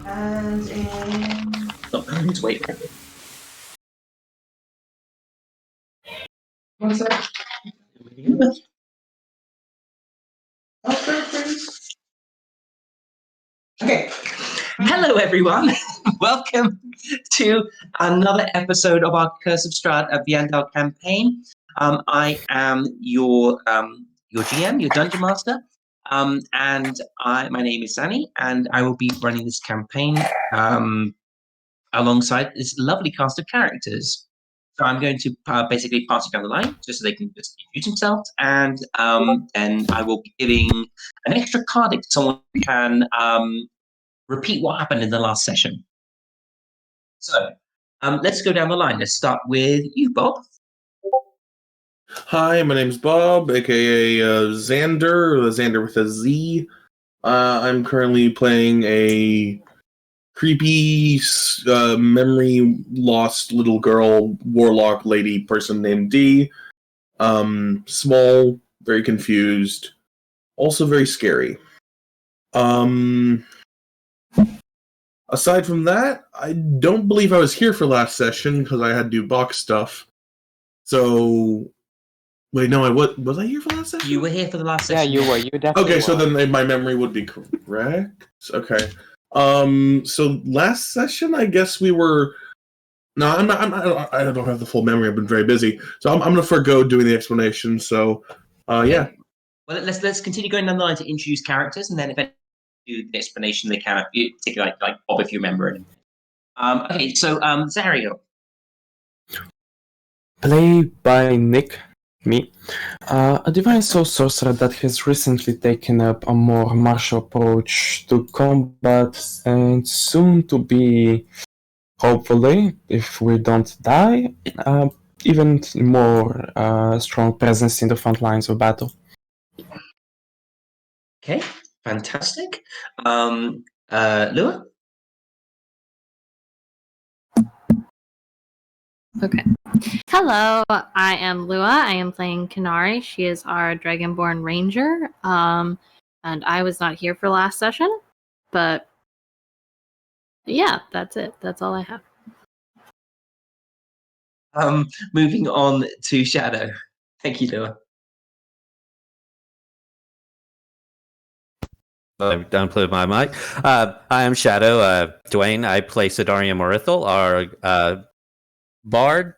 And in... Oh, I need to wait. One sec. Okay. Hello, everyone. Welcome to another episode of our Curse of Strahd Aviendahl campaign. I am your GM, your Dungeon Master, and my name is Xanni, and I will be running this campaign alongside this lovely cast of characters. So I'm going to basically pass you down the line just so they can just introduce themselves, and then I will be giving an extra card if someone can repeat what happened in the last session. So let's go down the line. Let's start with you, Bob. Hi, my name's Bob, aka Xander with a Z. I'm currently playing a creepy, memory lost little girl, warlock lady person named D. Small, very confused, also very scary. Aside from that, I don't believe I was here for last session because I had to do box stuff. So, wait, no, was I here for last session? You were here for the last session. Yeah, you were. You definitely Okay, were. so then my memory would be correct. Okay. So last session, I guess we were. No, I don't have the full memory. I've been very busy, so I'm going to forego doing the explanation. So, yeah. Well, let's continue going down the line to introduce characters, and then if any do the explanation, they can, particularly like Bob, if you remember it. Okay, so ZARRIEL. Played by Nick, me, a divine soul sorcerer that has recently taken up a more martial approach to combat and soon to be, hopefully, if we don't die, even more strong presence in the front lines of battle. Okay, fantastic. Luea? Okay. Hello, I am Luea. I am playing KENARI. She is our Dragonborn Ranger. And I was not here for last session, but yeah, that's it. That's all I have. Moving on to Shadow. Thank you, Luea. I've unplugged my mic. I am Shadow. Dwayne, I play SIDARIAN MORITHIL, our bard.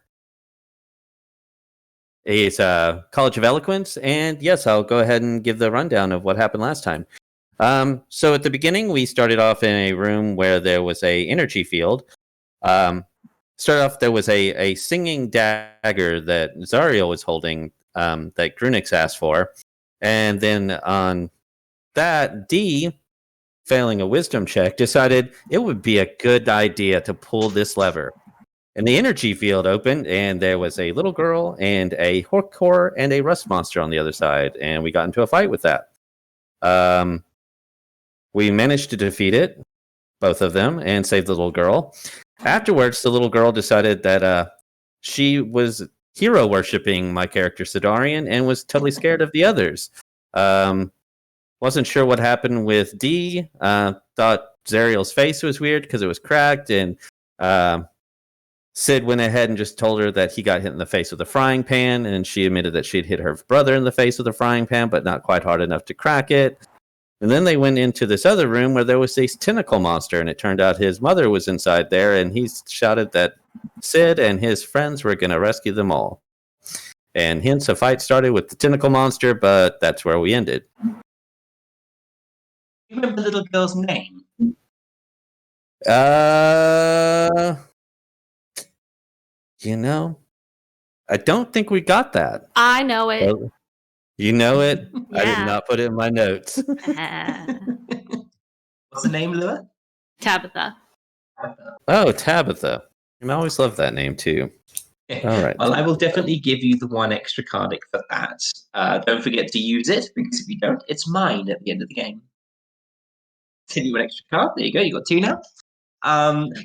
He's College of Eloquence, and yes, I'll go ahead and give the rundown of what happened last time. So at the beginning, we started off in a room where there was a energy field. Started off, there was a singing dagger that ZARRIEL was holding that GRUNIX asked for, and then on that, D, failing a wisdom check, decided it would be a good idea to pull this lever. And the energy field opened, and there was a little girl and a horror and a rust monster on the other side, and we got into a fight with that. We managed to defeat it, both of them, and save the little girl. Afterwards, the little girl decided that she was hero worshipping my character SIDARIAN and was totally scared of the others. Wasn't sure what happened with D. Thought ZARRIEL's face was weird because it was cracked, and Sid went ahead and just told her that he got hit in the face with a frying pan, and she admitted that she'd hit her brother in the face with a frying pan, but not quite hard enough to crack it. And then they went into this other room where there was this tentacle monster, and it turned out his mother was inside there, and he shouted that Sid and his friends were going to rescue them all. And hence a fight started with the tentacle monster, but that's where we ended. Do you remember the little girl's name? You know, I don't think we got that. I know it. Well, you know it? Yeah. I did not put it in my notes. What's the name, Luea? Tabitha. Oh, Tabitha. I always love that name too. All right. Well, I will definitely give you the one extra cardic for that. Don't forget to use it, because if you don't, it's mine at the end of the game. Send you an extra card. There you go. You got 2 now.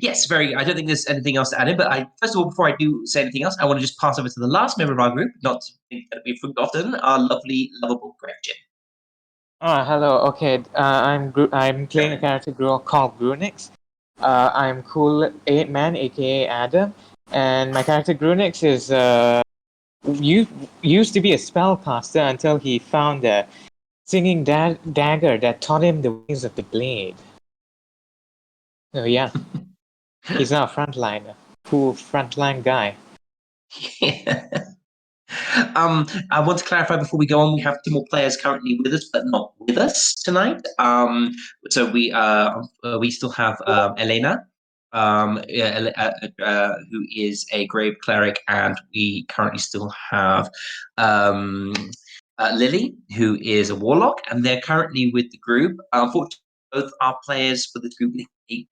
Yes, very. I don't think there's anything else to add in. But first of all, before I do say anything else, I want to just pass over to the last member of our group, not to think that we've forgotten, our lovely, lovable Gretchen. Hello. Okay, I'm playing a character called GRUNIX. I'm cool 8-man, aka Adam, and my character GRUNIX is used to be a spellcaster until he found a singing dagger that taught him the ways of the blade. So yeah, he's now a frontliner, cool frontline guy. I want to clarify before we go on. We have 2 more players currently with us, but not with us tonight. So we still have Elena, who is a grave cleric, and we currently still have Lily, who is a warlock, and they're currently with the group. Unfortunately, both our players for the group,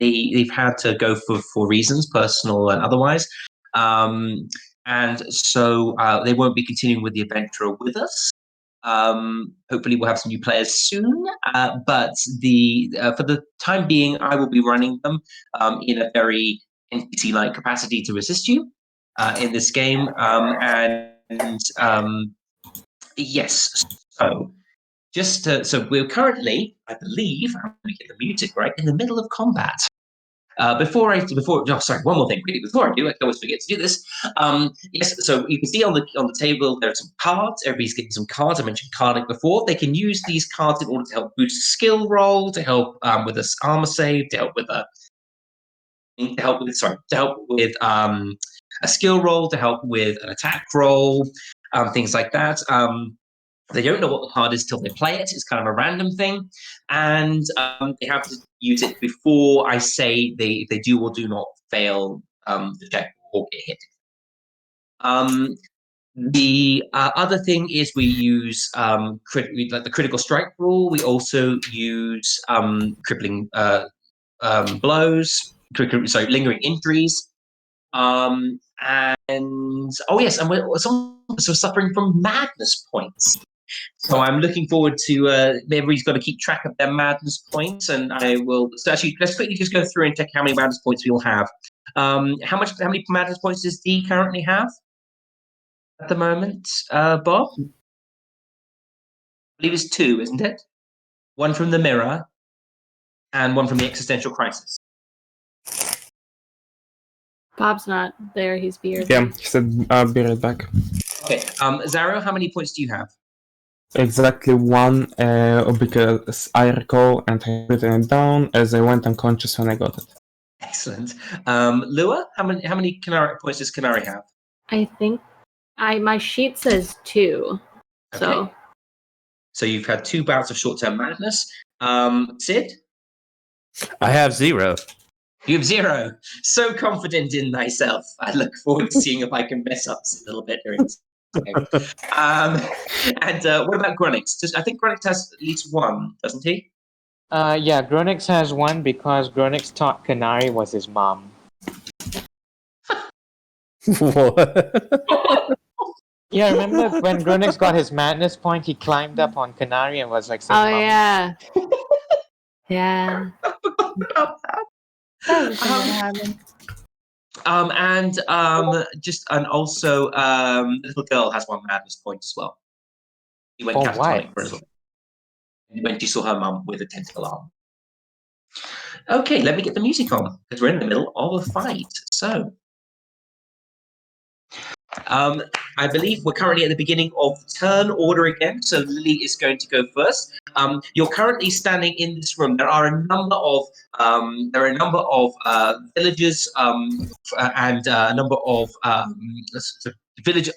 they've had to go for reasons, personal and otherwise. And so they won't be continuing with the adventure with us. Hopefully we'll have some new players soon. But for the time being, I will be running them in a very NPC-like capacity to assist you in this game. Yes, so so we're currently, I believe, I'm going to get the music right, in the middle of combat. One more thing, really, before I do, I always forget to do this. Yes, so you can see on the table there are some cards. Everybody's getting some cards. I mentioned carding before. They can use these cards in order to help boost a skill roll, to help with an armor save, to help with a skill roll, to help with an attack roll, things like that. They don't know what the card is till they play it. It's kind of a random thing. And they have to use it before I say they do or do not fail the check or get hit. The other thing is we use like the critical strike rule. We also use crippling blows, lingering injuries. And we're also suffering from madness points. So I'm looking forward to everybody's got to keep track of their madness points, and I will. So actually, let's quickly just go through and check how many madness points we all have. How many madness points does D currently have at the moment, Bob? I believe it's 2, isn't it? One from the mirror and one from the existential crisis. Bob's not there. He's beard. Yeah, he said, I'll be right back. Okay. Zaro, how many points do you have? Exactly 1, because I recall and I written it down as I went unconscious when I got it. Excellent. Luea, how many KENARI points does KENARI have? I think my sheet says 2. So Okay. So you've had 2 bouts of short-term madness. Sid, I have 0. you have 0. So confident in thyself. I look forward to seeing if I can mess up a little bit during this. And what about GRUNIX? I think GRUNIX has at least 1, doesn't he? Yeah, GRUNIX has 1 because GRUNIX thought KENARI was his mom. What? Yeah, remember when GRUNIX got his madness point, he climbed up on KENARI and was like, saying, oh "Mom." yeah, yeah. That was the thing that happened. And also, little girl has 1 madness point as well. She went For catatonic what? for a little bit when she saw her mum with a tentacle arm. Okay, let me get the music on because we're in the middle of a fight. So, I believe we're currently at the beginning of turn order again. So Lily is going to go first. You're currently standing in this room. There are a number of villagers and a number of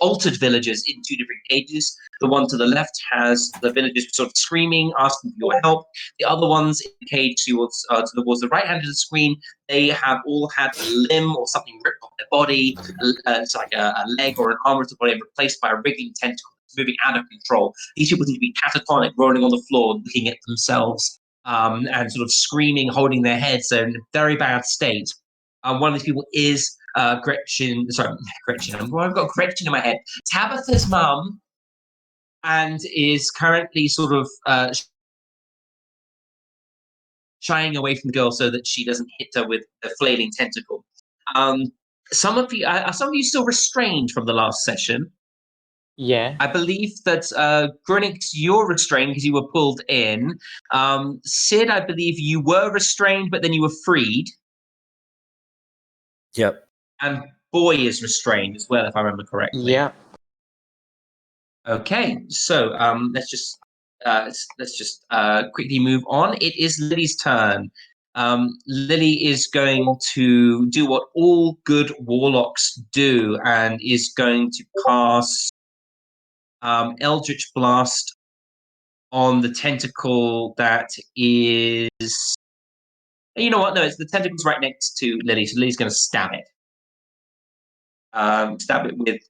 altered villagers in 2 different cages. The one to the left has the villagers sort of screaming, asking for your help. The other ones in the cage towards the right hand of the screen, they have all had a limb or something ripped off their body. It's like a leg or an arm of the body replaced by a wriggling tentacle moving out of control. These people seem to be catatonic, rolling on the floor, looking at themselves, and sort of screaming, holding their heads. They're in a very bad state. One of these people is Gretchen. Sorry, Gretchen. I've got Gretchen in my head. Tabitha's mum, and is currently sort of shying away from the girl so that she doesn't hit her with a flailing tentacle. Some of you still restrained from the last session? Yeah. I believe that GRUNIX, you're restrained because you were pulled in. Sid, I believe you were restrained, but then you were freed. Yep. And Boy is restrained as well, if I remember correctly. Yeah. Okay, so let's just quickly move on. It is Lily's turn. Lily is going to do what all good warlocks do, and is going to cast Eldritch Blast on the tentacle that is. You know what? No, it's the tentacle's right next to Lily, so Lily's going to stab it. Stab it with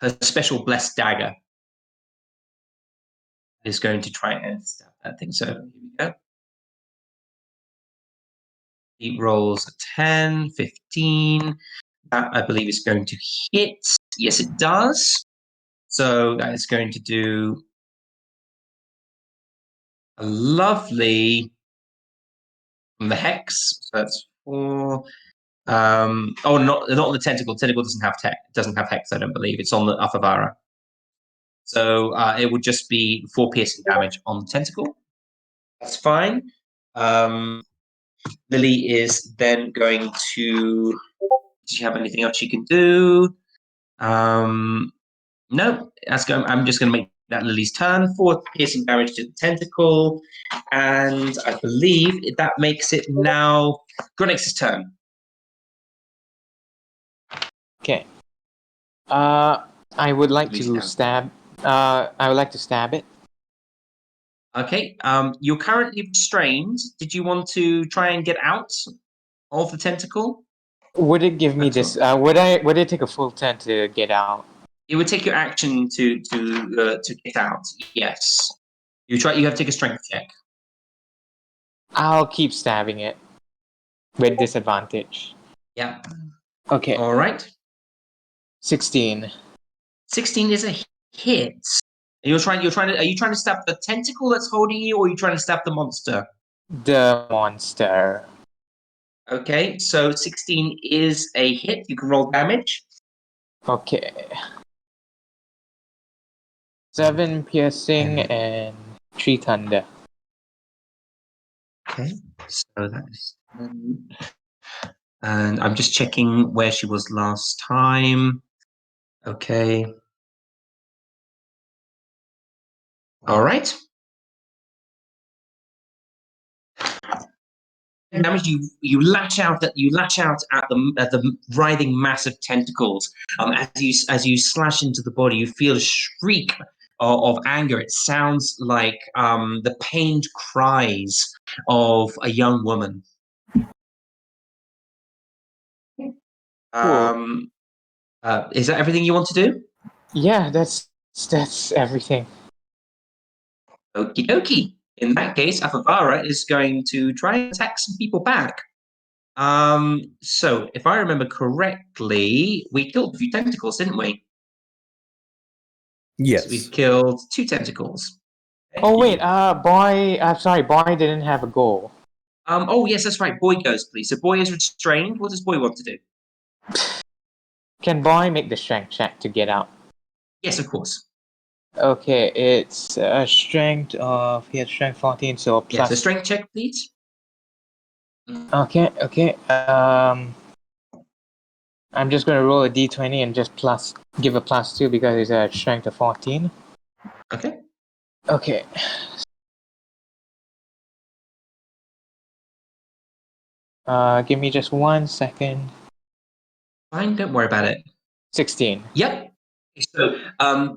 her special blessed dagger. Is going to try and stab that thing. So here we go. He rolls a 10, 15. That, I believe, is going to hit. Yes, it does. So that is going to do a lovely from the hex. So that's 4. Not on the tentacle. Tentacle doesn't have hex, I don't believe. It's on the Athavara. So it would just be 4 piercing damage on the tentacle. That's fine. Lily is then going to. Does she have anything else she can do? No. I'm just going to make that Lily's turn. 4 piercing damage to the tentacle, and I believe that makes it now GRUNIX's turn. Okay. I would like to stab. I would like to stab it. Okay. You're currently restrained. Did you want to try and get out of the tentacle? Would it give me this? Would it take a full turn to get out? It would take your action to get out. Yes. You have to take a strength check. I'll keep stabbing it with disadvantage. Yeah. Okay. All right. 16. 16 is a hit. Are you trying to stab the tentacle that's holding you, or are you trying to stab the monster? The monster. Okay, so 16 is a hit. You can roll damage. Okay. 7 piercing and 3 thunder. Okay, so that is. And I'm just checking where she was last time. Okay. All right. Damage, you lash out at the writhing mass of tentacles. As you slash into the body, you feel a shriek of anger. It sounds like the pained cries of a young woman. Is that everything you want to do? Yeah, that's everything. Okie dokie. In that case, Afavara is going to try and attack some people back. So if I remember correctly, we killed a few tentacles, didn't we? Yes. So we've killed 2 tentacles. Oh wait, boy. I'm sorry, boy didn't have a goal. Oh yes, that's right. Boy goes, please. So boy is restrained. What does boy want to do? Can boy make the strength check to get out? Yes, of course. Okay, it's a strength of he has strength 14, so plus. Yeah, so strength check, please. Okay. I'm just gonna roll a d20 and just give a +2 because it's a strength of 14. Okay. Okay. Give me just 1 second. Fine, don't worry about it. 16. Yep. So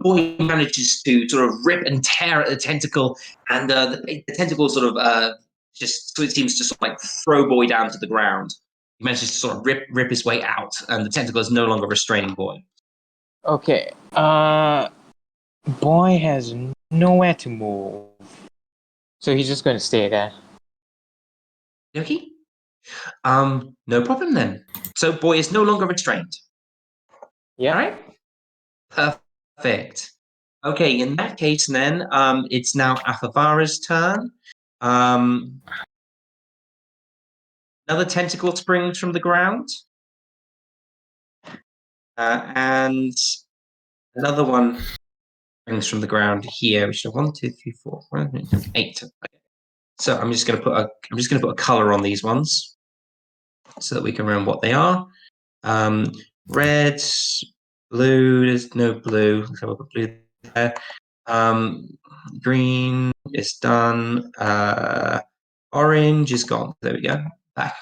boy manages to sort of rip and tear at the tentacle, and the tentacle sort of just so it seems to sort of like throw boy down to the ground. He manages to sort of rip his way out, and the tentacle is no longer restraining boy. Okay. Boy has nowhere to move, so he's just gonna stay there. Okay. No problem then. So boy is no longer restrained. Yeah. All right. Perfect. Okay, in that case, then it's now Afavara's turn. Another tentacle springs from the ground, and another one springs from the ground here. We should have 1, 2, 3, 4, 8. Okay. So I'm just going to put a color on these ones so that we can remember what they are. Red, blue. There's no blue. Let's have a blue there. Green is done. Orange is gone. There we go. Back.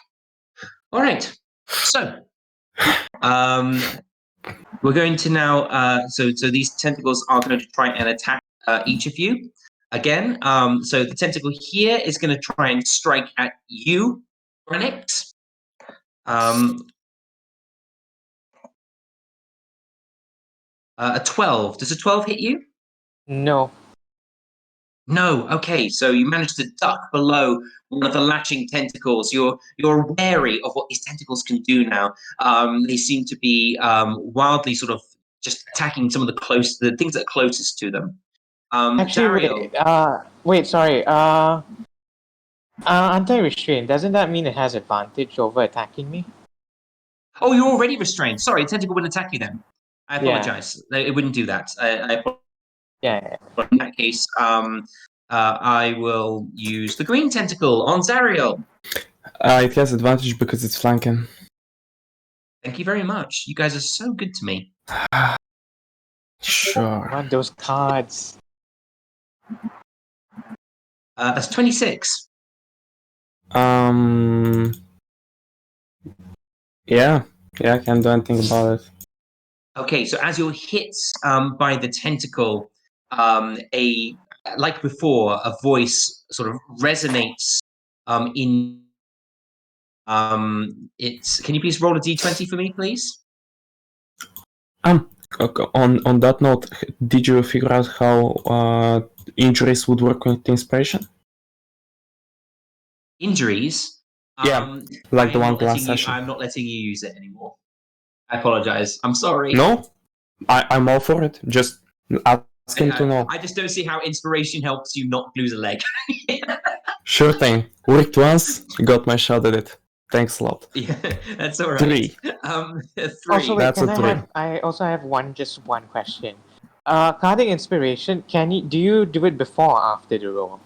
All right. So, we're going to now. So these tentacles are going to try and attack each of you again. So the tentacle here is going to try and strike at you, GRUNIX. A 12. Does a 12 hit you? No. No. Okay, so you managed to duck below one of the latching tentacles. You're wary of what these tentacles can do now. They seem to be wildly sort of just attacking some of the things that are closest to them. Actually, ZARRIEL. wait. Sorry. Anti-restraint. Doesn't that mean it has advantage over attacking me? Oh, you're already restrained. Sorry, a tentacle wouldn't attack you then. I apologize. Yeah. It wouldn't do that. Yeah. In that case, I will use the green tentacle on ZARRIEL. It has advantage because it's flanking. Thank you very much. You guys are so good to me. Sure. I want those cards. That's 26. Yeah, I can't do anything about it. Okay, so as you're hit by the tentacle, like before, a voice sort of resonates in. Can you please roll a d20 for me, please? Okay, on that note, did you figure out how injuries would work with inspiration? Injuries? Yeah, like the one last session. I'm not letting you use it anymore. I apologize. I'm sorry. No, I'm all for it. Just ask him to know. I just don't see how inspiration helps you not lose a leg. Sure thing. Worked once, got my shot at it. Thanks a lot. Yeah, that's all right. 3. 3. Also, wait, That's a can I three. have? I also have just one question. Carding inspiration. Do you do it before or after the roll?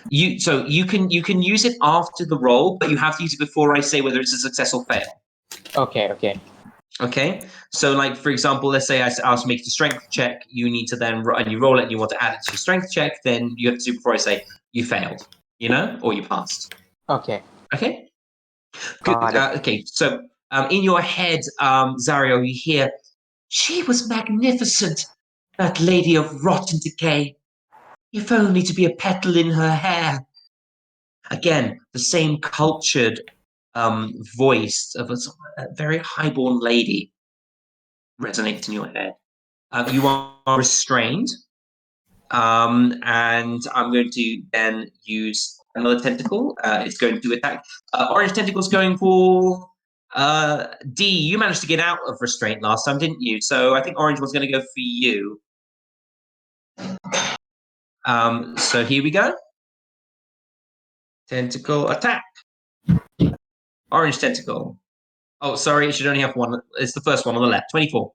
You can use it after the roll, but you have to use it before I say whether it's a success or fail. Okay. Okay, so like for example, let's say I ask make the strength check. You need to then and you roll it, and you want to add it to your strength check. Then you have to do before I say you failed, or you passed. Okay. Okay, good. Got it. Okay, so in your head, Zariel, you hear, "She was magnificent, that lady of rot and decay. If only to be a petal in her hair." Again, the same cultured voice of a very highborn lady resonates in your head. You are restrained, and I'm going to then use another tentacle. It's going to attack. Orange tentacle's going for D. You managed to get out of restraint last time, didn't you? So I think orange was going to go for you. So here we go. Tentacle attack. Orange tentacle. Oh, sorry, it should only have one. It's the first one on the left. 24.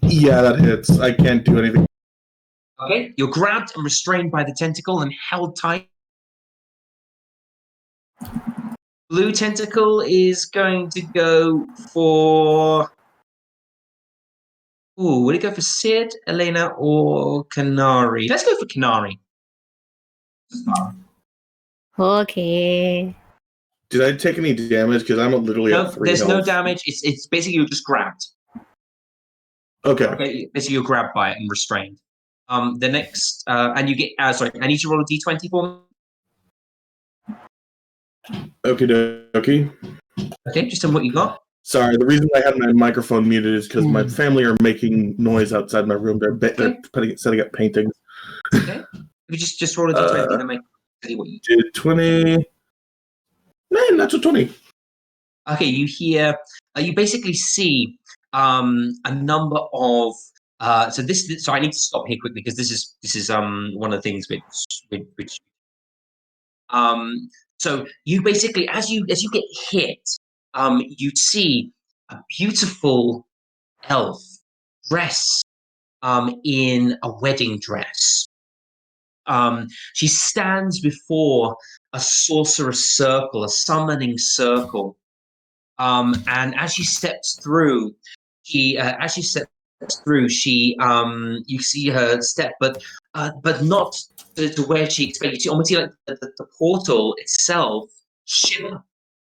Yeah, that hits. I can't do anything. Okay, you're grabbed and restrained by the tentacle and held tight. Blue tentacle is going to go for... Ooh, would it go for Sid, Elena, or KENARI? Let's go for KENARI. Okay. Did I take any damage? Because I'm literally No, at 3 there's health. no damage. It's basically you're just grabbed. Okay. Basically you're grabbed by it and restrained. The next, and you get, sorry, I need you to roll a d20 for me. Okay. Okay, just tell me what you got. Sorry, the reason I had my microphone muted is because my family are making noise outside my room. They're setting up paintings. Okay. If you just roll a d20, then make tell you what you did 20. Man, that's a 20. Okay, you hear, you basically see a number of. So I need to stop here quickly because this is one of the things which so you basically as you get hit, you see a beautiful elf dressed in a wedding dress. She stands before a sorcerer's circle, a summoning circle. And as she steps through, you see her step, but not to where she expected. You almost see like the portal itself shimmer.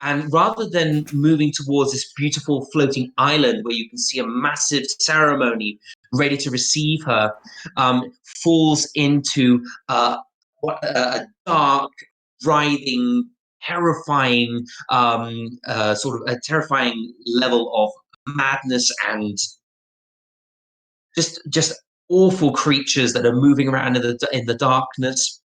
And rather than moving towards this beautiful floating island where you can see a massive ceremony ready to receive her, falls into a dark, writhing, terrifying, sort of a terrifying level of madness and just awful creatures that are moving around in the darkness.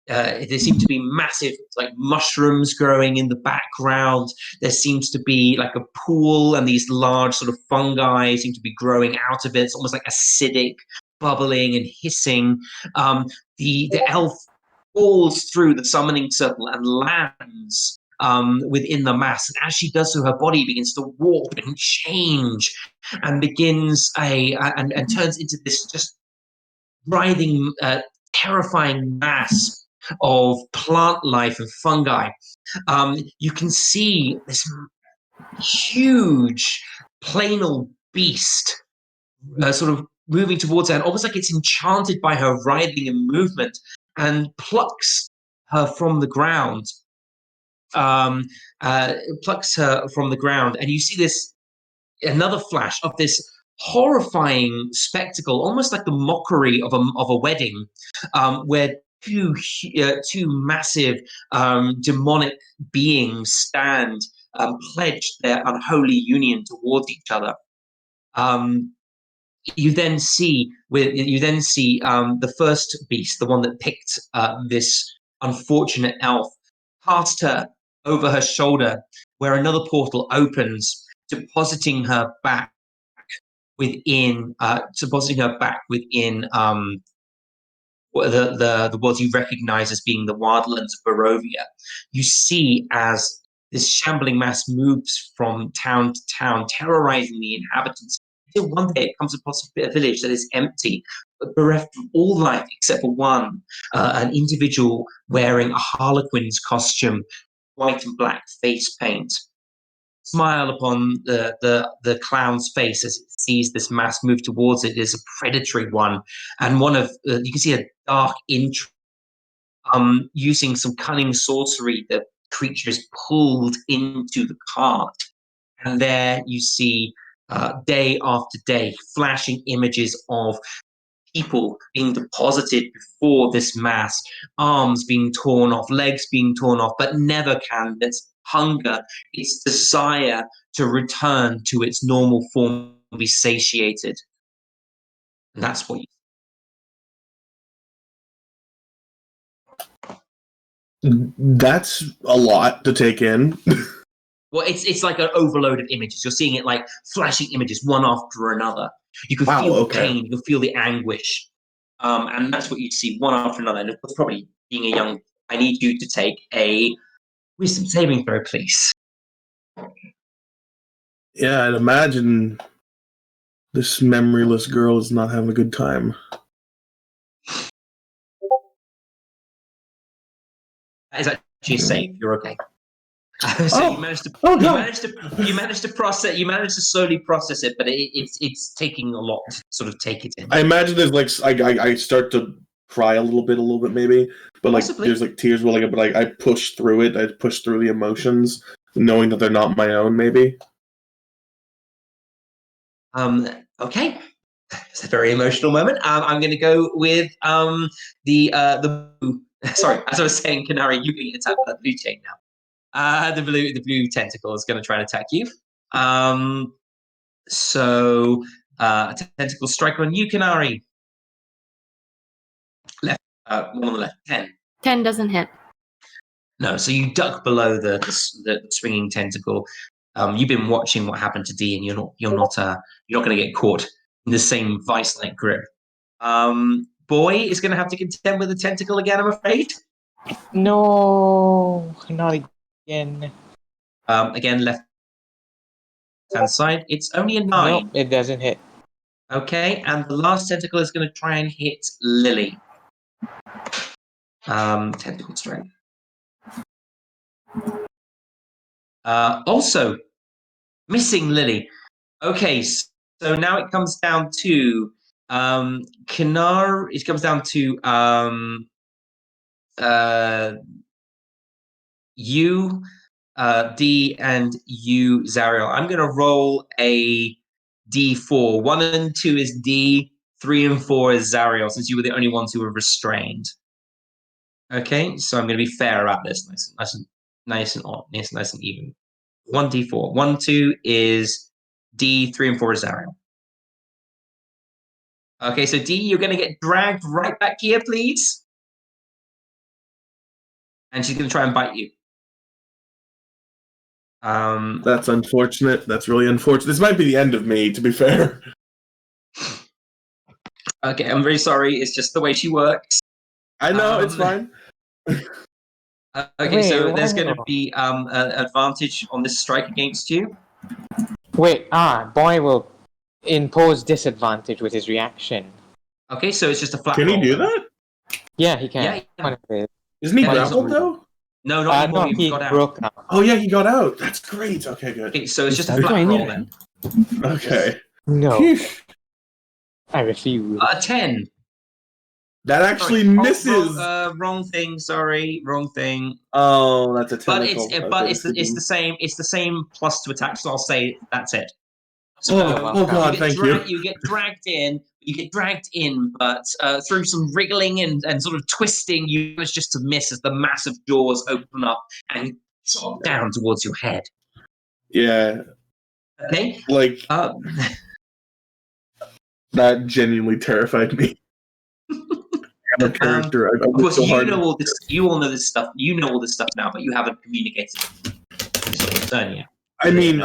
There seem to be massive like mushrooms growing in the background. There seems to be like a pool, and these large sort of fungi seem to be growing out of it. It's almost like acidic, bubbling and hissing. The elf falls through the summoning circle and lands within the mass. And as she does so, her body begins to warp and change, and begins and turns into this just writhing, terrifying mass of plant life and fungi. You can see this huge planal beast sort of moving towards her, and almost like it's enchanted by her writhing and movement, and plucks her from the ground. Plucks her from the ground, and you see this another flash of this horrifying spectacle, almost like the mockery of a wedding, where two massive demonic beings stand, pledged their unholy union towards each other. You then see the first beast, the one that picked this unfortunate elf, cast her over her shoulder, where another portal opens, depositing her back within the worlds you recognize as being the wildlands of Barovia, you see as this shambling mass moves from town to town, terrorizing the inhabitants, until one day it comes across a village that is empty, but bereft of all life except for one, an individual wearing a harlequin's costume, white and black face paint. Smile upon the clown's face as it sees this mass move towards it is a predatory one, and one of you can see a dark intrigue. Using some cunning sorcery, the creature is pulled into the cart, and there you see day after day flashing images of people being deposited before this mass, arms being torn off, legs being torn off, but never can this hunger, its desire to return to its normal form, be satiated. And that's what you That's a lot to take in. Well, it's like an overload of images. You're seeing it like flashing images one after another. You can feel the pain, you can feel the anguish. And that's what you see one after another. And of course, probably being a young, I need you to take a wisdom saving throw, please. Yeah, I'd imagine this memoryless girl is not having a good time. That is actually a save. You're okay. You managed to process. You managed to slowly process it, but it's taking a lot to sort of take it in. I imagine there's like I start to cry a little bit maybe, but like Possibly. there's like tears welling up, but I push through it. I push through the emotions, knowing that they're not my own. Maybe. Okay. It's a very emotional moment. I'm going to go with the sorry, as I was saying, KENARI, you can attack that blue chain now. The blue tentacle is going to try and attack you. So tentacle strike on you, KENARI. Left, one on the left. 10. 10 doesn't hit. No, so you duck below the swinging tentacle. You've been watching what happened to D, and you're not going to get caught in the same vice-like grip. Boy is going to have to contend with the tentacle again, I'm afraid. No, not again. Again, left hand side. It's only a 9. Nope, it doesn't hit. Okay, and the last tentacle is going to try and hit Lily. Tentacle strength. Also, missing Lily. Okay, so now it comes down to KENARI. It comes down to you, D, and you, ZARRIEL. I'm going to roll a D4. 1 and 2 is D. 3 and 4 is ZARRIEL, since you were the only ones who were restrained. Okay, so I'm going to be fair about this. Nice and even. 1 D4. 1, 2 is D. 3 and 4 is ZARRIEL. Okay, so D, you're going to get dragged right back here, please. And she's going to try and bite you. That's unfortunate. That's really unfortunate. This might be the end of me, to be fair. Okay, I'm very sorry. It's just the way she works. I know, it's fine. Okay, so there's going to be an advantage on this strike against you. Wait, Boy will impose disadvantage with his reaction. Okay, so it's just a flat Can roll. he do that? Yeah, he can. Yeah, yeah. Isn't he Yeah, grappled, though? No, not anymore. No, He he got out. broke out. Oh, yeah, he got out. That's great. Okay, good. Okay, so it's just a Is that flat Dwayne? roll then. Okay. No, I refuse. 10. That actually Sorry, misses. Wrong thing. Sorry, wrong thing. Oh, that's a But tentacle. it's the same. It's the same plus to attack. So I'll say that's it. Oh God, thank you. You get dragged in. You get dragged in, but through some wriggling and sort of twisting, you manage just to miss as the massive jaws open up and drop down towards your head. Yeah. Okay. Like that genuinely terrified me. I'm a character. Of course, you know all this. You all know this stuff. You know all this stuff now, but you haven't communicated this turn yet. I mean,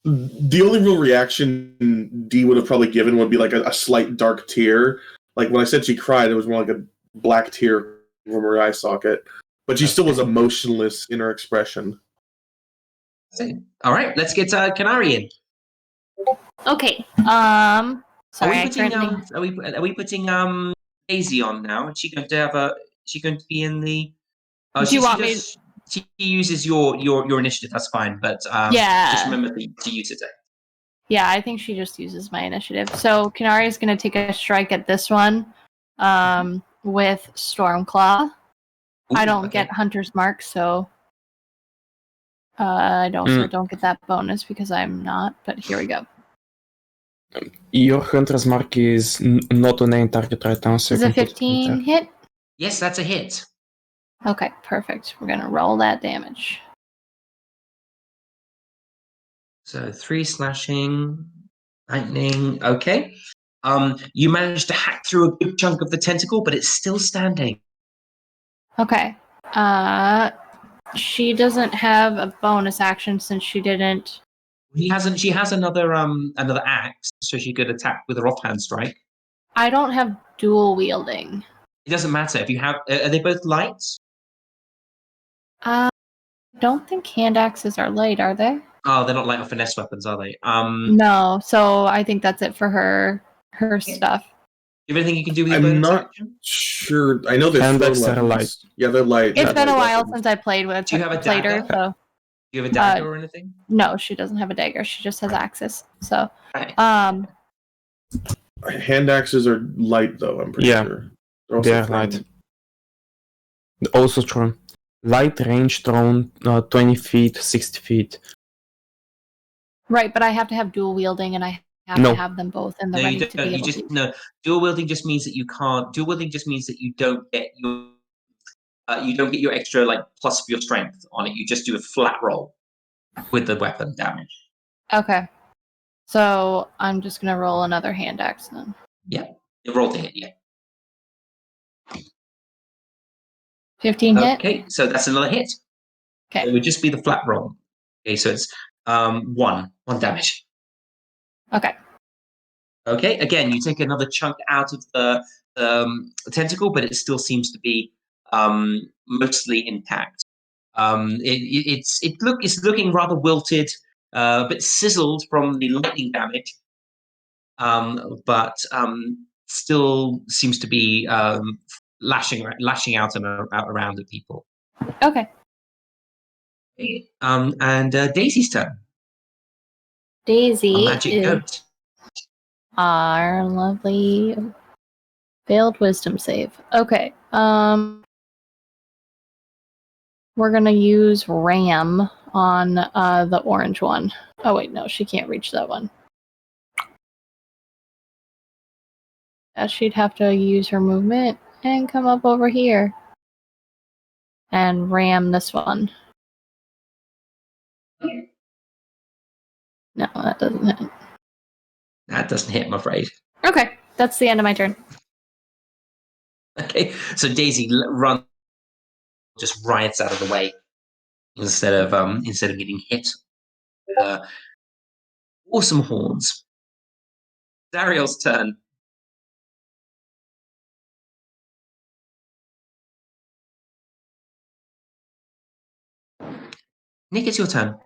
the only real reaction D would have probably given would be like a slight dark tear, Like when I said she cried, it was more like a black tear from her eye socket. But she still was emotionless in her expression. All right, let's get KENARI in. Okay. Sorry, I currently. Are we putting Daisy on now? Is she going to have a? Is she going to be in the? Oh, Do you want me? She uses your initiative. That's fine, but Yeah. just remember to use it. Yeah, I think she just uses my initiative. So KENARI is going to take a strike at this one, with Stormclaw. I don't get Hunter's Mark, so I don't get that bonus because I'm not. But here we go. Your Hunter's Mark is not a named target right now, so Is a 15 hit? Yes, that's a hit. Okay, perfect. We're gonna roll that damage. So 3 slashing, lightning. Okay. You managed to hack through a good chunk of the tentacle, but it's still standing. Okay. She doesn't have a bonus action since she didn't. He hasn't. She has another axe, so she could attack with her offhand strike. I don't have dual wielding. It doesn't matter if you have. Are they both lights? I don't think hand axes are light, are they? Oh, they're not light or finesse weapons, are they? No. So I think that's it for her stuff. Do you have anything you can do with your I'm bonus not action? sure. I know they're Hand throw axes are weapons. Yeah, they're light. It's been a while weapons. since I played with. Do you have a played her, dagger? so. Do you have a dagger or anything? No, she doesn't have a dagger. She just has axes. So, Right. Hand axes are light, though. I'm pretty sure. They are light. Also true. Light range thrown 20 feet, 60 feet. Right, but I have to have dual wielding, and I have to have them both in the No, ready you to don't. be You able just to. no. Dual wielding just means that you can't. Dual wielding just means that you don't get your. You don't get your extra plus of your strength on it. You just do a flat roll with the weapon damage. Okay. So I'm just gonna roll another hand axe then. Yeah, you roll to hit. Yeah. 15 hit. Okay, so that's another hit. Okay. It would just be the flat roll. Okay, so it's one damage. Okay. Okay, again, you take another chunk out of the tentacle, but it still seems to be mostly intact. It's looking rather wilted, a bit sizzled from the lightning damage, but still seems to be lashing out and around at people. Okay. And Daisy's turn. Daisy Magic is goat. our lovely failed wisdom save. Okay. We're gonna use Ram on the orange one. Oh wait, no, she can't reach that one. She'd have to use her movement and come up over here and ram this one. No, that doesn't hit. That doesn't hit, I'm afraid. Okay, that's the end of my turn. Okay, so Daisy just riots out of the way instead of getting hit. Awesome horns. ZARRIEL's turn. Nick, it's your turn.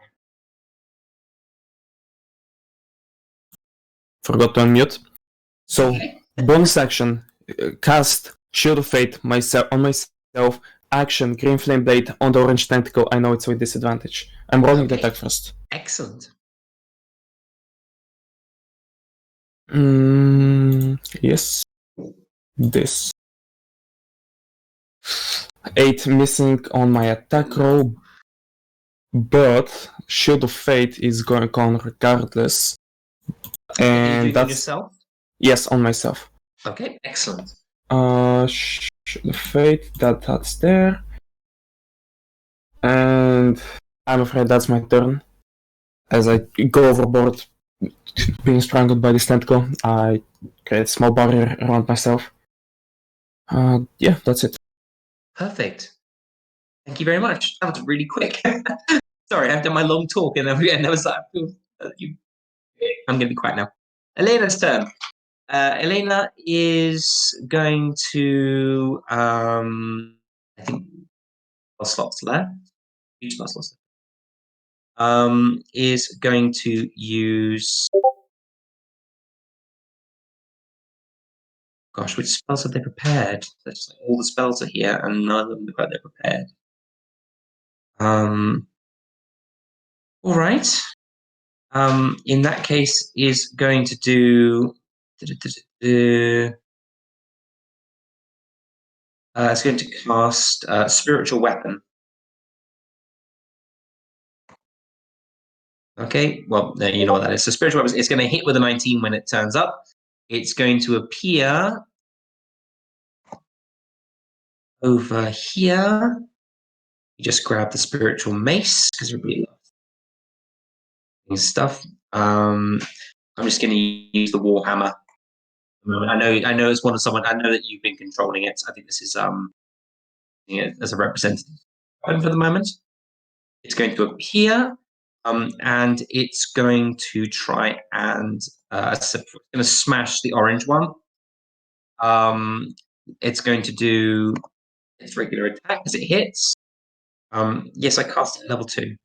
Forgot to unmute. So, bonus action, cast Shield of Fate on myself, action, Green Flame Blade on the orange tentacle. I know it's with disadvantage. I'm rolling the attack first. Excellent. Yes. This. 8 missing on my attack roll, but Shield of Fate is going on regardless. And that's... on yourself? Yes, on myself. Okay, excellent. Shield of Fate, that's there. And I'm afraid that's my turn. As I go overboard, being strangled by this tentacle, I create a small barrier around myself. Yeah, that's it. Perfect. Thank you very much. That was really quick. Sorry, I've done my long talk and I was like, I'm going to be quiet now. Elena's turn. Elena is going to, I think, slots left. Huge slots left. Is going to use. Gosh, which spells have they prepared? There's like, all the spells are here, and none of them look like they're prepared. All right. In that case, is going to do. It's going to cast Spiritual Weapon. Okay, well, you know what that is. So Spiritual Weapon, it's going to hit with a 19 when it turns up. It's going to appear over here. You just grab the Spiritual Mace, because we really love stuff. I'm just going to use the Warhammer. I know it's one of someone. I know that you've been controlling it. I think this is as a representative for the moment. It's going to appear, and it's going to try and it's going to smash the orange one. It's going to do its regular attack as it hits. Yes, I cast it at level 2.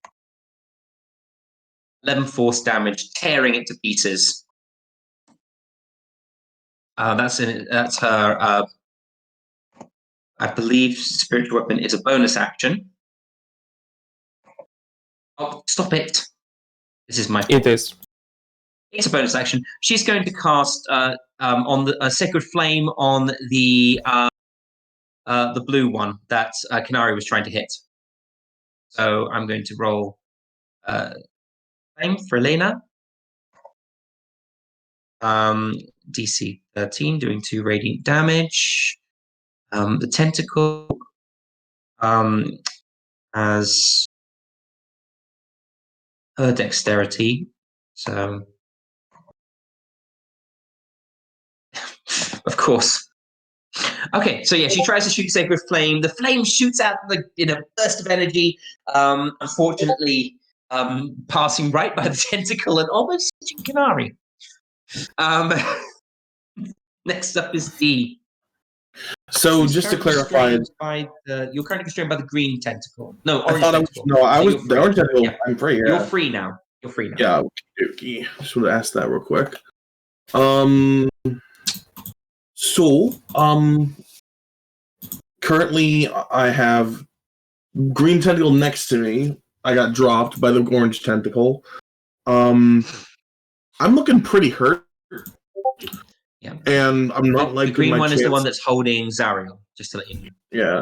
11 force damage, tearing it to pieces. That's her. I believe Spiritual Weapon is a bonus action. Oh, stop it! This is my fault. It is. It's a bonus action. She's going to cast on the Sacred Flame on the blue one that KENARI was trying to hit. So I'm going to roll flame for Elena. DC 13, doing 2 radiant damage. The tentacle has her dexterity, so of course. Okay, so yeah, she tries to shoot Sacred Flame. The flame shoots out in a burst of energy, unfortunately passing right by the tentacle and almost hitting KENARI. Next up is D. So just to clarify, you're currently constrained by the green tentacle. No, I orange thought tentacle. I was So the orange tentacle. Yeah. I'm free. Yeah. You're free now. Yeah. Okay. Just want to ask that real quick. So currently I have green tentacle next to me. I got dropped by the orange tentacle. I'm looking pretty hurt. Yeah. And I'm not like the green one is the one that's holding ZARRIEL, just to let you know. Yeah.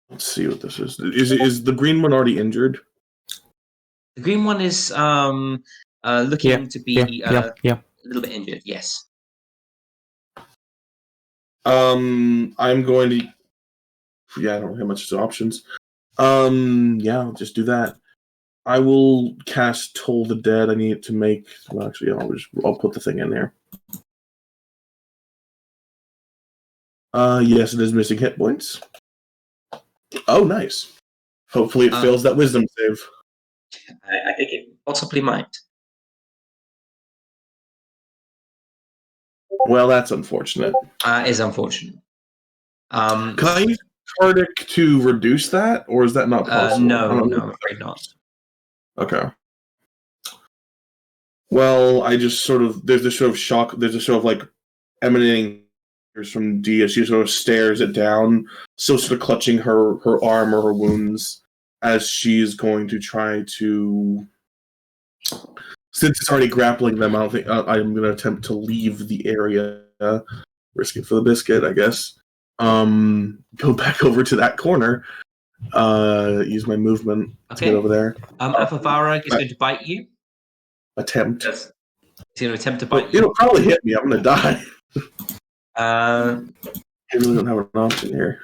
Let's see what this is. Is the green one already injured? The green one is looking to be a little bit injured. Yes. I'm going to. Yeah, I don't have much options. Yeah, I'll just do that. I will cast Toll the Dead. I need to make. Well, actually, I'll put the thing in there. Yes, it is missing hit points. Oh, nice. Hopefully, it fails that wisdom save. I think it possibly might. Well, that's unfortunate. Is unfortunate. Can I use Cardic to reduce that, or is that not possible? No, I'm afraid not. Okay. Well, I just sort of there's a sort of shock. There's a sort of like emanating from D as she sort of stares it down, still sort of clutching her arm or her wounds as she's going to try to. Since it's already grappling them, I don't think I'm going to attempt to leave the area. Risk it for the biscuit, I guess. Go back over to that corner. Use my movement to get over there. Alphavara is going to bite you. Attempt. Yes. He's going to attempt to bite you. It'll probably hit me. I'm going to die. I really don't have an option here.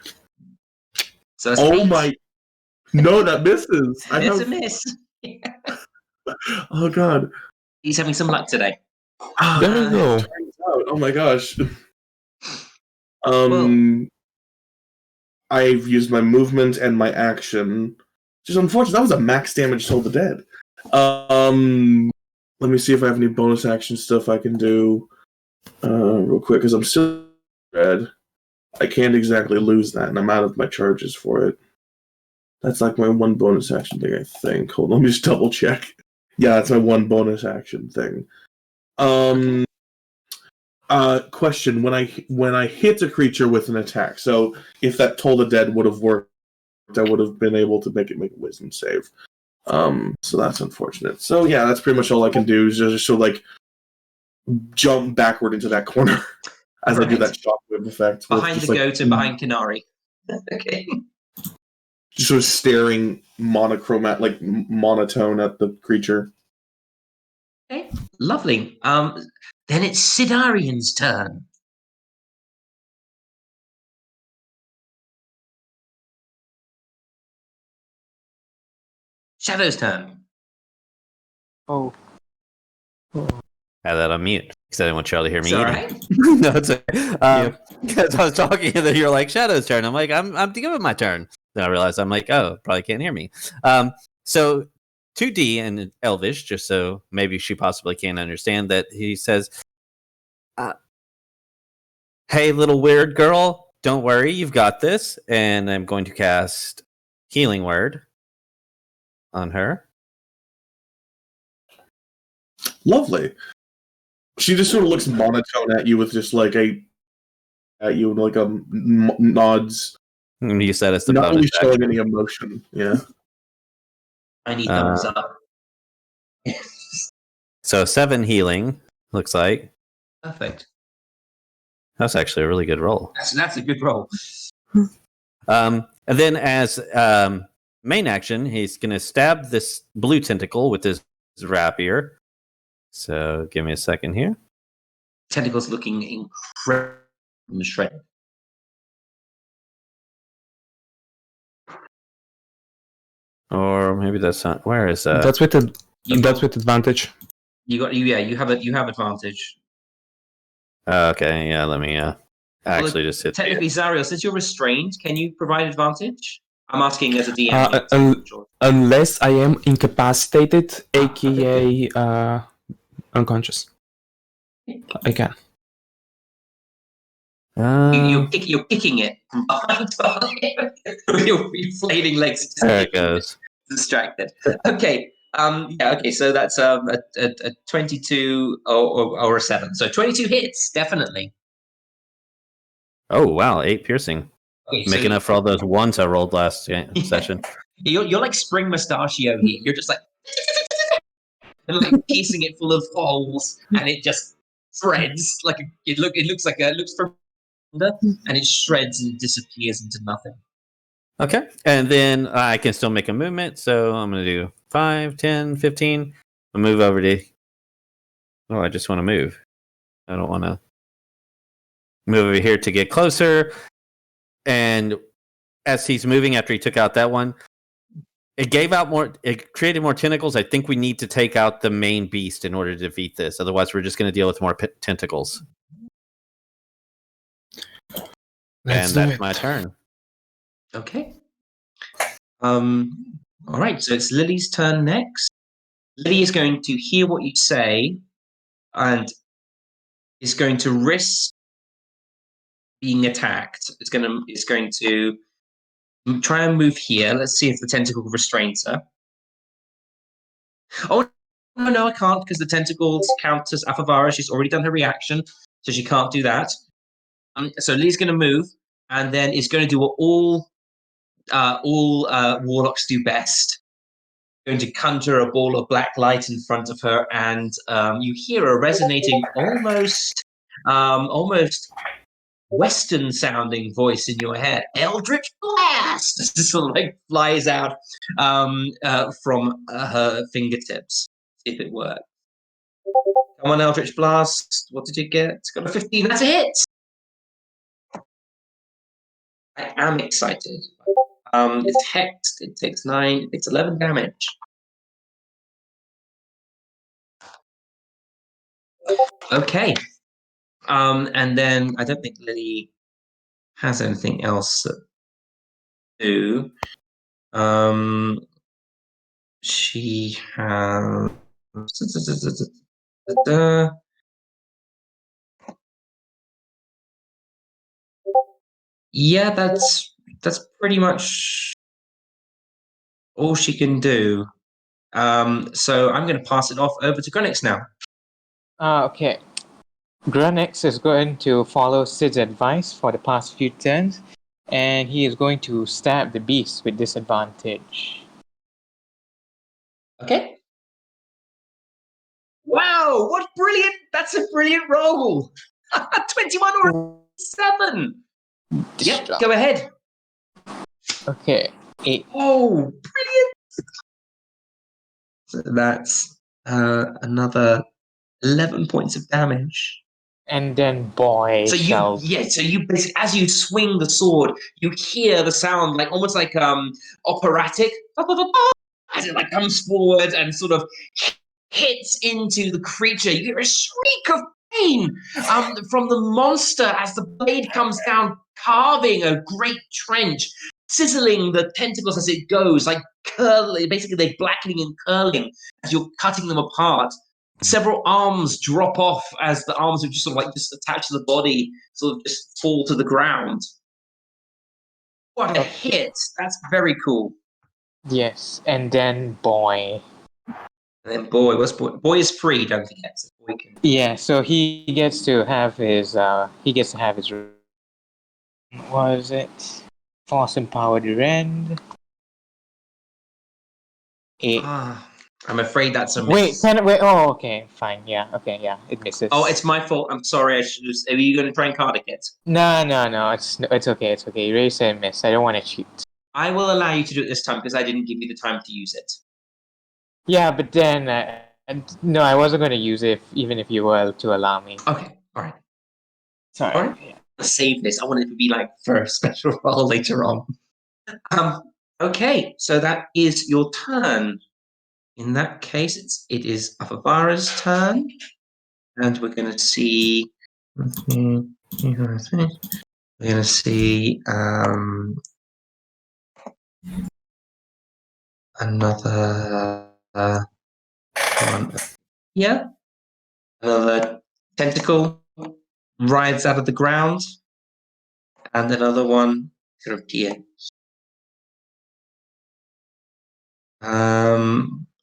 So that's oh my! No, that misses. It's a miss. Oh god. He's having some luck today. There we go. Oh my gosh. Well, I've used my movement and my action. Just unfortunate. That was a max damage Toll the Dead. let me see if I have any bonus action stuff I can do real quick, because I'm still red. I can't exactly lose that, and I'm out of my charges for it. That's like my one bonus action thing, I think. Hold on, let me just double check. Yeah, that's my one bonus action thing. Question: when I hit a creature with an attack, so if that Toll the Dead would have worked, I would have been able to make a wisdom save. So that's unfortunate. So yeah, that's pretty much all I can do is just sort of like jump backward into that corner as I do that shockwave effect. Behind the goat and behind KENARI. Okay. Just sort of staring monotone at the creature. Okay, lovely. Then it's SIDARIAN's turn. Shadow's turn. Oh. Had that on mute because I didn't want y'all to hear me It's all eating. right. No, it's okay. Because I was talking and then you're like, Shadow's turn. I'm like, I'm giving my turn. Then I realized I'm like, oh, probably can't hear me. So 2D and Elvish, just so maybe she possibly can't understand that he says, hey, little weird girl, don't worry, you've got this. And I'm going to cast Healing Word on her. Lovely. She just sort of looks monotone at you with just like nods. I'm use that as the Not bonus really showing action. any emotion. Yeah. I need thumbs up. So 7 healing, looks like. Perfect. That's actually a really good roll. That's a good roll. And then as main action, he's going to stab this blue tentacle with his rapier. So give me a second here. Tentacles looking incredible shredded. Or maybe that's not. Where is that? That's with advantage. You have advantage. Okay, yeah, let me actually just hit technically, ZARRIEL, since you're restrained, can you provide advantage? I'm asking as a DM. Unless I am incapacitated, aka unconscious. I can. You're kicking it from behind. Your flailing legs. There it goes. Distracted. Okay. Okay. So that's a 22 or a 7. So 22 hits, definitely. Oh wow, 8 piercing. Okay, Making up for all those ones I rolled last session. You're like Spring Mustachio here. You're just like and like piecing it full of holes, and it just shreds. Like it looks from under, and it shreds and disappears into nothing. Okay, and then I can still make a movement, so I'm going to do 5, 10, 15. I'll move over to... Oh, I just want to move. I don't want to move over here to get closer. And as he's moving after he took out that one, it created more tentacles. I think we need to take out the main beast in order to defeat this. Otherwise, we're just going to deal with more tentacles. And that's my turn. Okay. All right. So it's Lily's turn next. Lily is going to hear what you say, and is going to risk being attacked. It's going to try and move here. Let's see if the tentacle restrains her. Oh no, I can't because the tentacles count as Afavara. She's already done her reaction, so she can't do that. So Lily's going to move, and then is going to do what all warlocks do best. Going to conjure a ball of black light in front of her, and you hear a resonating, almost Western-sounding voice in your head. Eldritch Blast! This sort of like flies out from her fingertips. See if it works. Come on, Eldritch Blast. What did you get? It's got a 15. That's a hit! I am excited. It's hexed. It takes 9. It takes 11 damage. Okay. And then I don't think Lily has anything else to do. She has Yeah, that's pretty much all she can do. So I'm going to pass it off over to GRUNIX now. Okay. GRUNIX is going to follow Sid's advice for the past few turns, and he is going to stab the beast with disadvantage. Okay. Wow, what brilliant! That's a brilliant roll. 21 or 7. Yep, go ahead. Okay, 8. Oh, brilliant! So that's another 11 points of damage. And then boy So shall... so you basically, as you swing the sword, you hear the sound like almost like operatic, as it like comes forward and sort of hits into the creature. You hear a shriek of pain from the monster as the blade comes down, carving a great trench, sizzling the tentacles as it goes, like curling. Basically, they're blackening and curling as you're cutting them apart. Several arms drop off as the arms are just sort of like just attached to the body, sort of just fall to the ground. What a hit! That's very cool. Yes, and then boy. And then boy, what's boy? Boy is free, don't forget. So boy can... Yeah, so he gets to have his what is it? Force empowered rend. 8. I'm afraid that's a Wait, miss. oh, okay, fine, yeah, okay, yeah, it misses. Oh, it's my fault. I'm sorry. I should just... Are you going to try and card it? No, it's okay, it's okay. Erase and miss. I don't want to cheat. I will allow you to do it this time because I didn't give you the time to use it. Yeah, but then no, I wasn't going to use it even if you were to allow me. Okay, all right. Sorry. All right. Yeah. Save this. I want it to be like for a special roll later on. Okay, so that is your turn. In that case, it is Avavara's turn, and we're going to see. We're going to see another one. Yeah, another tentacle rides out of the ground, and another one sort of here.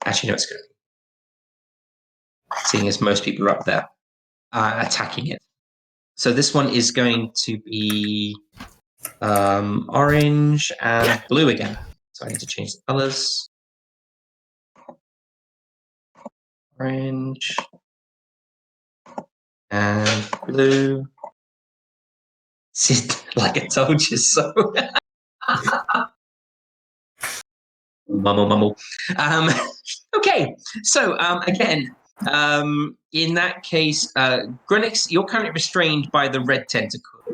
Actually, no, it's good. Seeing as most people are up there attacking it. So this one is going to be orange and blue again. So I need to change the colors. Orange and blue. See, like I told you so. Mumble. Okay, so again, in that case, GRUNIX, you're currently restrained by the red tentacle.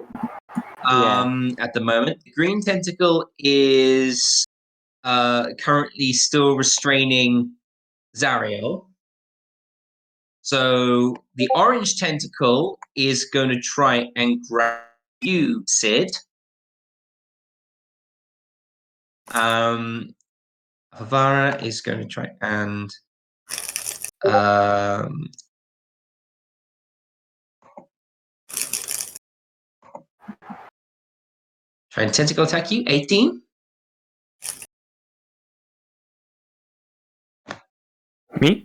At the moment, the green tentacle is currently still restraining ZARRIEL. So the orange tentacle is going to try and grab you, Sid. Avara is going to try and try and tentacle attack you. 18. Me?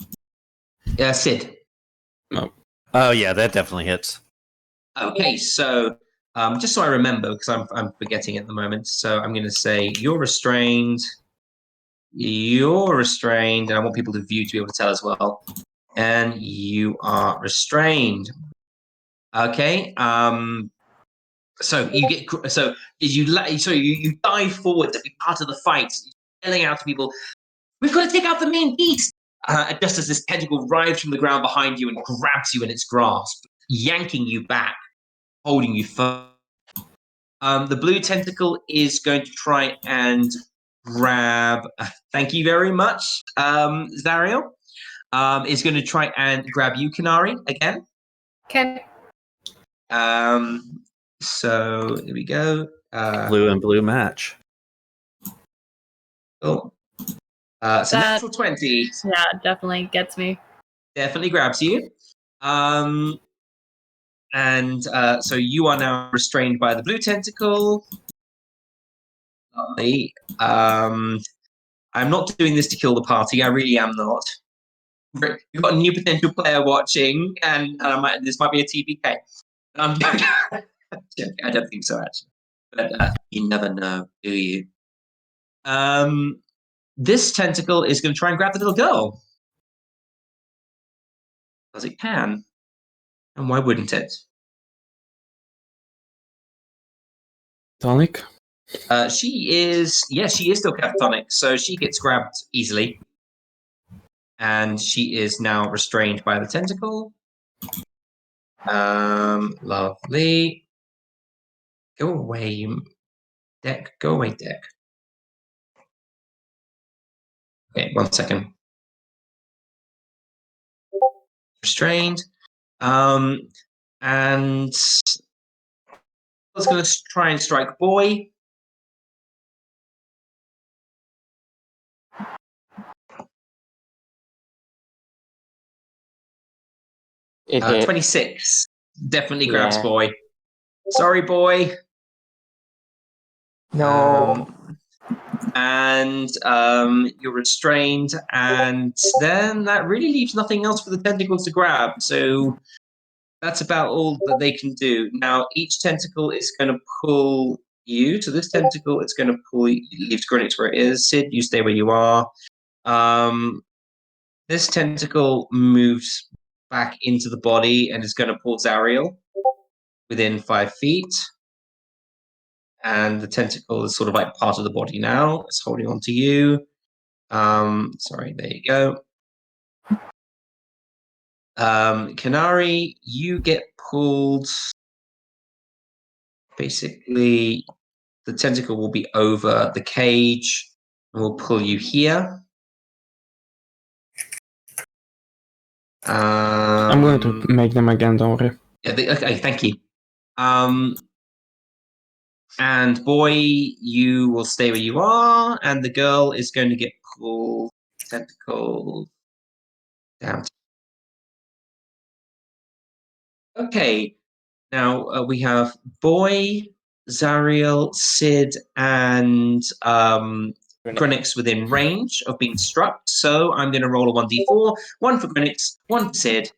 Sid. Oh yeah, that definitely hits. Okay, so just so I remember, because I'm forgetting at the moment. So I'm going to say you're restrained. You're restrained, and I want people to view to be able to tell as well. And you are restrained. Okay. So you get you dive forward to be part of the fight, yelling out to people, "We've got to take out the main beast!" Just as this tentacle rises from the ground behind you and grabs you in its grasp, yanking you back, holding you firm. The blue tentacle is going to try and grab. Thank you very much, ZARRIEL. Is going to try and grab you, KENARI, again. Okay. So here we go. Blue and blue match. Oh. So natural 20. Yeah, definitely gets me. definitely grabs you. So you are now restrained by the blue tentacle. Lovely. I'm not doing this to kill the party. I really am not. We've got a new potential player watching, and this might be a TPK. I don't think so, actually. But you never know, do you? This tentacle is going to try and grab the little girl. Because it can. And why wouldn't it? Tonic? She is still catatonic, so she gets grabbed easily. And she is now restrained by the tentacle. Lovely. Go away, you deck. Go away, deck. Okay, 1 second. Restrained. And I was going to try and strike boy. It hit. 26. Definitely grabs Yeah. boy. Sorry, boy. No. And you're restrained, and then that really leaves nothing else for the tentacles to grab. So that's about all that they can do. Now, each tentacle is going to pull you. So this tentacle, it's going to pull you, leaves GRUNIX where it is. Sid, you stay where you are. This tentacle moves back into the body and is going to pull ZARRIEL within 5 feet. And the tentacle is sort of like part of the body now. It's holding on to you. Sorry, there you go. KENARI, you get pulled. Basically, the tentacle will be over the cage and will pull you here. I'm going to make them again, don't worry. Yeah, okay, thank you. And boy, you will stay where you are, and the girl is going to get pulled tentacle down. Okay, now we have boy, ZARRIEL, Sid, and GRUNIX within range of being struck. So I'm going to roll a 1d4, 1 for GRUNIX, 1 for Sid,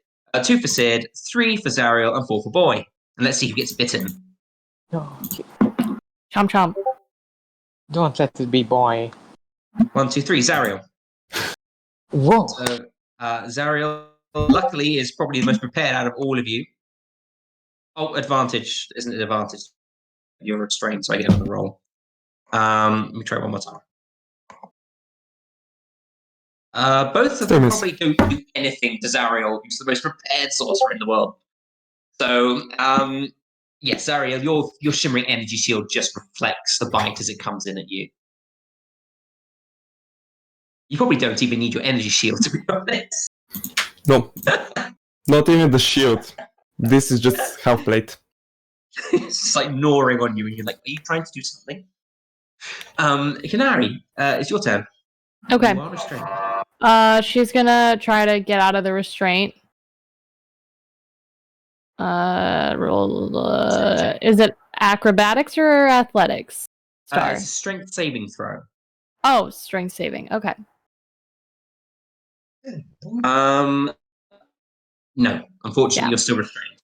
2 for Sid, 3 for ZARRIEL, and 4 for boy. And let's see who gets bitten. No. Chomp chomp. Don't let it be boy. 1, 2, 3, ZARRIEL. Whoa. So ZARRIEL, luckily, is probably the most prepared out of all of you. Oh, advantage. Isn't it advantage? You're restrained, so I get another roll. Let me try one more time. Both of them probably don't do anything to ZARRIEL, who's the most prepared sorcerer in the world. So, yes, ZARRIEL, your shimmering energy shield just reflects the bite as it comes in at you. You probably don't even need your energy shield, to be honest. No. Not even the shield. This is just half plate. It's just like gnawing on you, and you're like, are you trying to do something? KENARI, it's your turn. Okay. You are restrained. She's gonna try to get out of the restraint. Is it acrobatics or athletics? Star. It's a strength saving throw. Oh, strength saving. Okay. No, unfortunately, Yeah. you're still restrained.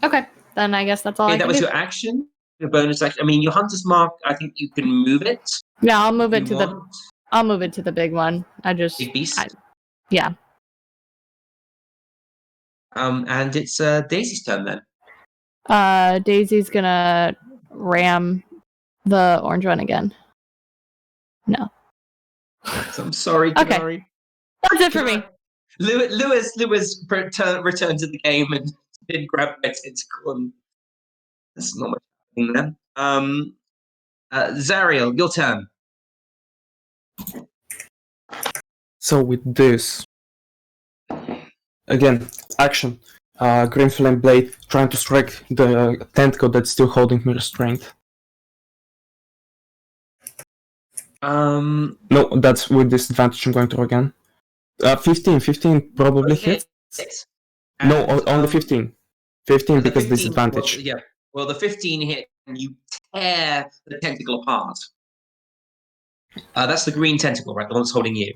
Okay, then I guess that's all I Okay, that can was do. your action. Your bonus action. I mean, your hunter's mark. I think you can move it. Yeah, I'll move if it you to want. I'll move it to the big one. Big beast. Yeah. And it's Daisy's turn then. Daisy's gonna ram the orange one again. No. So I'm sorry, Okay. KENARI. That's it for me. Lewis returned to the game and did grab my tentacle, and that's not much happening there. ZARRIEL, your turn. So with this, again, action. Green Flame Blade trying to strike the tentacle that's still holding me restrained. No, that's with disadvantage. I'm going to again. 15 probably hits. 6. No, And, on the 15. 15 the because 15 disadvantage. Well, yeah. Well, the 15 hit, and you tear the tentacle apart. That's the green tentacle, right? The one that's holding you.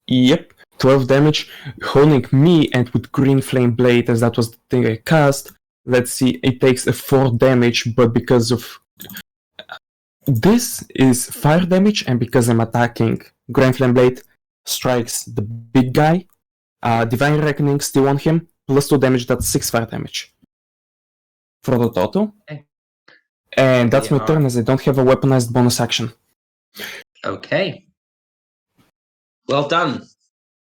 Yep, 12 damage, holding me, and with green flame blade, as that was the thing I cast. Let's see, it takes a 4 damage, but because of this is fire damage, and because I'm attacking, green flame blade strikes the big guy. Divine Reckoning still on him, plus 2 damage, that's 6 fire damage for the total. Okay. And that's my Yeah. turn, as I don't have a weaponized bonus action. Okay. Well done.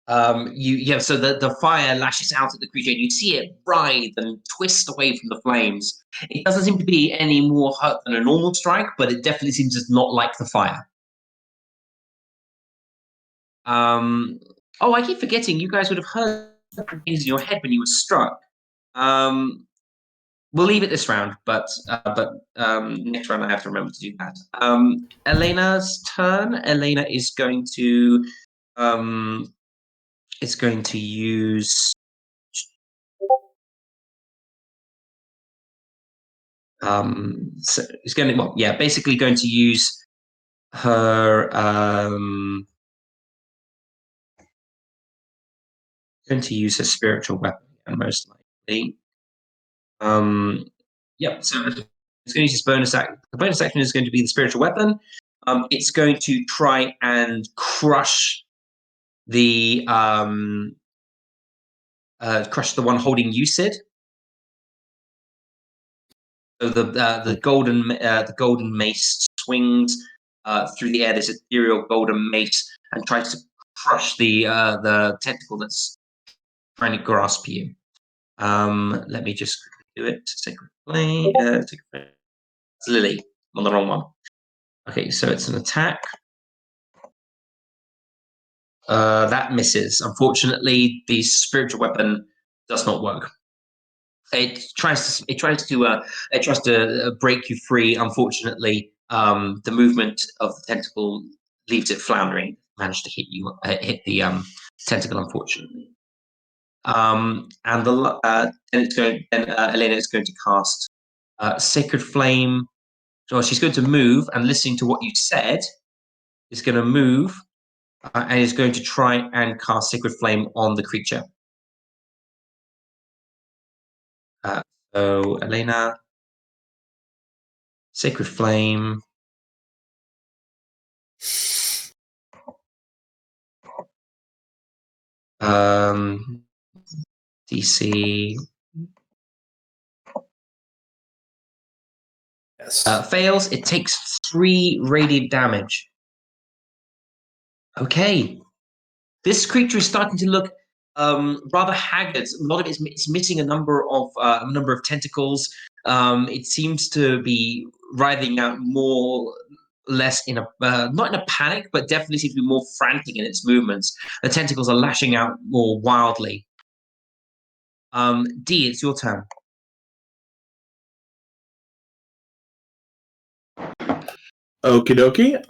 So the fire lashes out at the creature, and you see it writhe and twist away from the flames. It doesn't seem to be any more hurt than a normal strike, but it definitely seems to not like the fire. I keep forgetting you guys would have heard things in your head when you were struck. We'll leave it this round, but next round I have to remember to do that. Elena's turn. Elena is going to use basically going to use her spiritual weapon, most likely. So it's going to use its bonus action. The bonus action is going to be the spiritual weapon. It's going to try and crush the one holding you, Sid. So the golden mace swings through the air. This ethereal golden mace, and tries to crush the tentacle that's trying to grasp you. Let me just do it. Sacred Flame. It's Lily. I'm on the wrong one. Okay, so it's an attack. That misses. Unfortunately, the spiritual weapon does not work. It tries to break you free. Unfortunately, the movement of the tentacle leaves it floundering. Managed to hit the tentacle, unfortunately. And Elena is going to cast Sacred Flame. So she's going to move, and listening to what you said, is going to move and is going to try and cast Sacred Flame on the creature. So Elena, Sacred Flame. DC. Yes. Fails. It takes 3 radiant damage. Okay. This creature is starting to look rather haggard. A lot of it's missing a number of tentacles. It seems to be writhing out more, less in a not in a panic, but definitely seems to be more frantic in its movements. The tentacles are lashing out more wildly. D, it's your turn. Okie dokie.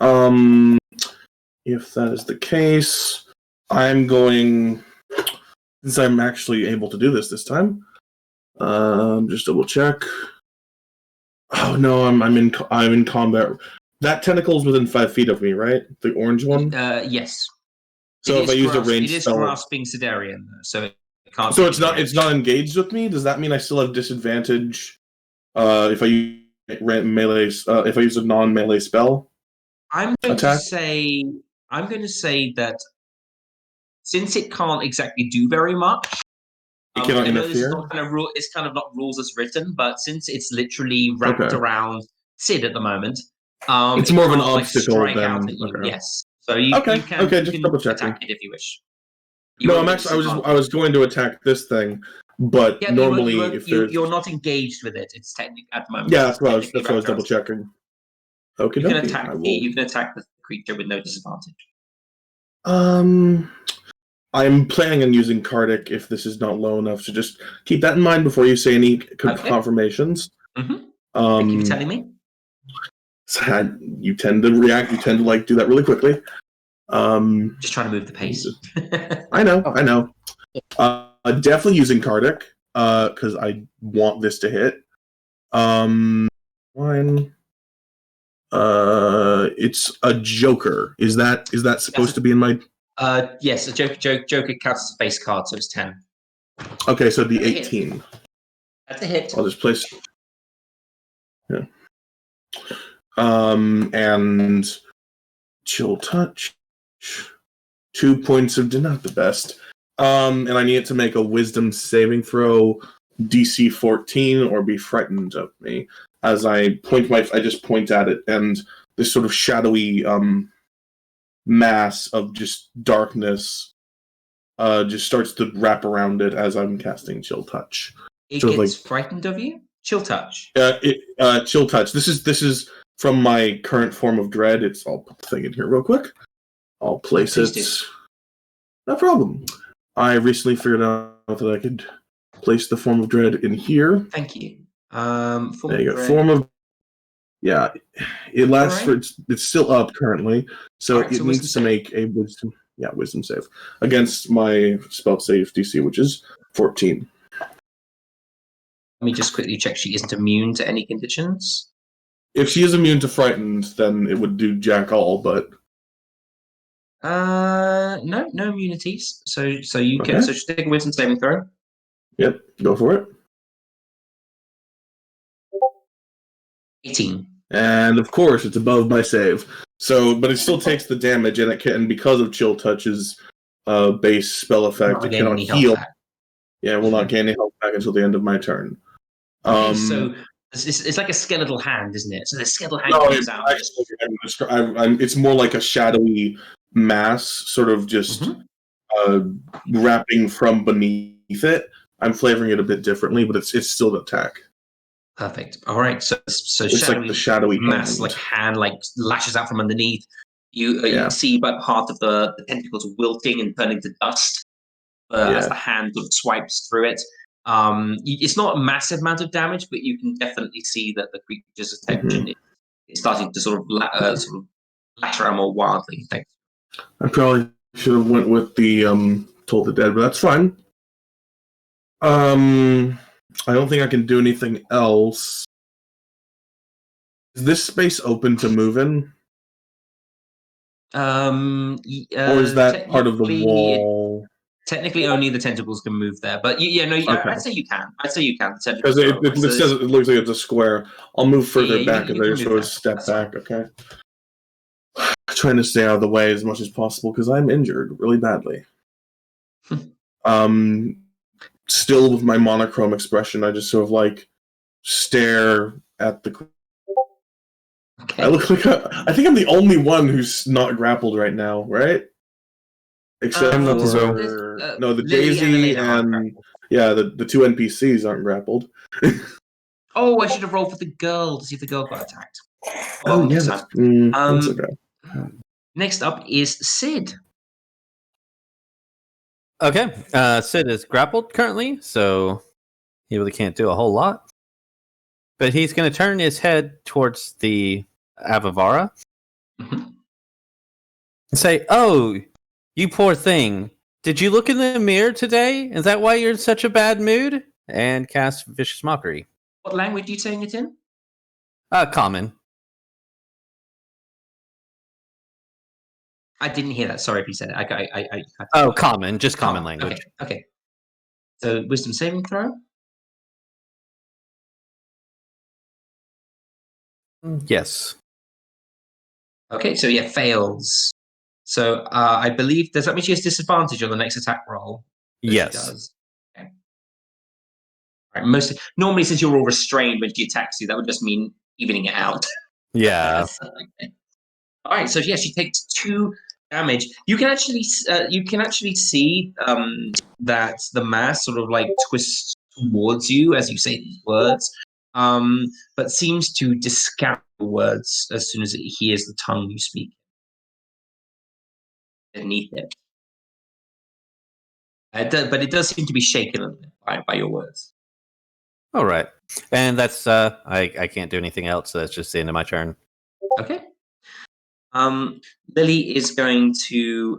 If that is the case, I'm going. Since I'm actually able to do this time, just double check. Oh no, I'm in combat. That tentacle's within 5 feet of me, right? The orange one. Yes. So if I use a ranged it is spell, grasping Sidarian, so it can't. So it's not engaged with me. Does that mean I still have disadvantage if I use melee? If I use a non-melee spell? I'm going to say that since it can't exactly do very much, It cannot I know this is interfere. not it's kind of not rules as written, but since it's literally wrapped around Sid at the moment, it's it more of an can't, obstacle strike than out at you. okay. Yes, so you Okay, can just double checking. attack it if you wish. No, I'm actually I was going to attack this thing, but normally you're not engaged with it. It's technically at the moment. Yeah, that's what I was double checking. Okay, you can attack the creature with no disadvantage. I'm planning on using Cardic if this is not low enough, so just keep that in mind before you say any confirmations. Mm-hmm. Thank you for telling me. So you tend to react. You tend to do that really quickly. Just trying to move the pace. I know. Definitely using Kardik, because I want this to hit. One. It's a Joker. Is that supposed to be in my? Yes, a Joker counts as a base card, so it's 10. Okay, so it'd be That's a hit. 18. That's a hit. I'll just place. Yeah. And chill touch. 2 points of not the best. And I need it to make a Wisdom saving throw, DC 14, or be frightened of me. As I just point at it, and this sort of shadowy mass of just darkness just starts to wrap around it as I'm casting Chill Touch. It sort gets of frightened of you? Chill touch. Chill Touch. This is from my current form of dread. I'll put the thing in here real quick. I'll place Please it. do. No problem. I recently figured out that I could place the form of dread in here. Thank you. There you go. Form of. Yeah, it lasts for. It's still up currently, so it needs to make a wisdom save against my spell save DC, which is 14. Let me just quickly check she isn't immune to any conditions. If she is immune to frightened, then it would do jack all, but no immunities. So you can so take a wisdom saving throw. Yep, go for it. 18. And of course, it's above my save. So, but it still takes the damage, and it can, because of Chill Touch's base spell effect, it cannot heal. Yeah, it will not gain any health back until the end of my turn. Okay, so it's like a skeletal hand, isn't it? So the skeletal hand comes out. It's more like a shadowy mass, sort of just wrapping from beneath it. I'm flavoring it a bit differently, but it's still an attack. Perfect. All right. So it's like the shadowy mass, hand, lashes out from underneath. You can see by part of the tentacles wilting and turning to dust as the hand sort of swipes through it. It's not a massive amount of damage, but you can definitely see that the creature's attention is starting to sort of lash around more wildly. Thanks. I probably should have went with the Toll the Dead, but that's fine. I don't think I can do anything else. Is this space open to move in? Or is that part of the wall? Technically, only the tentacles can move there. But I'd say you can. I'd say you can. Because it looks like it's a square. I'll move further back as I just sort of step back. Okay. Trying to stay out of the way as much as possible because I'm injured really badly. Still with my monochrome expression, I just sort of stare at the. Okay. I look like I think I'm the only one who's not grappled right now, right? Except I'm not as well. No, the Daisy and the two NPCs aren't grappled. Oh, I should have rolled for the girl to see if the girl got attacked. Oh yes. That's okay. Next up is Sid. Okay, Sid is grappled currently, so he really can't do a whole lot. But he's going to turn his head towards the Avivara and say, "Oh, you poor thing. Did you look in the mirror today? Is that why you're in such a bad mood?" And cast Vicious Mockery. What language are you saying it in? Common. I didn't hear that. Sorry if you said it. Common. Just common language. Okay. So, wisdom saving throw? Yes. Okay, so fails. So, I believe, does that mean she has disadvantage on the next attack roll? Yes. She does. Okay. Right, normally, since you're all restrained when she attacks you, that would just mean evening it out. Yeah. Okay. All right, so she takes 2 damage. You can actually see that the mass sort of twists towards you as you say these words, but seems to discount the words as soon as it hears the tongue you speak beneath it. But it does seem to be shaken a little bit by your words. All right, and that's I can't do anything else. So that's just the end of my turn. Okay. Lily is going to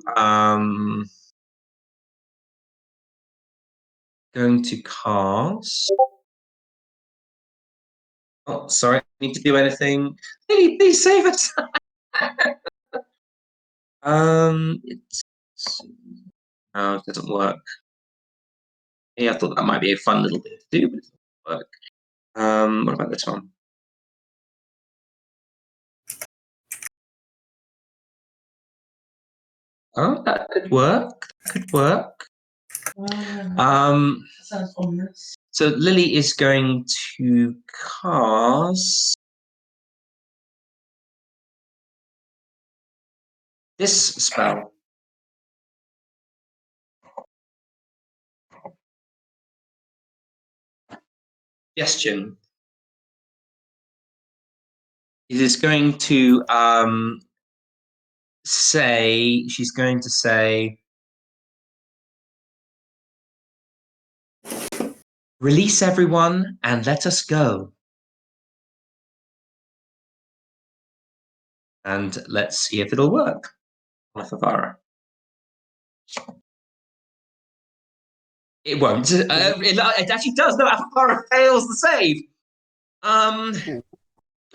going to cast. Oh, sorry, I need to do anything. Please save us. It's no, it doesn't work. Yeah, I thought that might be a fun little bit to do, but it doesn't work. What about this one? Oh, that could work. That could work. Sounds ominous. So Lily is going to cast this spell. Suggestion. It is going to say, she's going to say, release everyone and let us go. And let's see if it'll work. Lafavara. It won't. It actually does. No, Lafavara fails the save.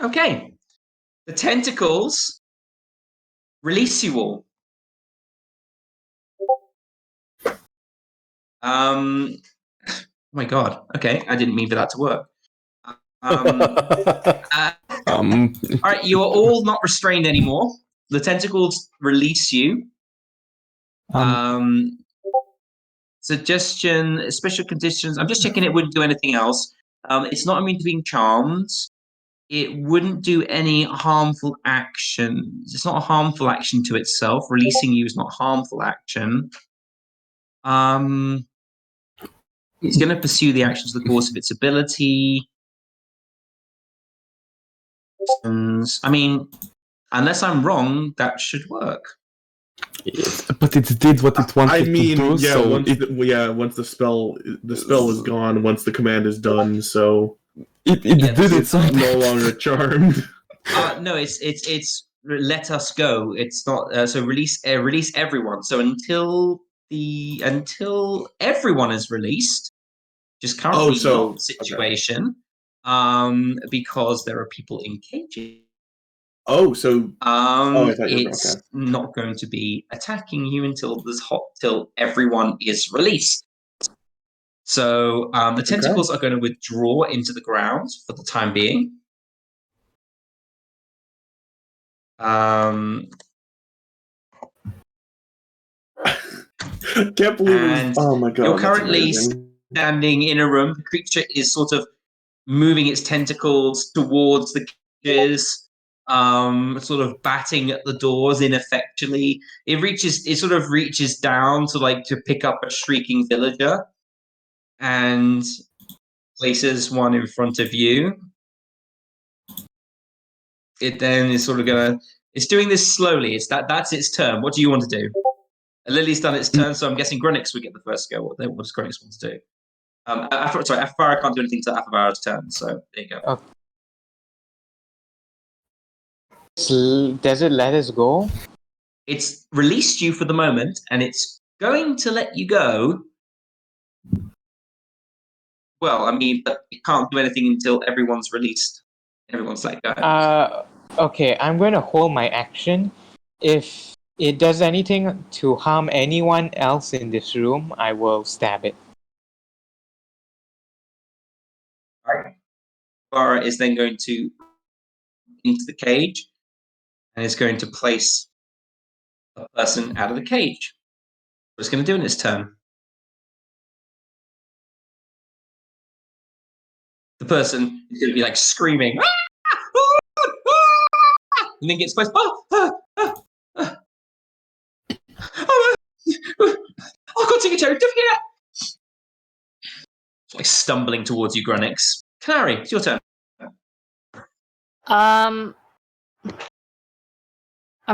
Okay. The tentacles release you all. Oh my god. Okay, I didn't mean for that to work. All right, you are all not restrained anymore. The tentacles release you. Suggestion, special conditions. I'm just checking it wouldn't do anything else. It's not immune to being charmed. It wouldn't do any harmful actions. It's not a harmful action to itself. Releasing you is not a harmful action. It's going to pursue the actions of the course of its ability. I mean, unless I'm wrong, that should work. But it did what it wanted I mean, to do. yeah. So Once the spell is gone. Once the command is done, so it Yes. did it. it's no longer charmed. No, it's let us go. It's not so release everyone. So until everyone is released, which is currently not the situation, because there are people in cages. I thought you were It's not going to be attacking you until everyone is released. So the tentacles are going to withdraw into the ground for the time being. Can't believe it was, oh my god! You're currently amazing. standing in a room. The creature is sort of moving its tentacles towards the cages, sort of batting at the doors ineffectually. It sort of reaches down to pick up a shrieking villager and places one in front of you. It then is sort of it's doing this slowly. That's its turn. What do you want to do? Lily's done its turn, so I'm guessing GRUNIX would get the first go. What does GRUNIX want to do? Afavara can't do anything to Afavara's turn, so there you go. Does it let us go? It's released you for the moment, and it's going to let you go. Well, I mean, but it can't do anything until everyone's released. Everyone's let go. Okay, I'm going to hold my action. If it does anything to harm anyone else in this room, I will stab it. Right. Afavara is then going to into the cage, and is going to place a person out of the cage. What it's going to do in its turn. The person is going to be like screaming, and then gets placed. I've got to get out of here. It's like stumbling towards you, GRUNIX. KENARI, it's your turn. I'm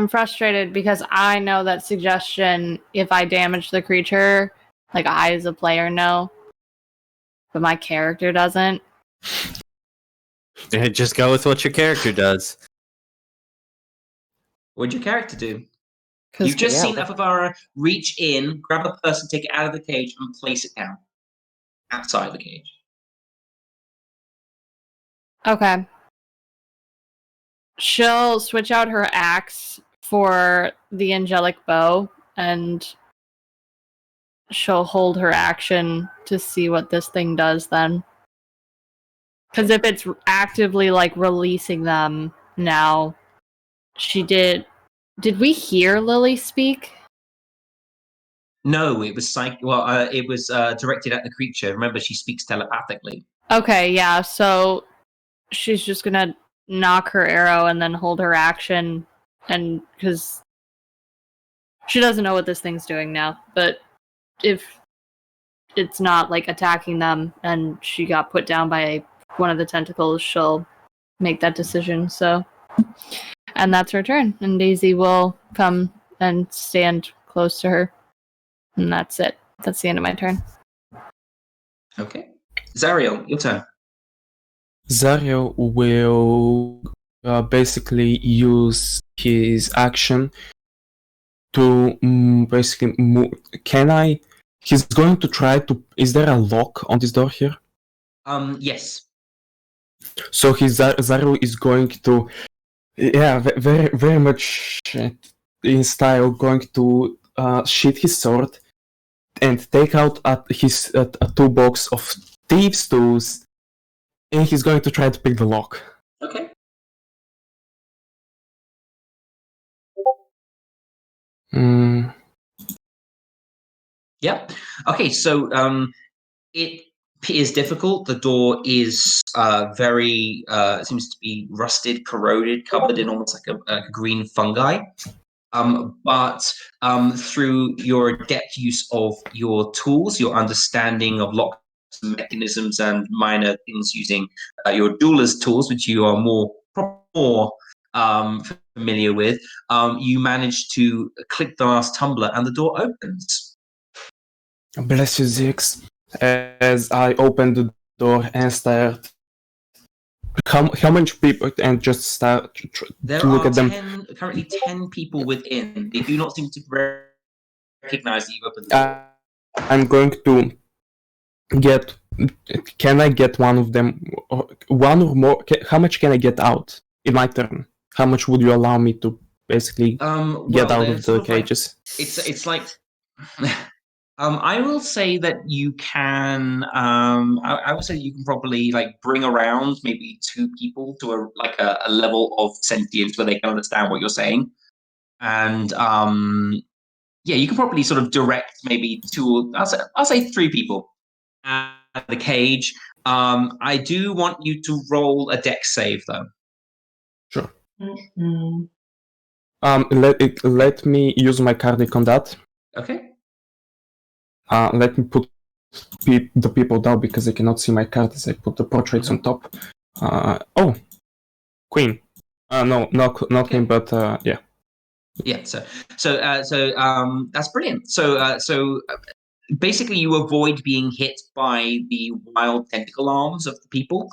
frustrated because I know that suggestion, if I damage the creature, like I as a player know, but my character doesn't. Just go with what your character does. What'd your character do? You've just seen Afavara reach in, grab a person, take it out of the cage, and place it down. outside the cage. Okay. She'll switch out her axe for the angelic bow, and she'll hold her action to see what this thing does then. Because if it's actively, like, releasing them now, she did... Did we hear Lily speak? No, it was it was directed at the creature. Remember, she speaks telepathically. Okay, yeah, so she's just gonna knock her arrow and then hold her action, and because she doesn't know what this thing's doing now, but if it's not like attacking them and she got put down by one of the tentacles, she'll make that decision. So, and that's her turn, and Daisy will come and stand close to her, and that's it. That's the end of my turn. Okay. Zariel, your turn. Zariel will basically use his action to basically move. He's going to try to. Is there a lock on this door here? Yes. So Zariel is going to, very very much in style, going to sheath his sword and take out a toolbox of thieves' tools. And he's going to try to pick the lock. Okay. Yep. Okay, so it is difficult. The door is very seems to be rusted, corroded, covered in almost like a green fungi. But through your adept use of your tools, your understanding of lock mechanisms and minor things using your jeweler's tools, which you are more familiar with, you manage to click the last tumbler and the door opens. Bless you, Zix. As I open the door and start, how much people, and just start There to look are at them. currently 10 people within. They do not seem to recognize that you opened the door. I'm going to get. Can I get one of them? One or more? How much can I get out in my turn? How much would you allow me to basically get out of the cages? It's like I will say that you can. I would say you can probably like bring around maybe 2 people to a level of sentience where they can understand what you're saying, and yeah, you can probably sort of direct maybe 2. I'll say 3 people at the cage. I do want you to roll a dex save though. Sure. Let me use my card on that. Okay. Let me put the people down because I cannot see my card as I put the portraits on top. Oh, Queen. No, not Queen, but yeah. Yeah. So that's brilliant. So basically, you avoid being hit by the wild tentacle arms of the people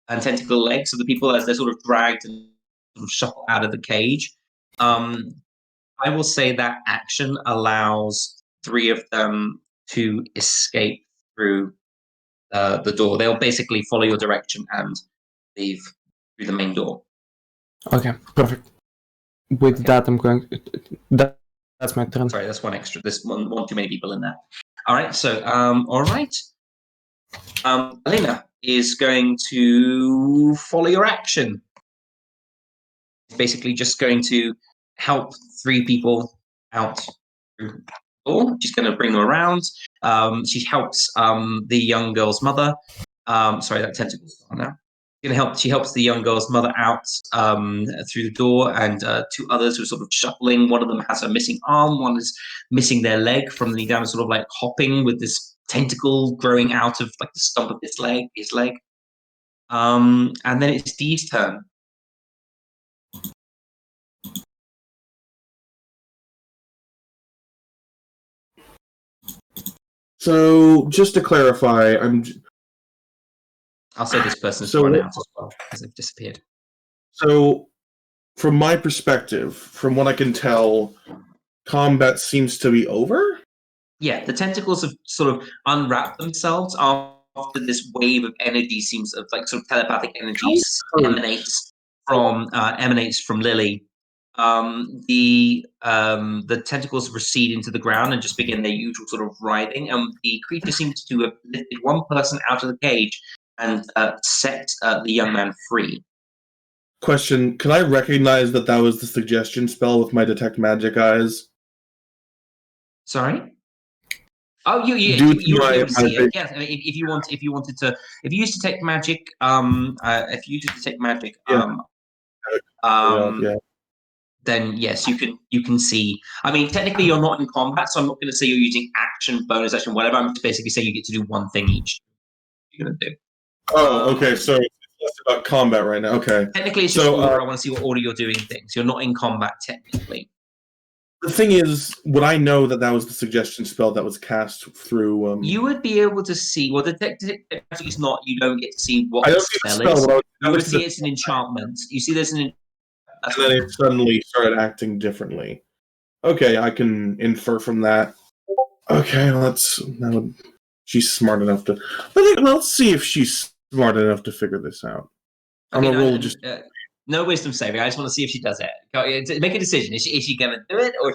and tentacle legs of the people as they're sort of dragged and sort of shuffled out of the cage. I will say that action allows 3 of them to escape through the door. They'll basically follow your direction and leave through the main door. Okay, perfect. With that, I'm going. That's my turn. Sorry, that's one extra. There's one too many people in there. All right. So, all right. Elena is going to follow your action. Basically, just going to help 3 people out through the door. She's going to bring them around. She helps the young girl's mother. Sorry, that tentacle's gone now. She helps the young girl's mother out through the door, and 2 others who are sort of shuffling. One of them has a missing arm. One is missing their leg from the down, sort of like hopping with this tentacle growing out of like the stump of his leg. And then it's Dee's turn. So, just to clarify, I'll say this person's run out as well because they've disappeared. So, from my perspective, from what I can tell, combat seems to be over? Yeah, the tentacles have sort of unwrapped themselves after after this wave of energy seems of like sort of telepathic energy emanates from Lily, the tentacles recede into the ground and just begin their usual sort of writhing, and the creature seems to have lifted one person out of the cage and set the young man free. Question: can I recognize that was the suggestion spell with my detect magic eyes? Sorry. Oh, you would be able to see it. Yes, I mean, if you wanted to, if you used to detect magic, if you used to detect magic, then yes, you can see. I mean, technically, you're not in combat, so I'm not going to say you're using action, bonus action, whatever. I'm just basically saying you get to do one thing each. You're going to do. Oh, okay. So it's less about combat right now. Okay. Technically, it's just order. I want to see what order you're doing things. You're not in combat technically. The thing is, would I know that was the suggestion spell that was cast through? You would be able to see. Well, the magic is not. You don't get to see what the spell is. You would see it's an enchantment. You see there's an. And then it suddenly started acting differently. Okay, I can infer from that. Okay, she's smart enough to. Let's see if she's smart enough to figure this out. I'm gonna roll just. No wisdom saving. I just want to see if she does it. Make a decision. Is she going to do it, or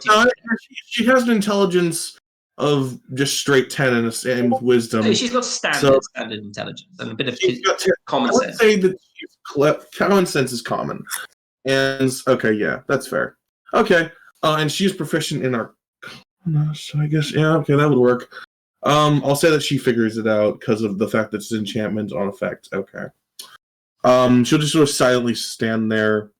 she has an intelligence of just straight 10 and wisdom. No, she's got standard intelligence and a bit of common sense. I would say that common sense is common. And okay, yeah, that's fair. Okay, and she's proficient in Arcana, so I guess okay, that would work. I'll say that she figures it out because of the fact that it's enchantment on effect. Okay. She'll just sort of silently stand there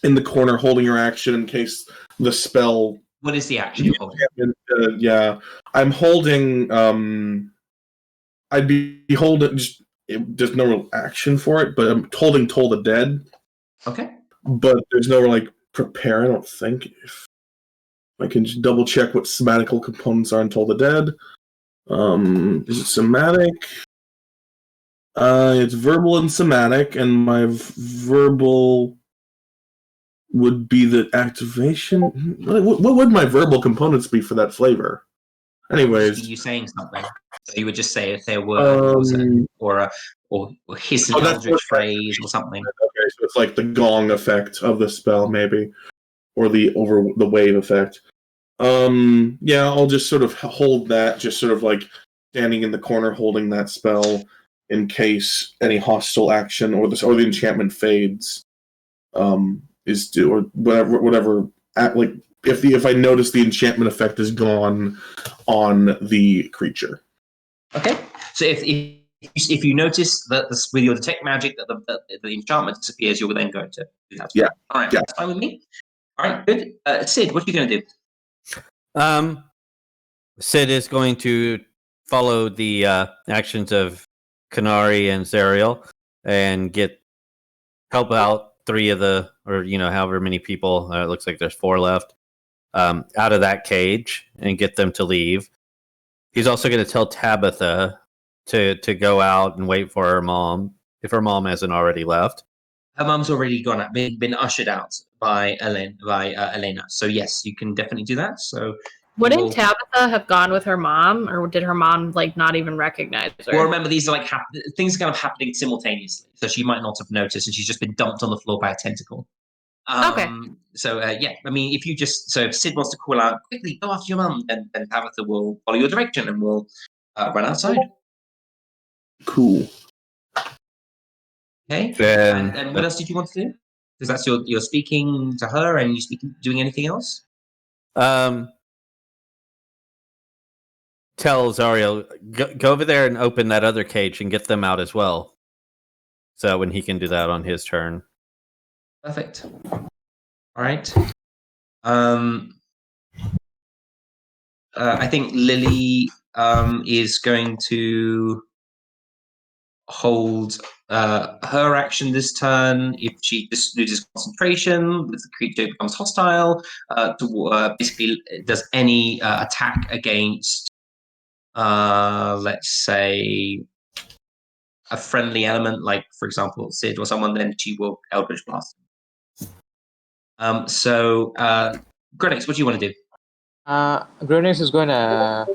in the corner, holding her action in case the spell. What is the action you're holding? Yeah, I'm holding. I'd be holding. There's no real action for it, but I'm holding Toll the Dead. Okay. But there's no like prepare. I don't think. If I can just double check what somatical components are in Toll the Dead. Is it somatic? It's verbal and somatic, and my verbal would be the activation. What would my verbal components be for that flavor? Anyways, you saying something? So you would just say if there were or his intelligence phrase or something. Okay, so it's like the gong effect of the spell, maybe, or the wave effect. Yeah, I'll just sort of hold that, just sort of like standing in the corner, holding that spell. In case any hostile action or the enchantment fades, is due or whatever. Like if I notice the enchantment effect is gone on the creature. Okay, so if you notice that with your detect magic that the enchantment disappears, you're then going to do that. Yeah. All right. Yeah. That's fine with me. All right. Good. Sid, what are you going to do? Sid is going to follow the actions of KENARI and ZARRIEL and help out 3 of the, or however many people, it looks like there's 4 left, out of that cage and get them to leave. He's also going to tell Tabitha to go out and wait for her mom, if her mom hasn't already left. Her mom's already gone out, been ushered out by Elena. So yes, you can definitely do that. So wouldn't Tabitha have gone with her mom, or did her mom not even recognize her? Well, remember, these are things are kind of happening simultaneously, so she might not have noticed, and she's just been dumped on the floor by a tentacle. Okay. So yeah, I mean, if Sid wants to call out quickly, go after your mum, then Tabitha will follow your direction and will run outside. Cool. Okay. And what else did you want to do? Because that's you're speaking to her, and you doing anything else? Tell ZARRIEL, go over there and open that other cage and get them out as well. So when he can do that on his turn. Perfect. All right. I think Lily is going to hold her action this turn. If she just loses concentration, if the creature becomes hostile, basically does any attack against, let's say, a friendly element, like, for example, Sid or someone, then she will Eldritch Blast. So, GRUNIX, what do you want to do? GRUNIX is going to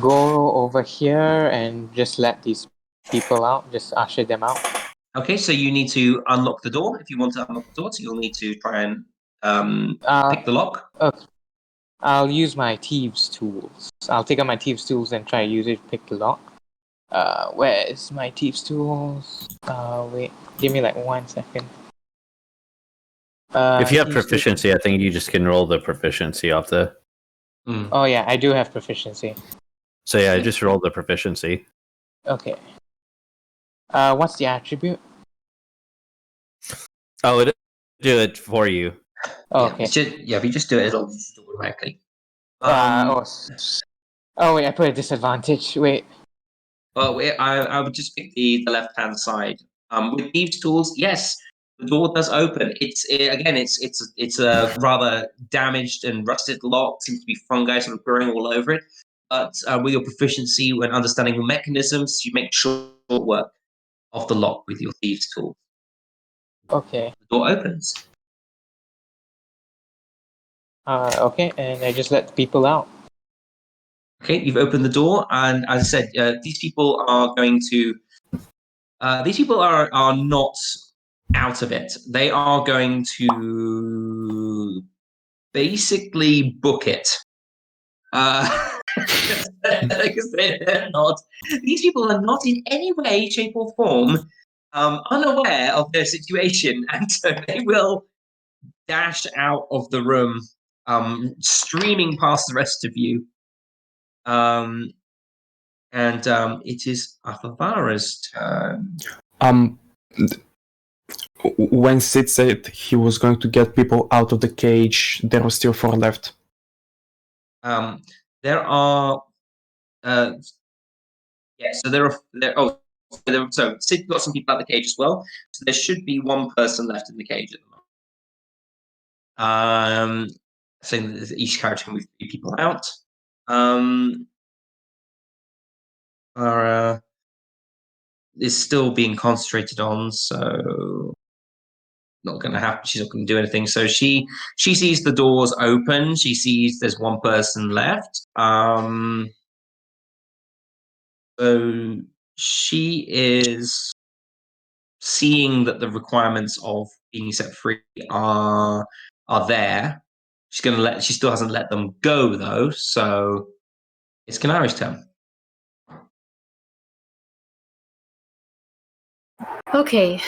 go over here and just let these people out, just usher them out. Okay, so you need to unlock the door. If you want to unlock the door, so you'll need to try and pick the lock. Okay. I'll use my thieves' tools. I'll take out my thieves' tools and try to use it to pick the lock. Where is my thieves' tools? Wait, give me like 1 second. If you have thieves' proficiency, I think you just can roll the proficiency off the. Mm. Oh yeah, I do have proficiency. So yeah, just roll the proficiency. Okay. What's the attribute? Oh, it do it for you. Oh, Yeah, okay. if you just do it, it'll just do it automatically. Oh wait, I put a disadvantage. Wait. Well, I would just pick the left-hand side. With thieves' tools, yes, the door does open. It's a rather damaged and rusted lock. Seems to be fungi sort of growing all over it. But with your proficiency when understanding the mechanisms, you make short work of the lock with your thieves' tool. Okay. The door opens. Okay, and I just let people out. Okay, you've opened the door, and as I said, these people are going to. These people are not out of it. They are going to basically book it. Because they're not. These people are not in any way, shape, or form unaware of their situation, and so they will dash out of the room, streaming past the rest of you. And it is Afavara's turn. When Sid said he was going to get people out of the cage, there were still 4 left. There are, so so Sid got some people out of the cage as well. So there should be 1 person left in the cage at the moment. Saying that each character can move 3 people out. Is still being concentrated on, so not going to happen. She's not going to do anything. So she sees the doors open. She sees there's 1 person left. So she is seeing that the requirements of being set free are there. She still hasn't let them go though. So it's KENARI's turn. Okay.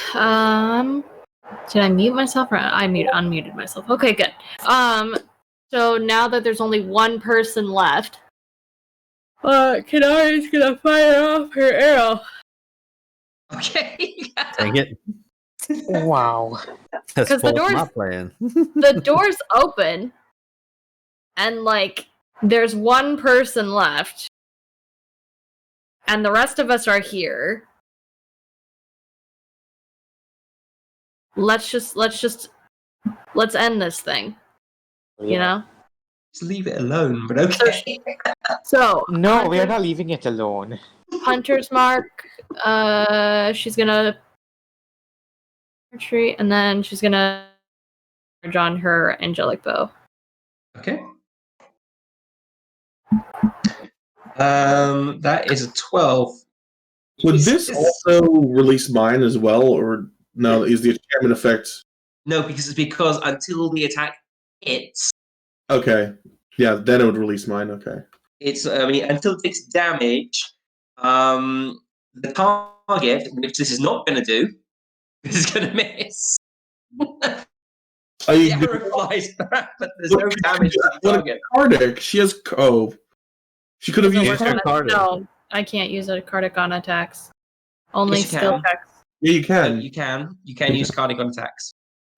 Did I mute myself or I unmuted myself? Okay, good. So now that there's only 1 person left, KENARI's gonna fire off her arrow. Okay. Take it. Wow. That's 'Cause the both doors- my plan. The door's open, and like there's 1 person left, and the rest of us are here. Let's end this thing. You know? Just leave it alone, but okay. So No, we are not leaving it alone. Hunter's Mark, she's gonna retreat, and then she's gonna charge on her angelic bow. Okay. That is a 12. Would this also release mine as well, or no? Is the enchantment effect? No, because until the attack hits, Okay, yeah, then it would release mine. Okay. until it takes damage, the target, which this is not going to do, is going to miss. The arrow flies back, but there's no damage to the target. Cardic, she has. Oh, she could have No, used Cardic. No, I can't use a Cardic on attacks. Only Yes, you skill can. checks. Yeah, you can. You can use Cardic on attacks.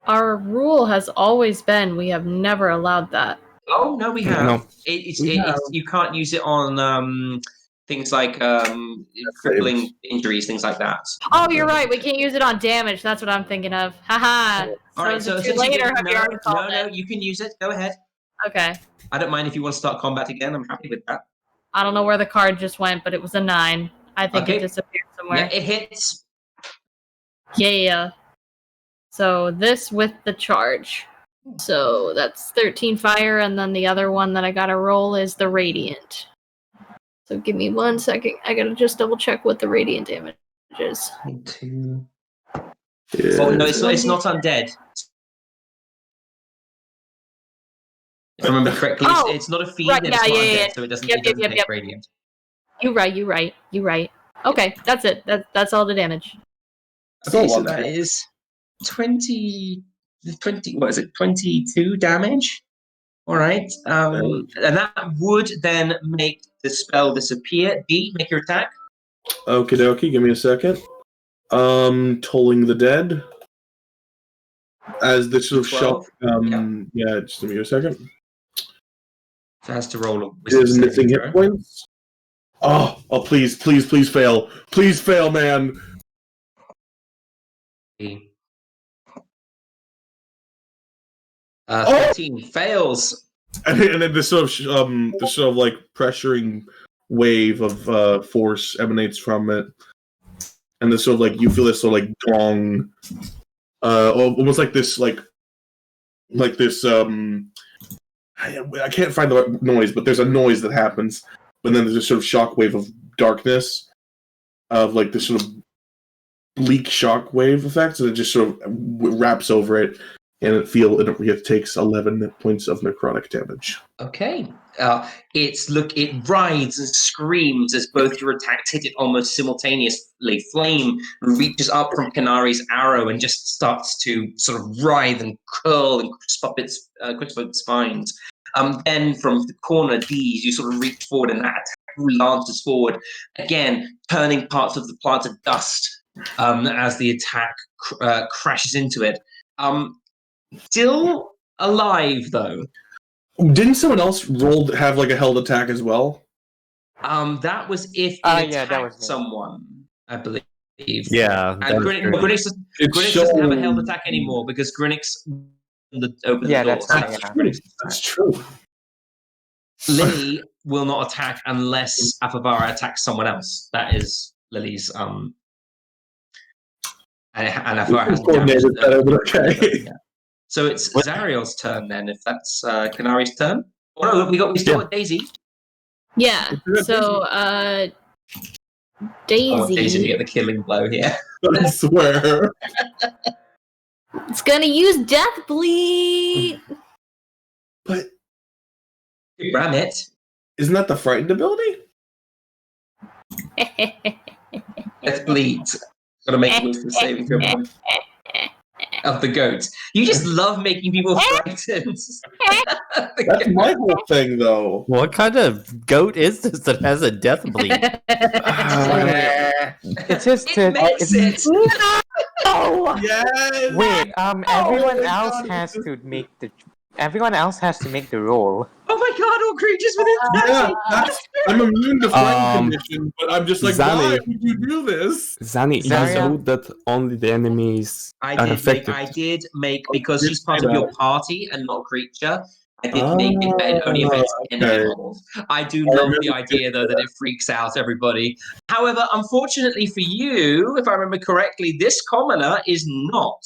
Our rule has always been we have never allowed that. Oh no, we have. No. You can't use it on things like crippling injuries, things like that. Oh, you're right. We can't use it on damage. That's what I'm thinking of. Haha. All right, so is it since too you late, or didn't- have you already called no, it? you can use it. Go ahead. Okay. I don't mind if you want to start combat again. I'm happy with that. I don't know where the card just went, but it was a 9. I think Okay. it disappeared somewhere. Yeah, it hits. Yeah. So this with the charge. So that's 13 fire, and then the other one that I gotta roll is the radiant. So give me 1 second. I gotta just double check what the radiant damage damages. 22. Yeah. Oh no, it's not undead. If I remember correctly, Oh, it's not a fiend right, and it's yeah, not yeah, undead, yeah. so it doesn't Yep, take yep. radiant. You're right. Okay, that's it. That's all the damage. That's a Okay, lot so of that damage. is 20, what is it, 22 damage? All right. And that would then make the spell disappear. D, make your attack. Okie dokie, give me a second. Tolling the dead. As this sort of 12. shock. Yeah, just give me a second. So it has to roll a It is wisdom missing saving hit throw. points. Oh, please fail. Please fail, man. D. 13 fails. And then this sort of like pressuring wave of force emanates from it. And this sort of like, you feel this sort of like gong, almost like this, like this, I can't find the right noise, but there's a noise that happens. But then there's a sort of shockwave of darkness, of like this sort of bleak shockwave effect, and it just sort of wraps over it, and it takes 11 points of necrotic damage. Okay. It writhes and screams as both your attacks hit it almost simultaneously. Flame reaches up from KENARI's arrow and just starts to sort of writhe and curl and crisp up its spines. Then from the corner, these you sort of reach forward and that attack lances forward, again turning parts of the plant to dust as the attack crashes into it. Still alive though. Didn't someone else have like a held attack as well? That was if it yeah, that was attacked me. someone, I believe. Yeah, And that is true. GRUNIX doesn't have a held attack anymore because GRUNIX opened Yeah, the door. that's right, yeah. That's true. Lily will not attack unless Afabara attacks someone else. That is Lily's and Afabara has Coordinated better, but damage. okay. Yeah. So it's Zariel's turn then, if that's KENARI's turn. Oh no, we still got Daisy. Yeah. So I want Daisy to Daisy get the killing blow here. I swear. it's gonna use Death Bleed. But Ram it. isn't that the frightened ability? Death bleeds. Gotta make a wisdom saving throw of the goat. You just love making people frightened. That's my whole thing, though. What kind of goat is this that has a death bleed? It's just It makes it. Yes. Wait, everyone my else God. everyone else has to make the roll. Oh my god, all creatures within 30. I'm immune to frightened condition, but I'm just like, Xanni. why would you do this? Xanni, is Zarriel? rude that only the enemies I are did affected. make because she's part of your party and not a creature. I did make it, but it only affects enemy okay. models. I do love the idea though that it freaks out everybody. However, unfortunately for you, if I remember correctly, this commoner is not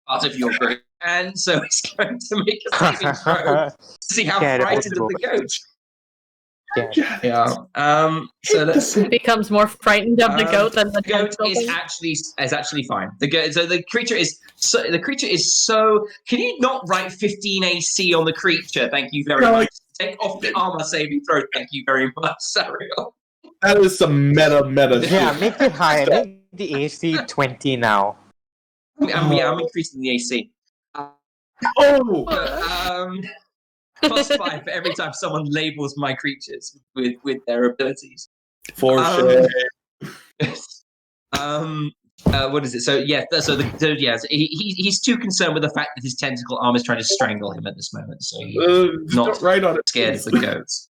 part of your group, and so it's going to make a saving throw to see how Get it, frightened of the goat. Yeah. Yeah. So let's see. Becomes more frightened of the goat than the The goat is actually fine. The creature is so. Can you not write 15 AC on the creature? Thank you very much. Take off the armor saving throw. Thank you very much, Zariel. That is some meta Yeah, shit. make it higher. Make the AC 20 now. I'm increasing the AC. Oh! Plus 5 for every time someone labels my creatures with their abilities. For Um, sure. What is it? So yeah, he's too concerned with the fact that his tentacle arm is trying to strangle him at this moment. So he's not right on it. scared of the goats.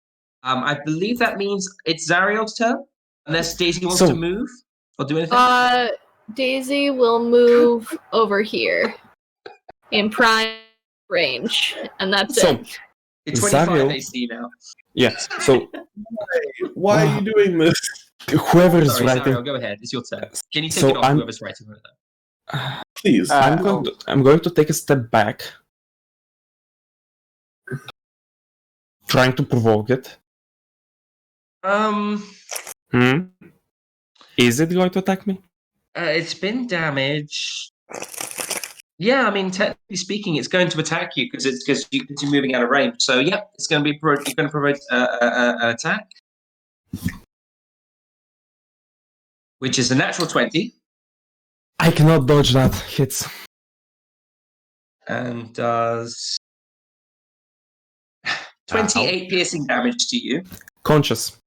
I believe that means it's Zariel's turn, unless Daisy wants to move or do anything. Daisy will move over here in prime range, and that's it. It's 25 Zariel- AC now. Yeah, so Why are you doing this? whoever is Sorry, writing... Zariel, go ahead. It's your turn. Can you take So it off I'm- whoever's writing over there? Please. I'm going to take a step back. Trying to provoke it. Is it going to attack me? It's been damaged. Yeah, I mean, technically speaking, it's going to attack you because you're moving out of range. So, yep, it's going to be you're going to provoke an attack, which is a natural 20, I cannot dodge that. Hits. and does 28 piercing damage to you. Conscious.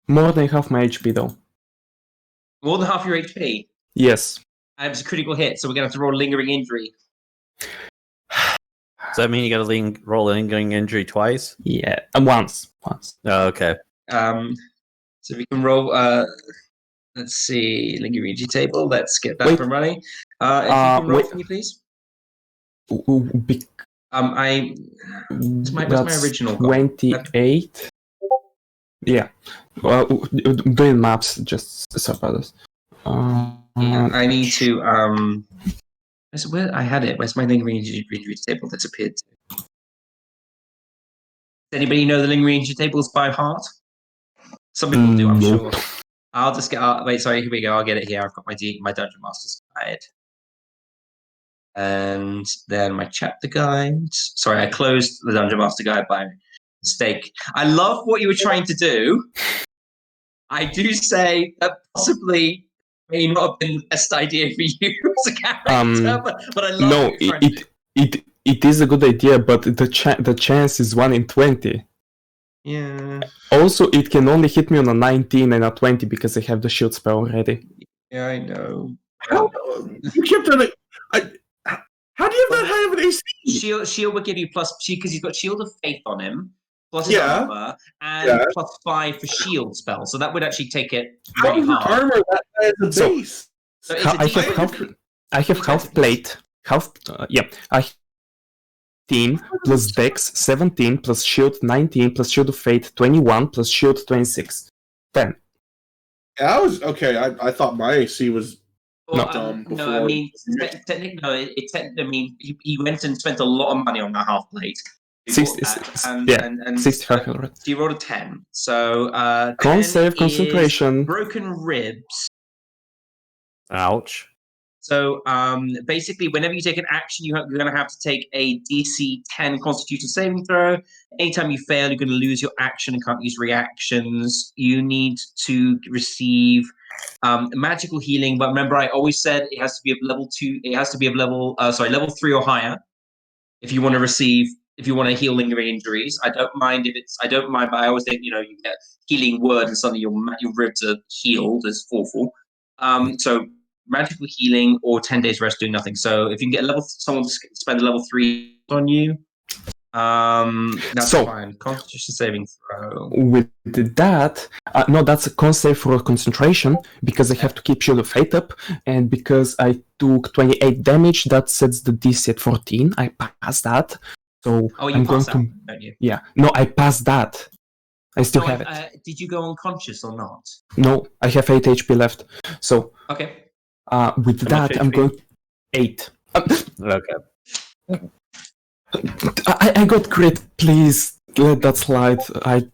More than half my HP though. More than half your HP. Yes. And it's a critical hit, so we're going to have to roll lingering injury. Does that mean you got to roll a lingering injury twice? Yeah. Once. Oh, okay. So we can roll. Let's see, lingering injury table. Let's get that Wait. from running. If you can roll wait. for me, please. Be- What's my that's original goal? 28. Yeah. Well, doing maps just so about this. I need to. Where I had it. Where's my lingering injury table disappeared? Does anybody know the lingering injury tables by heart? Some people do, I'm Nope. sure. I'll just get. Wait, sorry. Here we go. I'll get it here. I've got my Dungeon Master's Guide, and then my chapter guides. Sorry, I closed the Dungeon Master Guide by mistake. I love what you were trying to do. I do say that possibly may not have been the best idea for you as a character, but I love no, what you're trying to do. it is a good idea, but the chance is 1 in 20. Yeah. Also, it can only hit me on a 19 and a 20 because I have the shield spell already. Yeah, I know. How you kept on it? How do you have that high of an AC? Shield would give you plus because he's got Shield of Faith on him, plus his Yeah. armor, and plus 5 for shield spell. So that would actually take it How really is your hard. armor that high as a So- base? So it's I a have half plate. I 15 plus dex 17 plus shield 19 plus shield of fate 21 plus shield 26. 10. Yeah, I was okay. I thought my AC was Well, before. no, I mean, technically, no. I mean, he went and spent a lot of money on that half plate. He bought that, and 65 already. so you rolled a 10. So Con 10 save is concentration. broken ribs. Ouch. So basically, whenever you take an action, you're going to have to take a DC 10 Constitution saving throw. Anytime you fail, you're going to lose your action and can't use reactions. You need to receive magical healing, but remember, I always said it has to be of level 2. It has to be of level 3 or higher. If you want to heal lingering injuries, I don't mind, but I always think you get healing word and suddenly your ribs are healed. Is awful. So magical healing or 10 days rest doing nothing. So if you can get someone to spend a level 3 on you, that's fine. Constitution saving throw. With that, no, that's a con save for concentration because I have to keep Shield of Fate up, and because I took 28 damage, that sets the DC at 14. I passed that, so you pass that, don't you? Yeah, no, I passed that. I still have it. Did you go unconscious or not? No, I have 8 HP left. So okay. With that, I'm going 8. Okay. I got crit. Please let that slide. I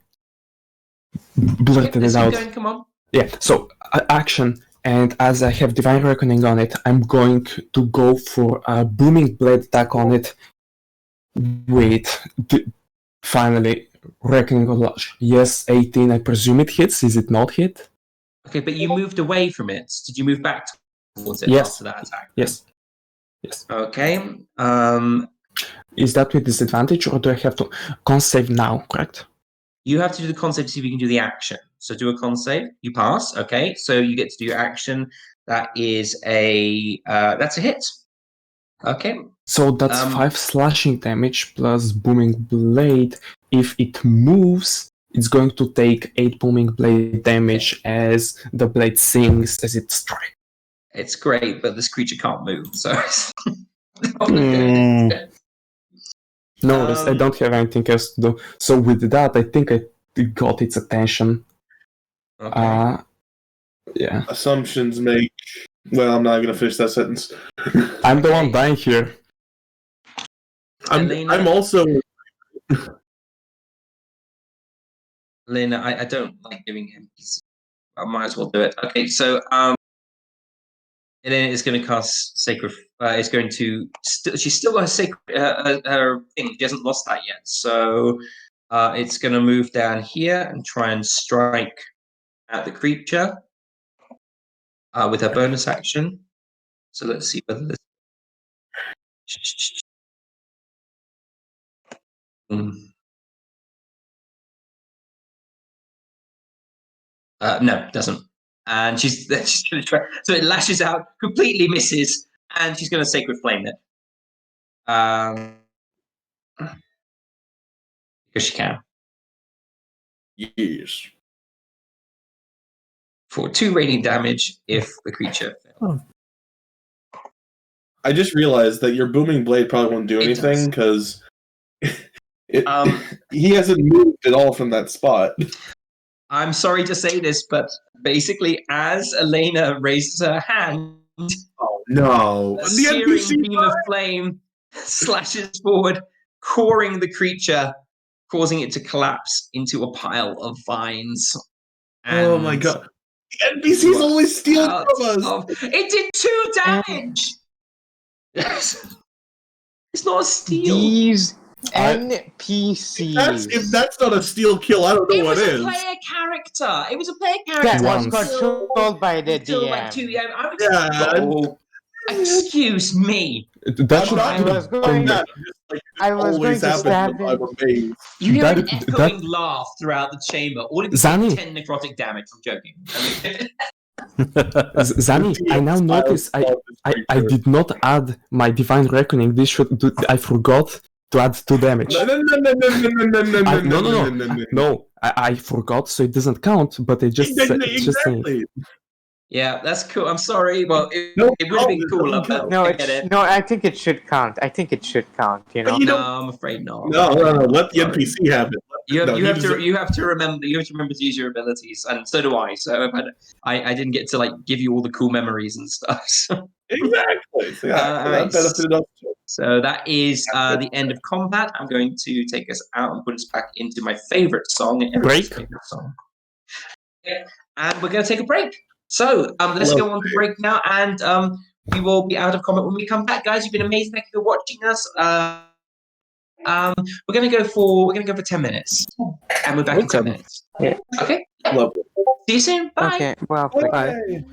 blurted it out. Going, come on. Yeah. So action, and as I have Divine Reckoning on it, I'm going to go for a Booming Blade attack on it. Wait. Finally, Reckoning on Lash. Yes, 18. I presume it hits. Is it not hit? Okay, but you moved away from it. Did you move back towards it after that attack? Yes. Okay. Is that with disadvantage, or do I have to con save now? Correct. You have to do the con save to see if you can do the action. So do a con save. You pass. Okay. So you get to do your action. That is that's a hit. Okay. So that's 5 slashing damage plus Booming Blade. If it moves, it's going to take 8 Booming Blade damage as the blade sings as it strikes. It's great, but this creature can't move, so No, I don't have anything else to do. So with that, I think I got its attention. Okay. Yeah. Assumptions make. Well, I'm not going to finish that sentence. I'm the one dying here. I'm also. Lena, I don't like giving him. I might as well do it. Okay, so Elena is going to cast Sacred. Is going to. She's still got her sacred. Her thing. She hasn't lost that yet. So it's going to move down here and try and strike at the creature with her bonus action. So let's see whether this. No, it doesn't. And she's going to try. So it lashes out, completely misses, and she's going to Sacred Flame it. Because she can. Yes. For 2 radiant damage if the creature fails. I just realized that your booming blade probably won't do It anything because he hasn't moved at all from that spot. I'm sorry to say this, but basically, as Elena raises her hand, Oh no! a searing beam of flame slashes forward, coring the creature, causing it to collapse into a pile of vines. Oh my god! The NPC's always stealing from us. It did 2 damage. It's not a steal. These NPCs. If that's not a steal kill, I don't know what is. It was a player character. It was a player character. That was Once. controlled by the Until like DM. 2, yeah. I was, Yeah. oh, excuse me. That should I was going. I was going to stab him. You hear an That- echoing laugh throughout the chamber. All of you Xanni. take 10 necrotic damage. I'm joking. Xanni, I now notice I did not add my Divine Reckoning. This should do, I forgot to add 2 damage. No, I forgot, so it doesn't count. But it just it's saying. Yeah, that's cool. I'm sorry, but it No, would have been it cooler. doesn't count. But No, I get it. no, I think it should count. I think it should count. You know. But you No, don't- I'm afraid not. No, let the NPC have it. You have, No, you he have to doesn't- you have to remember to use your abilities, and so do I. So I didn't get to like give you all the cool memories and stuff. So, Exactly. So, that Nice. benefited us too. so that is the end of combat. I'm going to take us out and put us back into my favorite song, everyone's Break. favorite song. Yeah, and we're going to take a break. So let's go on to break now, and we will be out of combat when we come back, guys. You've been amazing. Thank you for watching us. We're gonna go for 10 minutes, and we're back in 10 minutes. Yeah. Okay. Lovely. See you soon. Bye. Okay. Well. Bye.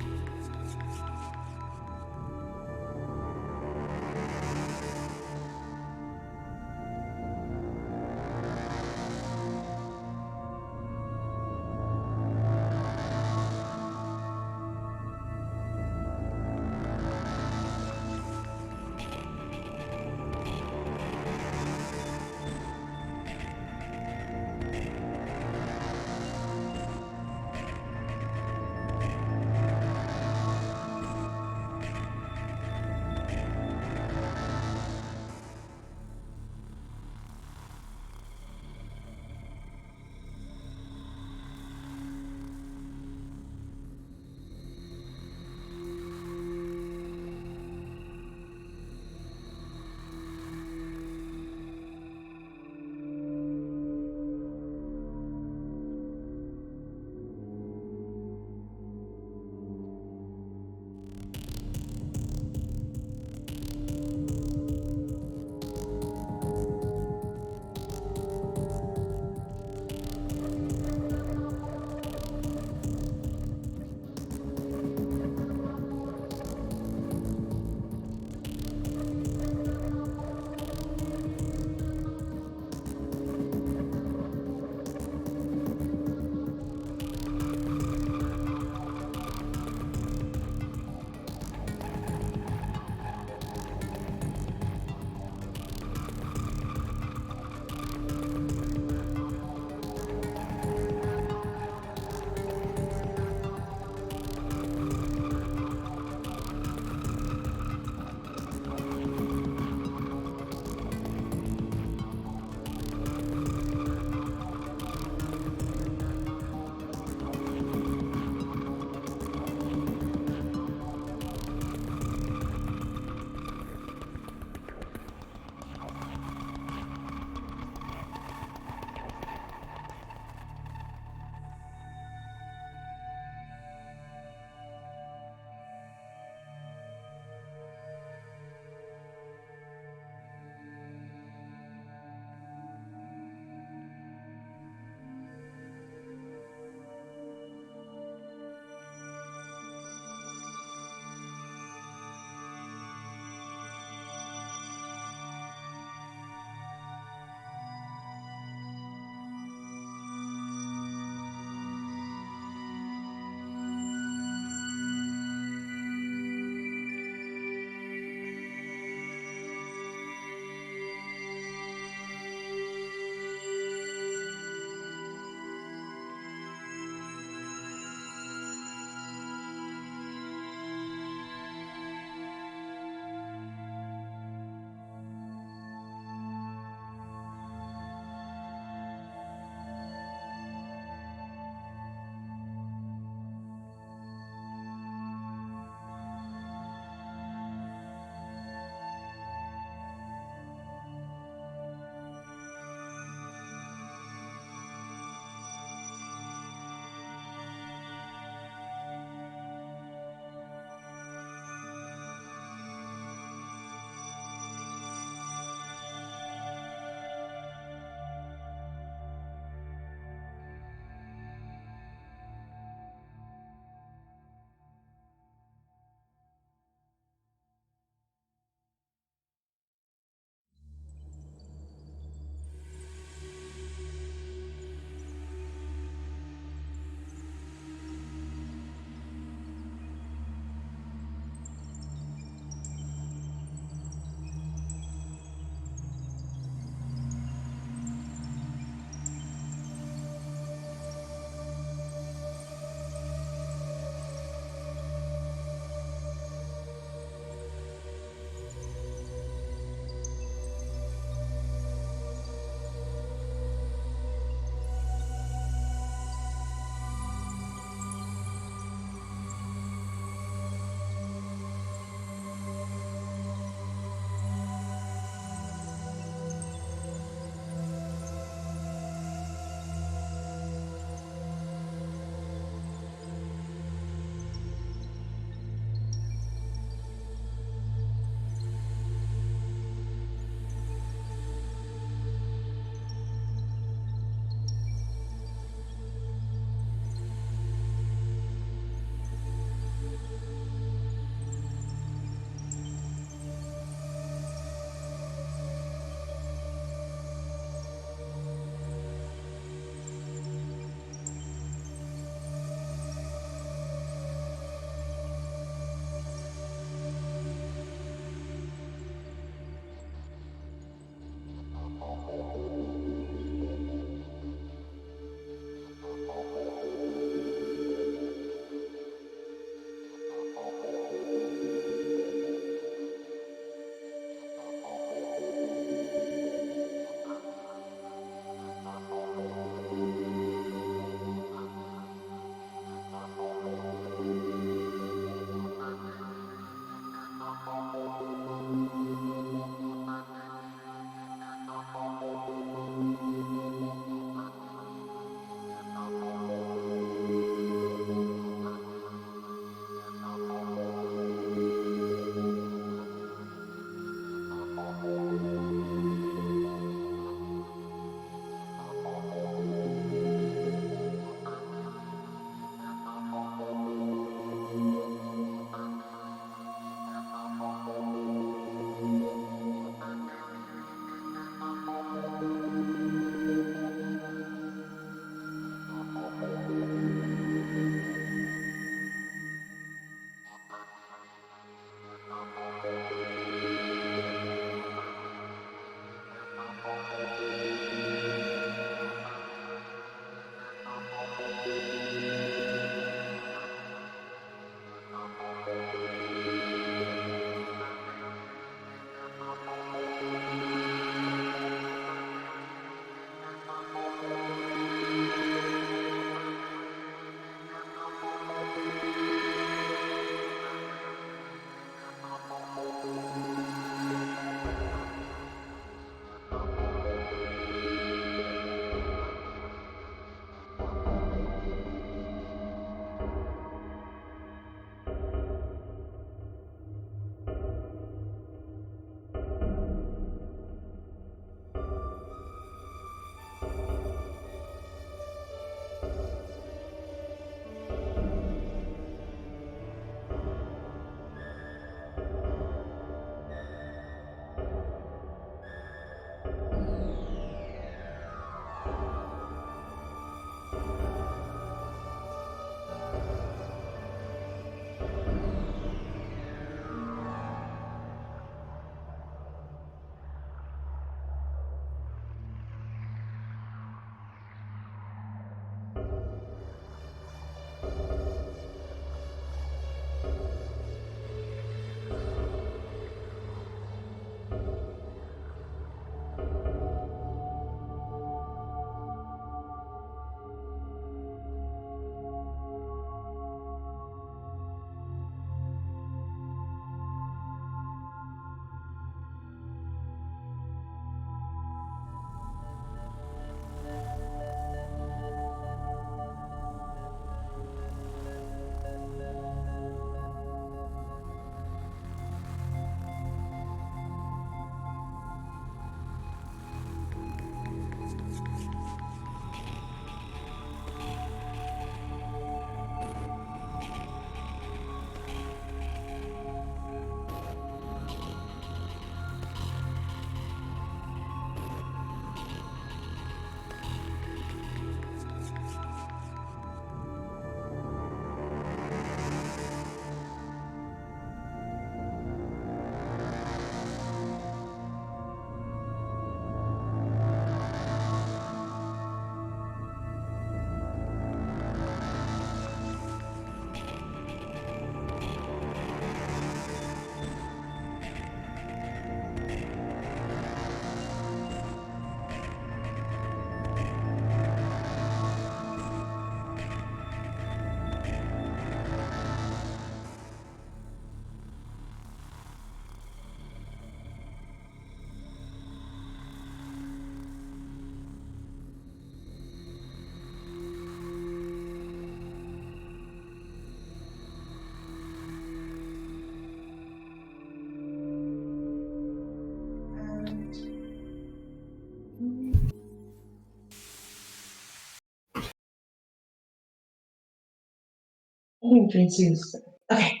Okay.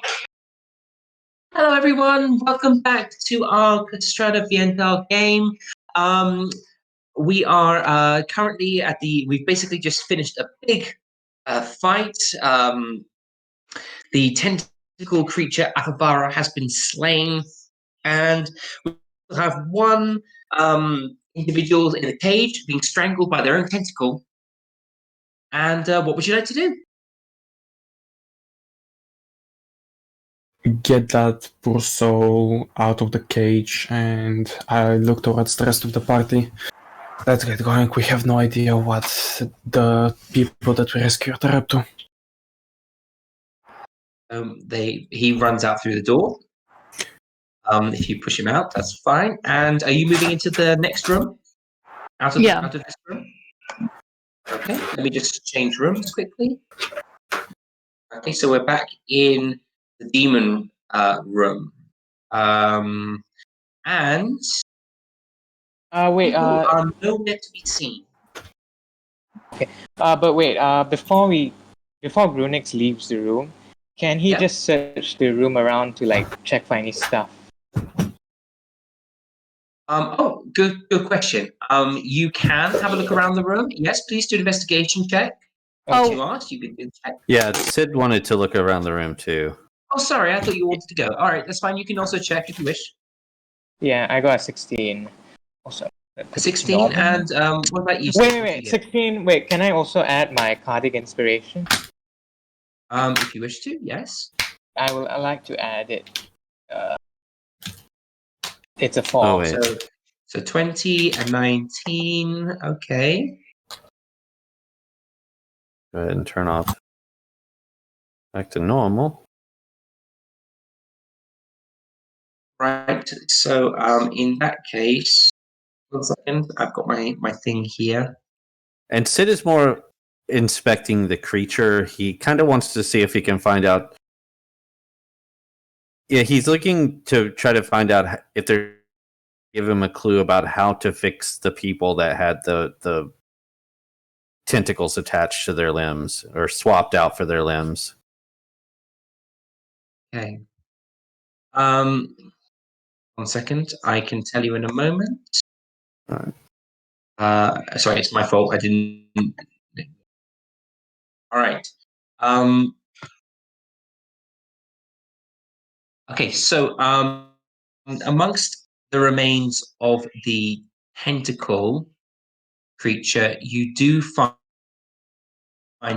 Hello, everyone. Welcome back to our Strahd Aviendahl game. We are currently at we've basically just finished a big fight. The tentacle creature Afabara has been slain, and we have one individual in a cage being strangled by their own tentacle. And what would you like to do? Get that poor soul out of the cage, and I look towards the rest of the party. Let's get going. We have no idea what the people that we rescued are up to. He runs out through the door. If you push him out, that's fine. And are you moving into the next room? Out of this room? Okay, let me just change rooms quickly. Okay, so we're back in the demon room. And Wait. people are nowhere to be seen. But wait. Before GRUNIX leaves the room, can he just search the room around to check for any stuff? Good question. You can have a look around the room. Yes, please do an investigation check. Once you asked, you can do check. Yeah, Sid wanted to look around the room too. Oh, sorry, I thought you wanted to go. All right, that's fine. You can also check if you wish. Yeah, I got a 16. Also, 16, and what about you? Wait, 16. Wait, can I also add my Cardic Inspiration? If you wish to, yes. I like to add it. It's a 4. Oh, wait. So 20 and 19. Okay. Go ahead and turn off back to normal. Right. So in that case, 1 second. I've got my thing here. And Sid is more inspecting the creature. He kind of wants to see if he can find out. Yeah, he's looking to try to find out if they're give him a clue about how to fix the people that had the tentacles attached to their limbs or swapped out for their limbs. Okay. 1 second. I can tell you in a moment. All right. Sorry, it's my fault. I didn't. All right. Okay, so amongst the remains of the tentacle creature, you do find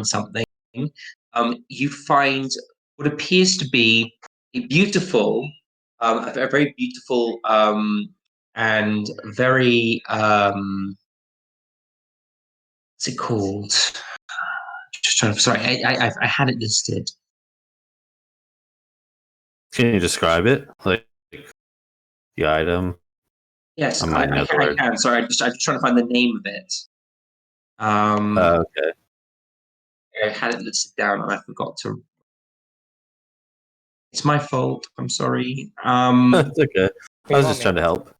something. You find what appears to be a beautiful, a very beautiful and very what's it called? Just trying to. Sorry, I had it listed. Can you describe it? Like the item? Yes, I might know the word. can. Sorry, I'm just trying to find the name of it. Okay. I had it listed down and I forgot to. It's my fault. I'm sorry. That's okay. I was just trying to help.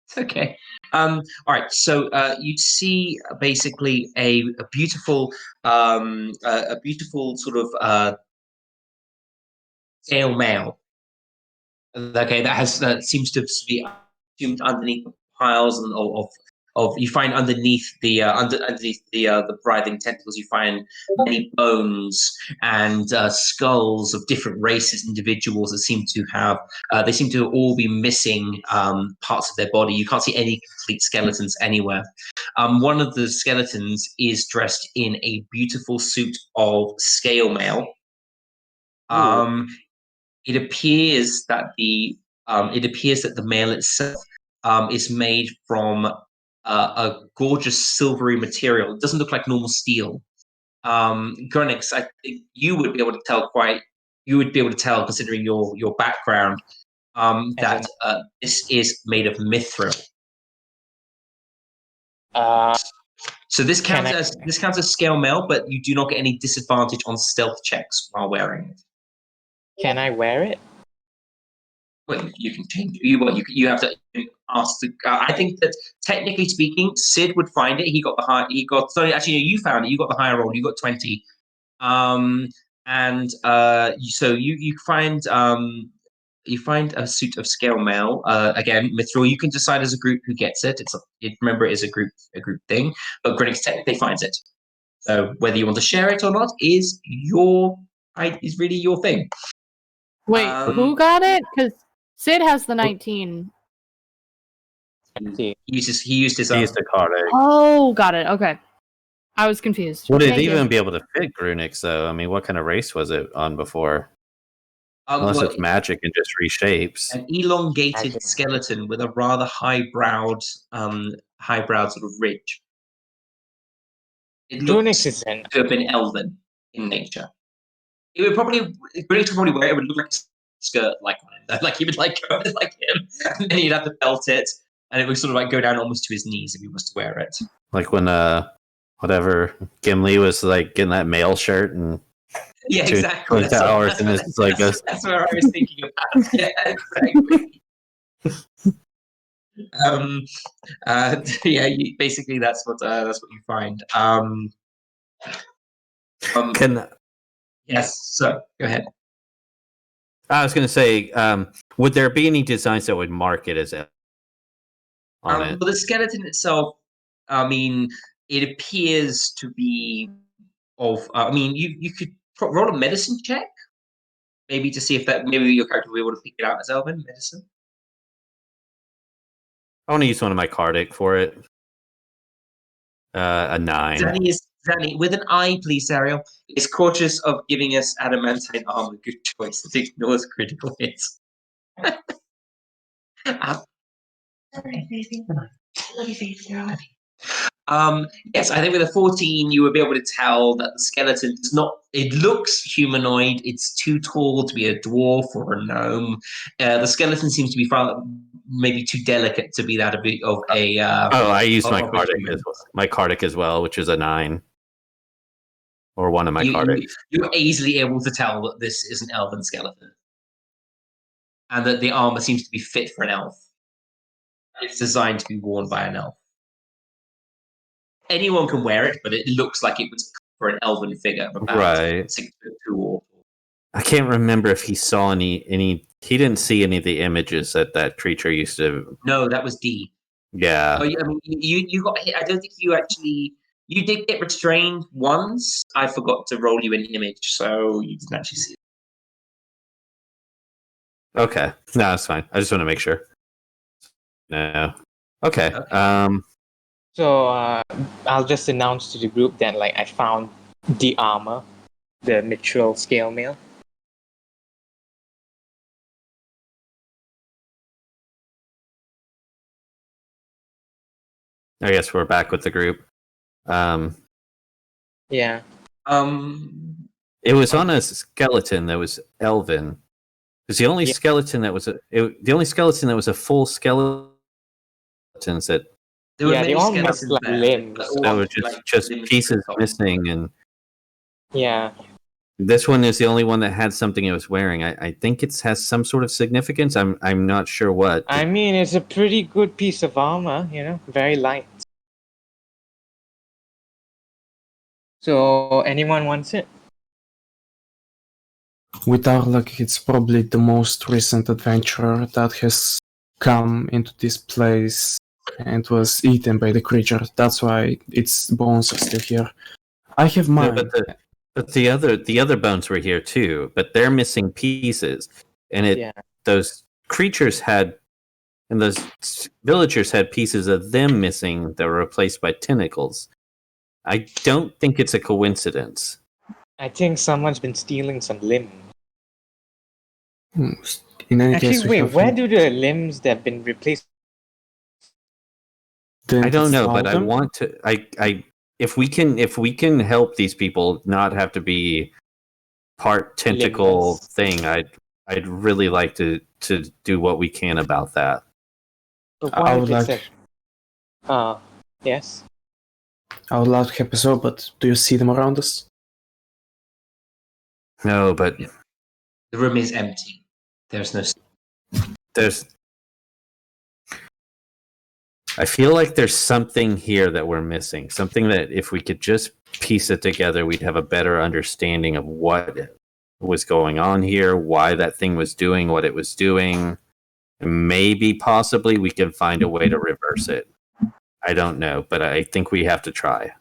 It's okay. All right. So you'd see basically a beautiful sort of scale mail. Okay, that seems to be assumed underneath the piles of you find underneath the writhing tentacles, you find many bones and skulls of different races, individuals that seem to have they seem to all be missing parts of their body. You can't see any complete skeletons anywhere. One of the skeletons is dressed in a beautiful suit of scale mail. It appears that the mail itself is made from a gorgeous silvery material. It doesn't look like normal steel. GRUNIX, I think you would be able to tell considering your background that this is made of mithril. So this counts as scale mail, but you do not get any disadvantage on stealth checks while wearing it. Can I wear it? Well, you can change. You have to ask the. I think that technically speaking, Sid would find it. He got the high. Sorry, actually, no, you found it. You got the higher roll. You got 20. and you find a suit of scale mail. Again, Mithril, you can decide as a group who gets it. Remember, it is a group thing, but GRUNIX technically finds it. So whether you want to share it or not is really your thing. Wait, who got it? Because Sid has the 19. He used his He used a Cardic. Oh, got it. Okay. I was confused. Would it Thank even you. be able to fit GRUNIX, though? I mean, what kind of race was it on before? Unless well, it's magic and just reshapes. An elongated Magic. skeleton with a rather high-browed sort of ridge. It looks GRUNIX is an to have been elven in nature. It would GRUNIX would probably wear it. It would look like a skirt, like he would like go like him, and then he'd have to belt it, and it would sort of like go down almost to his knees if he was to wear it. Like when whatever Gimli was like getting that mail shirt and Yeah, exactly. Twin Towers, and it's like that's where I was thinking about. Yeah, exactly. Basically that's what you find. Yes. So go ahead. I was going to say, would there be any designs that would mark it as on it? Well, the skeleton itself, I mean, it appears to be of. I mean, you could roll a medicine check, maybe to see if maybe your character will be able to pick it out as elven medicine. I want to use one of my Cardic for it. A 9. Xanni, with an eye, please, Ariel, is cautious of giving us adamantine armor. Good choice. It ignores critical hits. Yes, I think with a 14, you would be able to tell that the skeleton does not. It looks humanoid. It's too tall to be a dwarf or a gnome. The skeleton seems to be maybe too delicate to be that of a. I used my Cardic as well, which is a 9. Or one of my Cardics. You're easily able to tell that this is an elven skeleton, and that the armor seems to be fit for an elf. It's designed to be worn by an elf. Anyone can wear it, but it looks like it was for an elven figure. Right. 6'2" or. I can't remember if he saw any. He didn't see any of the images that creature used to. No, that was D. Yeah. Oh, I mean, you got hit. I don't think you actually. You did get restrained once. I forgot to roll you an image, so you didn't actually see it. Okay. No, that's fine. I just want to make sure. No. Okay. So I'll just announce to the group that I found the armor, the mithril scale mail. I guess we're back with the group. Yeah. It was on a skeleton that was elven. Because the only skeleton that was a full skeleton that. They all missed limbs. There were just pieces missing, and yeah, this one is the only one that had something it was wearing. I think it has some sort of significance. I'm not sure what. I mean, it's a pretty good piece of armor. Very light. So anyone wants it? With our luck, it's probably the most recent adventurer that has come into this place and was eaten by the creature. That's why its bones are still here. I have mine. No, but the other bones were here too, but they're missing pieces. And those creatures had, and those villagers had pieces of them missing that were replaced by tentacles. I don't think it's a coincidence. I think someone's been stealing some limbs. In any case, Actually, wait, where do the limbs that have been replaced? I don't know, but I want to. If we can help these people not have to be part tentacle thing, I'd really like to do what we can about that. I would like. Yes. I would love to help as well, but do you see them around us? No, but the room is empty. There's no. I feel like there's something here that we're missing. Something that if we could just piece it together, we'd have a better understanding of what was going on here, why that thing was doing what it was doing. Maybe, possibly, we can find a way to reverse it. I don't know, but I think we have to try.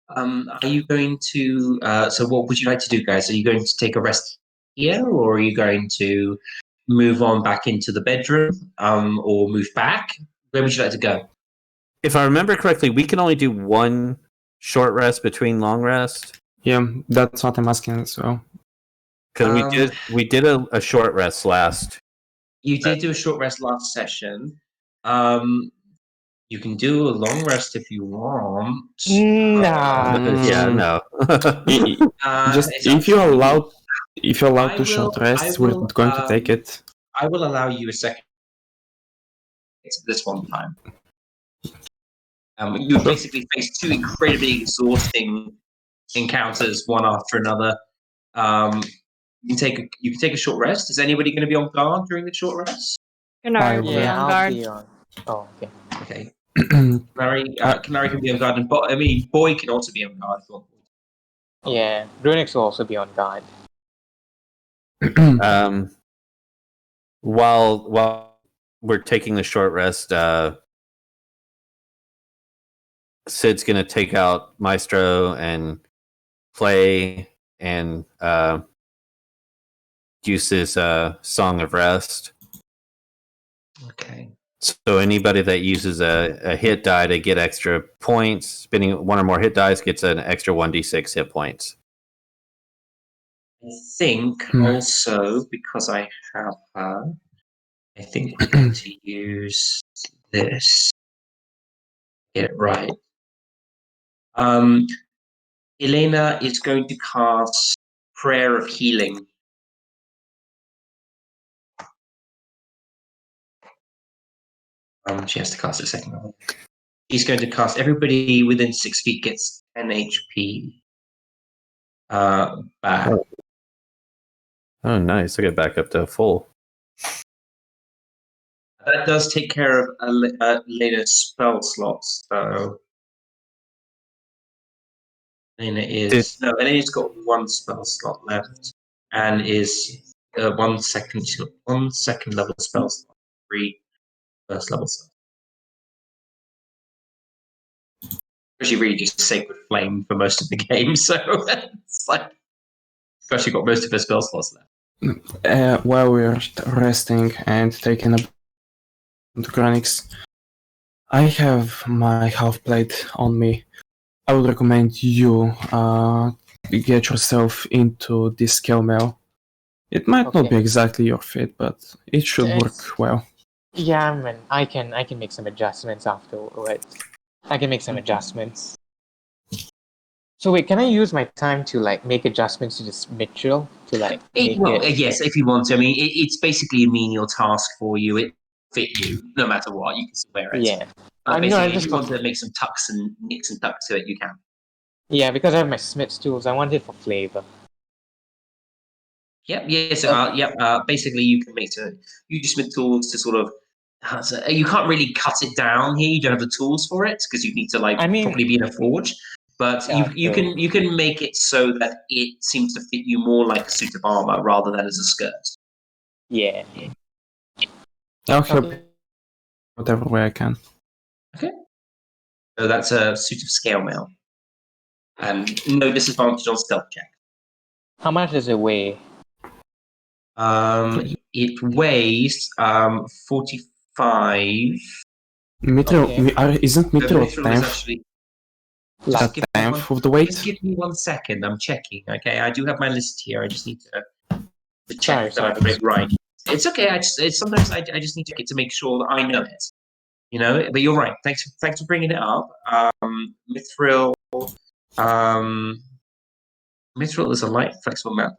Are you going to? So, what would you like to do, guys? Are you going to take a rest here, or are you going to move on back into the bedroom, or move back? Where would you like to go? If I remember correctly, we can only do one short rest between long rest. Yeah, that's what I'm asking as well. Because we did a short rest last. You did do a short rest last session. You can do a long rest if you want. Nah. Yeah, no. Just it's up if you're to you. allowed, I to short will- rests, I we're will, going to take it. I will allow you a second. It's this one time. You basically face two incredibly exhausting encounters, one after another. You can take a short rest. Is anybody going to be on guard during the short rest? KENARI will be Yeah, on I'll guard. be on. Oh, okay. Okay. Canary can be on guard, and Boy can also be on guard. If you want. Yeah, GRUNIX will also be on guard. While we're taking the short rest, Sid's gonna take out Maestro and play and use his Song of Rest. Okay. So anybody that uses a hit die to get extra points, spending one or more hit dice gets an extra 1d6 hit points. I think also because I have her, I think we're going to use this. Get it right. Elena is going to cast Prayer of Healing. She has to cast it a second level. She's going to cast. Everybody within 6 feet gets 10 HP. Back. Oh, nice! I get back up to full. That does take care of later spell slots. So Elena's got one spell slot left, and is one second level spell slot, 3 first level slots. She really just Sacred Flame for most of the game, so it's like she got most of her spell slots left. While we're resting and taking a to GRUNIX, I have my half plate on me. I would recommend you get yourself into this scale mail. It might not be exactly your fit, but it should work well. Yeah, man, I can make some adjustments afterwards. I can make some adjustments. So wait, can I use my time to like make adjustments to this Mitchell to like make it? Yes, if you want to. I mean, it's basically a menial task for you. It fit you no matter what. You can still wear it. Yeah. Basically, if you want to make some tucks and nicks and tucks to it, you can. Yeah, because I have my Smith's tools. I want it for flavor. Yep. Yes. Basically, you can make you just with tools to sort of. You can't really cut it down here. You don't have the tools for it because you need to probably be in a forge. But you can make it so that it seems to fit you more like a suit of armor rather than as a skirt. Yeah. I'll help whatever way I can. Okay. So that's a suit of scale mail. And no disadvantage on stealth check. How much does it weigh? It weighs 45. Mithril, isn't Mithril a Just 10th of the weight? Just give me 1 second. I'm checking. Okay, I do have my list here. I just need to check that I've got it right. It's okay. Sometimes I just need to get to make sure that I know it. You know, but you're right. Thanks for bringing it up. Mithril. Mithril is a light, flexible metal.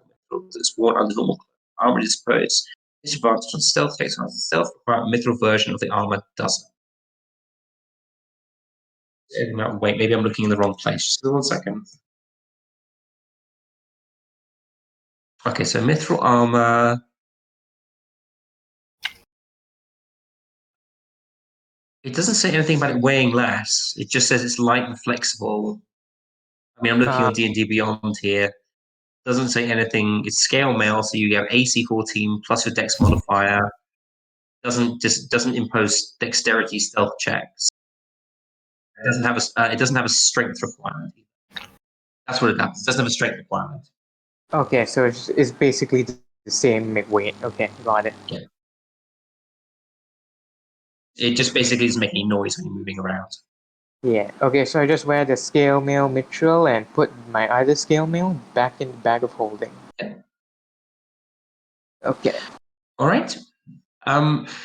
It's worn under normal armor. Is purchased. Disadvantage on stealth checks on stealth. Mithril version of the armor doesn't. Wait, maybe I'm looking in the wrong place. Just 1 second. Okay, so mithril armor. It doesn't say anything about it weighing less. It just says it's light and flexible. I mean, I'm looking on D&D Beyond here. Doesn't say anything. It's scale mail, so you have AC 14 plus your Dex modifier. Doesn't impose dexterity stealth checks. It doesn't have a strength requirement. That's what it does. It doesn't have a strength requirement. Okay, so it's basically the same weight. Okay, got it. Yeah. It just basically doesn't make any noise when you're moving around. Yeah. Okay, so I just wear the scale mail mithril and put my other scale mail back in the bag of holding. Yeah. Okay. All right.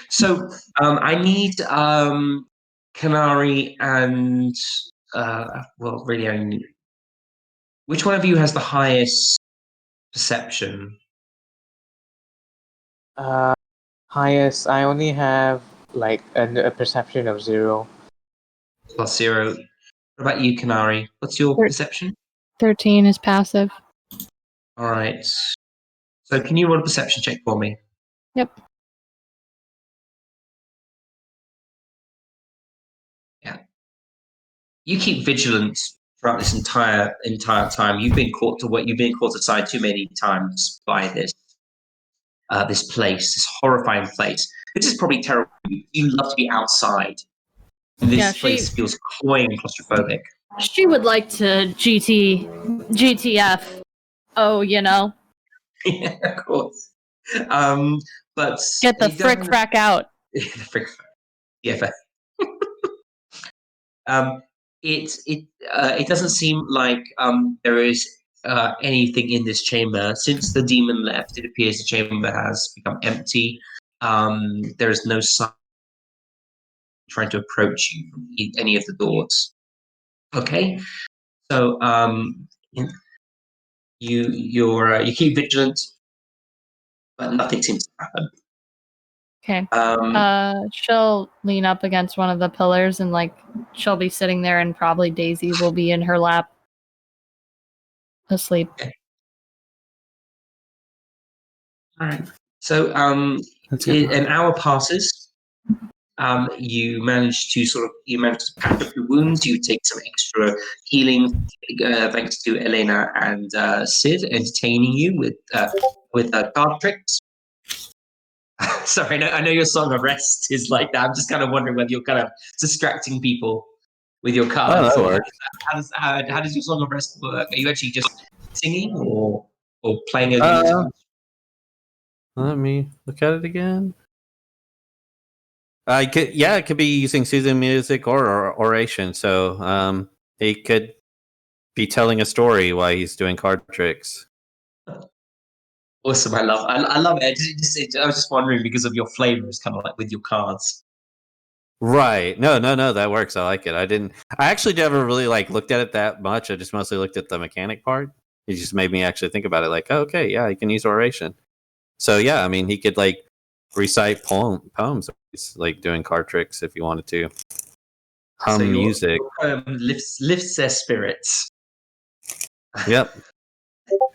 So I need KENARI and well, really, I need. Which one of you has the highest perception? Highest, I only have like a perception of 0. Plus 0. What about you, KENARI? What's your perception? 13 is passive. All right. So can you roll a perception check for me? Yep. Yeah. You keep vigilant throughout this entire time. You've been caught aside too many times by this place, this horrifying place. This is probably terrible. You love to be outside. And this place feels cloying and claustrophobic. She would like to GTF. Oh, you know. Yeah, of course. But get the frick frack out. The frick frack. Yeah. It doesn't seem like there is anything in this chamber. Since the demon left, it appears the chamber has become empty. There is no sign trying to approach you from any of the doors. Okay, so you keep vigilant, but nothing seems to happen. Okay. She'll lean up against one of the pillars and she'll be sitting there and probably Daisy will be in her lap asleep. Okay. All right. So an hour passes. You manage to patch up your wounds. You take some extra healing, thanks to Elena and Sid entertaining you with card tricks. Sorry, I know your song of rest is like that. I'm just kind of wondering whether you're kind of distracting people with your cards. Oh, that works. How does your song of rest work? Are you actually just singing or playing over these? Let me look at it again. It could be using soothing music or oration. So he could be telling a story while he's doing card tricks. Awesome, I love it. I was just wondering because of your flavors, kind of like with your cards. Right. No, that works. I like it. I actually never really looked at it that much. I just mostly looked at the mechanic part. It just made me actually think about it. Okay, yeah, he can use oration. So yeah, I mean, he could recite poems, doing card tricks if you wanted to. Hum music. Lifts their spirits. Yep.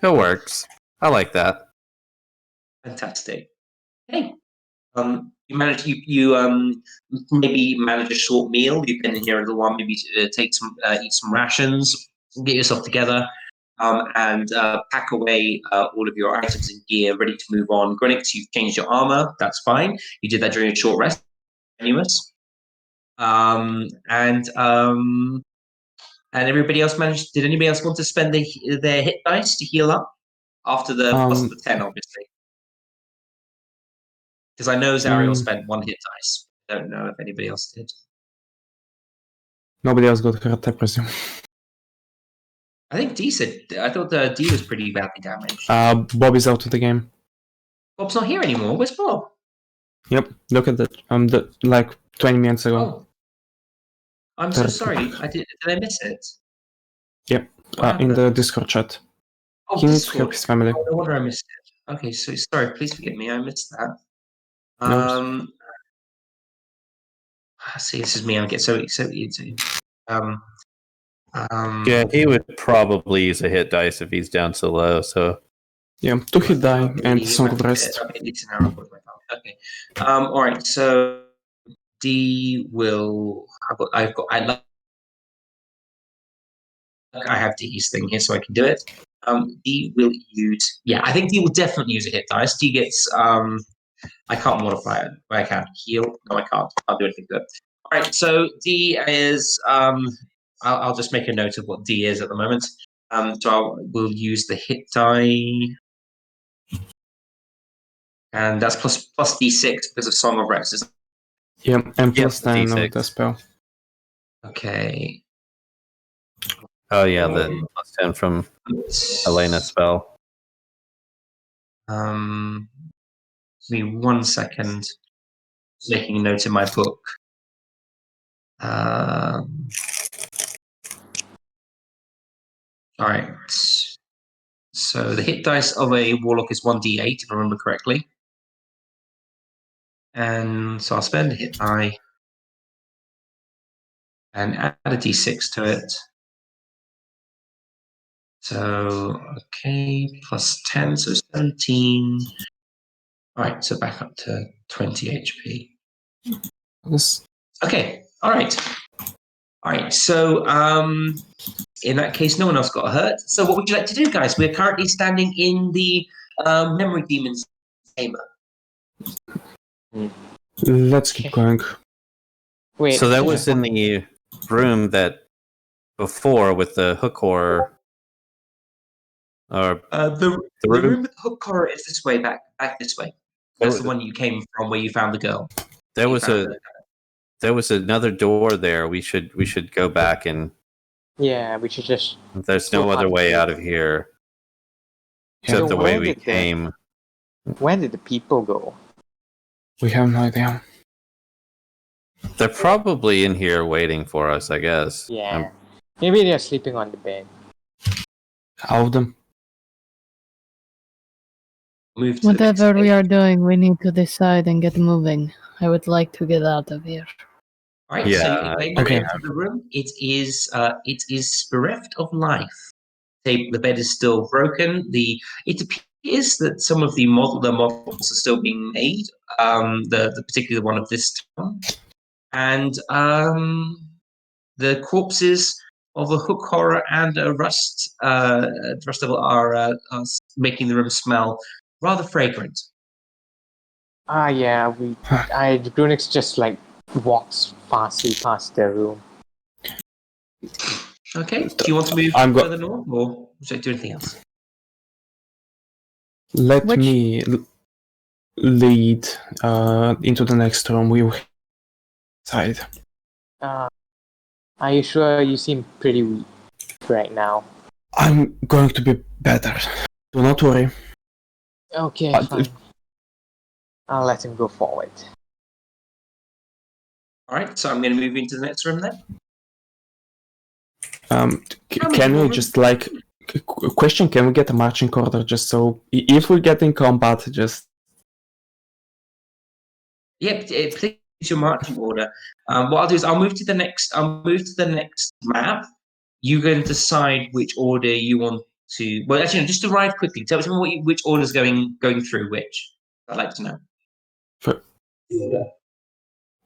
It works. I like that. Fantastic. Hey, you maybe manage a short meal. You've been in here a little while. Maybe eat some rations, get yourself together, and pack away all of your items and gear, ready to move on. GRUNIX, you've changed your armor. That's fine. You did that during a short rest. And everybody else managed. Did anybody else want to spend their hit dice to heal up after the plus the 10, obviously? Because I know ZARRIEL spent 1 hit dice. I don't know if anybody else did. Nobody else got hurt, I presume. I think D said. I thought D was pretty badly damaged. Bob is out of the game. Bob's not here anymore. Where's Bob? Yep, look at that. 20 minutes ago. Oh. I'm so sorry. Did I miss it? Yep, in the Discord chat. Oh, he needs to help his family. No wonder I missed it. Okay, so sorry. Please forgive me. I missed that. See, this is me. I get so excited. Yeah, he would probably use a hit dice if he's down so low. So yeah, 2 hit die and Song of Rest. Okay. All right. So D will. I love I have D's thing here, so I can do it. D will use. Yeah, I think D will definitely use a hit dice. D gets. I can't modify it. I can heal. No, I can't. I'll do anything to it. All right. So D is. I'll just make a note of what D is at the moment. We'll use the hit die, and that's plus D6 because of Song of Reps. Yeah, and Yep, plus 9 D6. of the spell. Okay. Oh yeah, the plus 10 from Elena's spell. Give me 1 second. Just making a note in my book. All right. So the hit dice of a warlock is 1d8, if I remember correctly. And so I'll spend a hit die and add a d6 to it. So, okay, plus 10, so 17. All right, so back up to 20 HP. This- Okay, all right. All right, so in that case, no one else got hurt. So what would you like to do, guys? We're currently standing in the Memory Demon's chamber. Let's keep going. Wait. So that was in the room that before with the hook horror. Or The room- room with the hook horror is this way, back this way. That's the one you came from, where you found the girl. there was another door there. We should go back, and Yeah, we should just. there's no other way out of here except So the way where we did came. Where did the people go? We have no idea. They're probably in here waiting for us, I guess. Yeah. Maybe they're sleeping on the bed. All of them. Move to the next Whatever we page. are doing, we need to decide and get moving. I would like to get out of here. All right, Yeah, so when you okay. enter the room, it is bereft of life. The bed is still broken. It appears that some of the models are still being made. The particular one of this town, and the corpses of a hook horror and a rust devil are making the room smell rather fragrant. Yeah, the GRUNIX just like walks fastly past their room. Okay, do you want to move I'm go- further north, or should I do anything else? Let Which- me lead into the next room. We will side. Are you sure? You seem pretty weak right now. I'm going to be better. Do not worry. Okay, But fine. I'll let him go forward. All right, so I'm going to move into the next room then. Can we just question? Can we get a marching order just so if we get in combat, just Yep, please use your marching order. What I'll do is I'll move to the next map. You can decide which order you want to. Well, actually, no, just arrive quickly. Tell me which order is going through which. I'd like to know. For-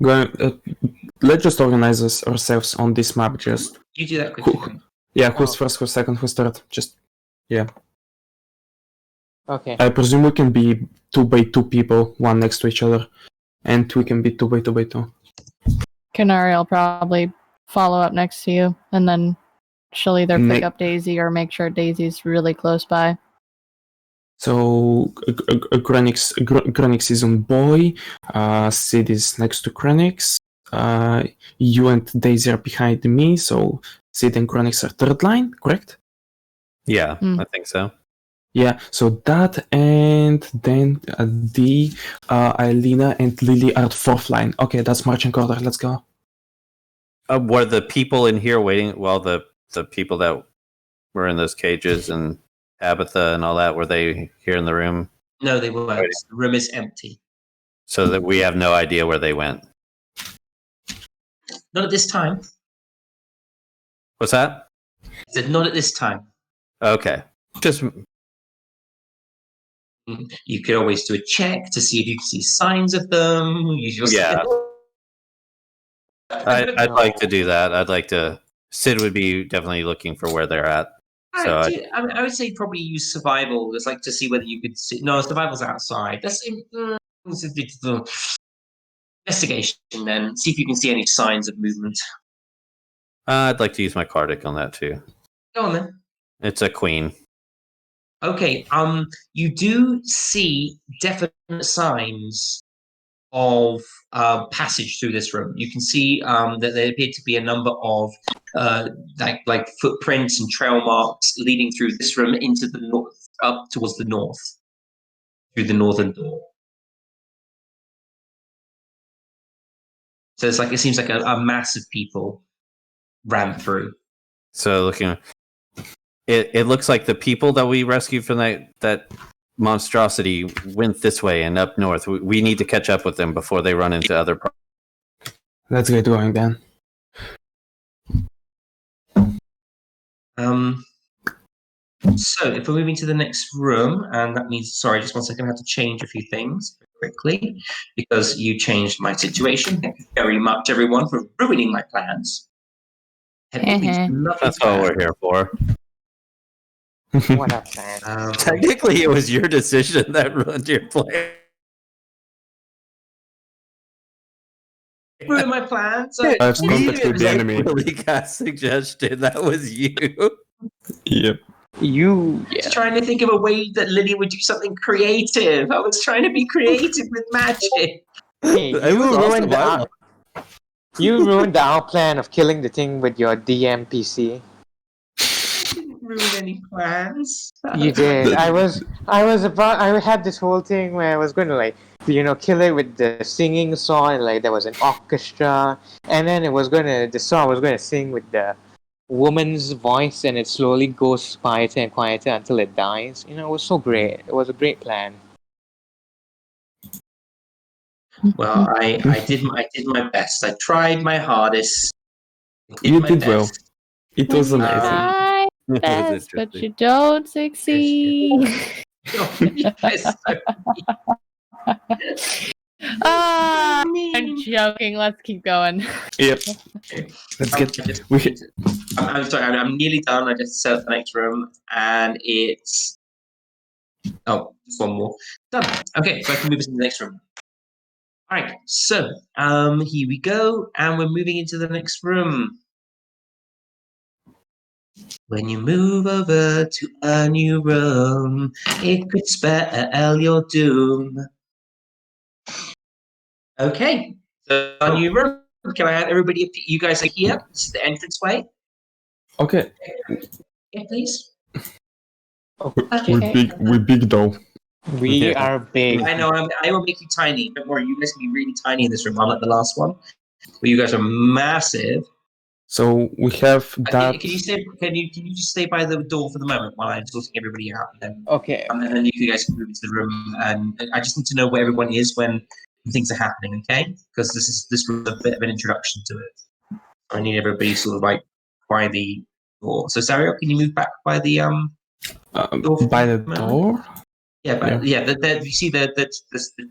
go. Let's just organize ourselves on this map. Just You do that quickly. then. yeah, who's first, who's second, who's third? Just Okay. I presume we can be 2 by 2 people, one next to each other, and we can be 2 by 2 by 2. KENARI will probably follow up next to you, and then she'll either pick Nick- up Daisy or make sure Daisy's really close by. So GRUNIX is on boy. Sid is next to GRUNIX. You and Daisy are behind me, so Sid and GRUNIX are third line, correct? Yeah, Hmm. I think so. Yeah, so that and then Alina and Lily are fourth line. Okay, that's marching order. Let's go. Were the people in here waiting? Well, the people that were in those cages and Tabitha and all that, were they here in the room? No, they weren't. Right. The room is empty. So that we have no idea where they went. Not at this time. What's that? I said not at this time. Okay. Just You could always do a check to see if you can see signs of them. Use your Yeah. skill. I'd like to do that. I'd like to Sid would be definitely looking for where they're at. So I would say probably use survival, just like to see whether you could see. No, survival's outside. That's investigation. Then see if you can see any signs of movement. I'd like to use my Cardic on that too. Go on then. It's a queen. Okay. You do see definite signs of passage through this room. You can see that there appear to be a number of like footprints and trail marks leading through this room into the north, up towards the north, through the northern door. So it's like it seems like a mass of people ran through. So looking, it looks like the people that we rescued from that monstrosity went this way and up north. We need to catch up with them before they run into other problems. Let's get going then. So if we're moving to the next room, and that means, sorry, just 1 second, I have to change a few things quickly because you changed my situation. Thank you very much, everyone, for ruining my plans. That's all we're here for. What a plan. Technically, it was your decision that ruined your plan. Ruin my plans. I've contacted the enemy. Really got suggestion. That was you. Yep. You. Yeah. Just trying to think of a way that Lily would do something creative. I was trying to be creative with magic. Hey, It was also my you ruined our plan of killing the thing with your DMPC. Didn't ruin any plans. You did. I had this whole thing where I was going to kill it with the singing song, and there was an orchestra, and then the song was going to sing with the woman's voice, and it slowly goes quieter and quieter until it dies. It was so great. It was a great plan. Well, I did my best. I tried my hardest. You did well. It was amazing. Try best, but you don't succeed. I'm joking. Let's keep going. Yep. Let's get. I'm sorry. I'm nearly done. I just set up the next room, and it's just one more. Done. Okay, so I can move us into the next room. All right. So here we go, and we're moving into the next room. When you move over to a new room, it could spell your doom. Okay, so a new room. Can I have everybody? You guys are here. This is the entranceway. Okay. Yeah, please. We're big though. We are big. I know. I will make you tiny. Don't worry. You guys can be really tiny in this room. Unlike the last one, where you guys are massive. So we have that. Can you stay? Can you just stay by the door for the moment while I'm sorting everybody out? And then, Okay. and then you guys can move into the room. And I just need to know where everyone is when things are happening. Okay? Because this was a bit of an introduction to it. I need everybody sort of by the door. So Zariel, can you move back by the door? By the door? Yeah, but yeah. You see the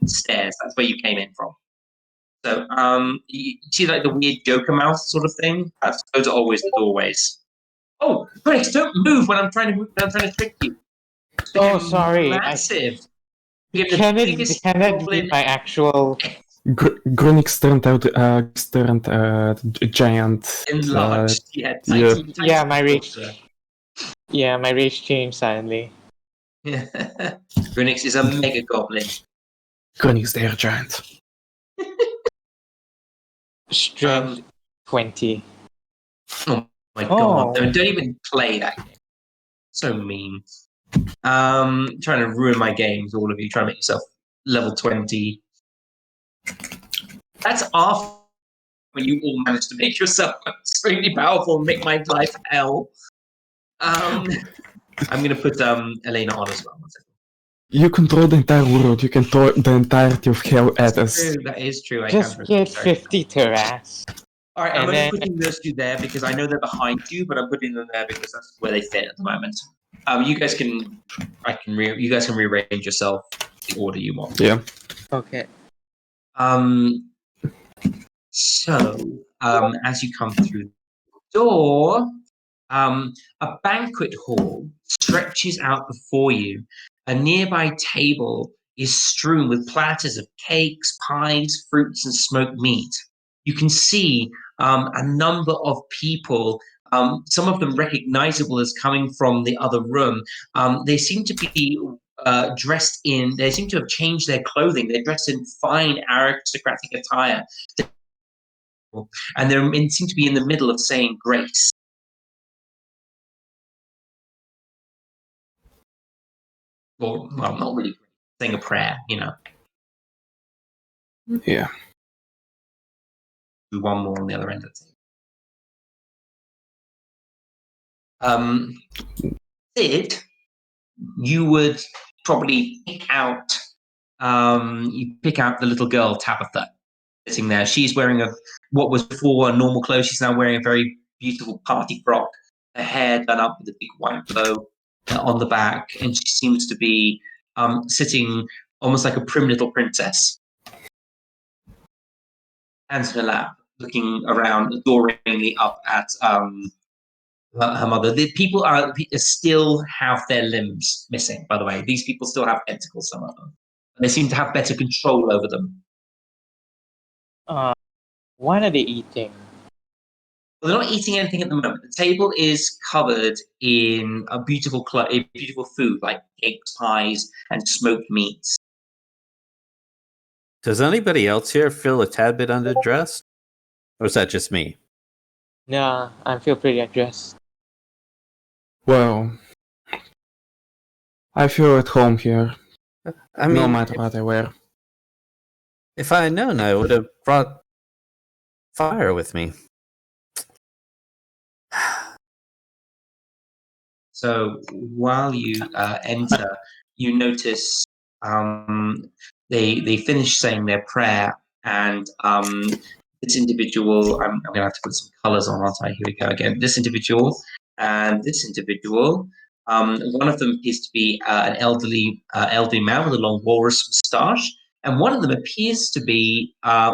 stairs. That's where you came in from. So, you see like the weird Joker mouth sort of thing? Those are always the doorways. Oh, Grace, don't move when I'm trying to trick you. Oh, sorry. Massive. Can it be my actual... GRUNIX turned out giant. Enlarged, Yeah, my rage. Yeah, my rage changed suddenly. Yeah. GRUNIX is a mega goblin. GRUNIX, they are giant. Strength 20. Oh my god! Don't even play that game. So mean. Trying to ruin my games, all of you. Trying to make yourself level 20. That's after when you all managed to make yourself extremely powerful and make my life hell. I'm gonna put Elena on as well. You control the entire world. You can throw the entirety of hell at us. That is true. Just get 50 terras. All right, I'm only putting those two there because I know they're behind you, but I'm putting them there because that's where they fit at the moment. You guys can rearrange yourself the order you want. Yeah. Okay. So, as you come through door, a banquet hall stretches out before you. A nearby table is strewn with platters of cakes, pies, fruits, and smoked meat. You can see a number of people, some of them recognizable as coming from the other room. They seem to be they seem to have changed their clothing. They're dressed in fine aristocratic attire. And they seem to be in the middle of saying grace. Or, well, not really saying a prayer, Yeah. Do one more on the other end of the table. Sid, you would probably pick out the little girl Tabitha sitting there. She's wearing what was before a normal clothes. She's now wearing a very beautiful party frock. Her hair done up with a big white bow on the back, and she seems to be sitting almost like a prim little princess. Hands in her lap, looking around adoringly up at her mother. The people still have their limbs missing, by the way. These people still have tentacles, some of them. They seem to have better control over them. What are they eating? Well, they're not eating anything at the moment. The table is covered in a beautiful food, like cakes, pies, and smoked meats. Does anybody else here feel a tad bit underdressed? Or is that just me? Nah, I feel pretty undressed. Well, I feel at home here, I mean, no matter what I wear. if I had known, I would have brought fire with me. So while you enter, you notice they finish saying their prayer, and this individual, I'm going to have to put some colors on, aren't I? Here we go again. This individual and this individual. One of them appears to be an elderly man with a long walrus moustache, and one of them appears to be a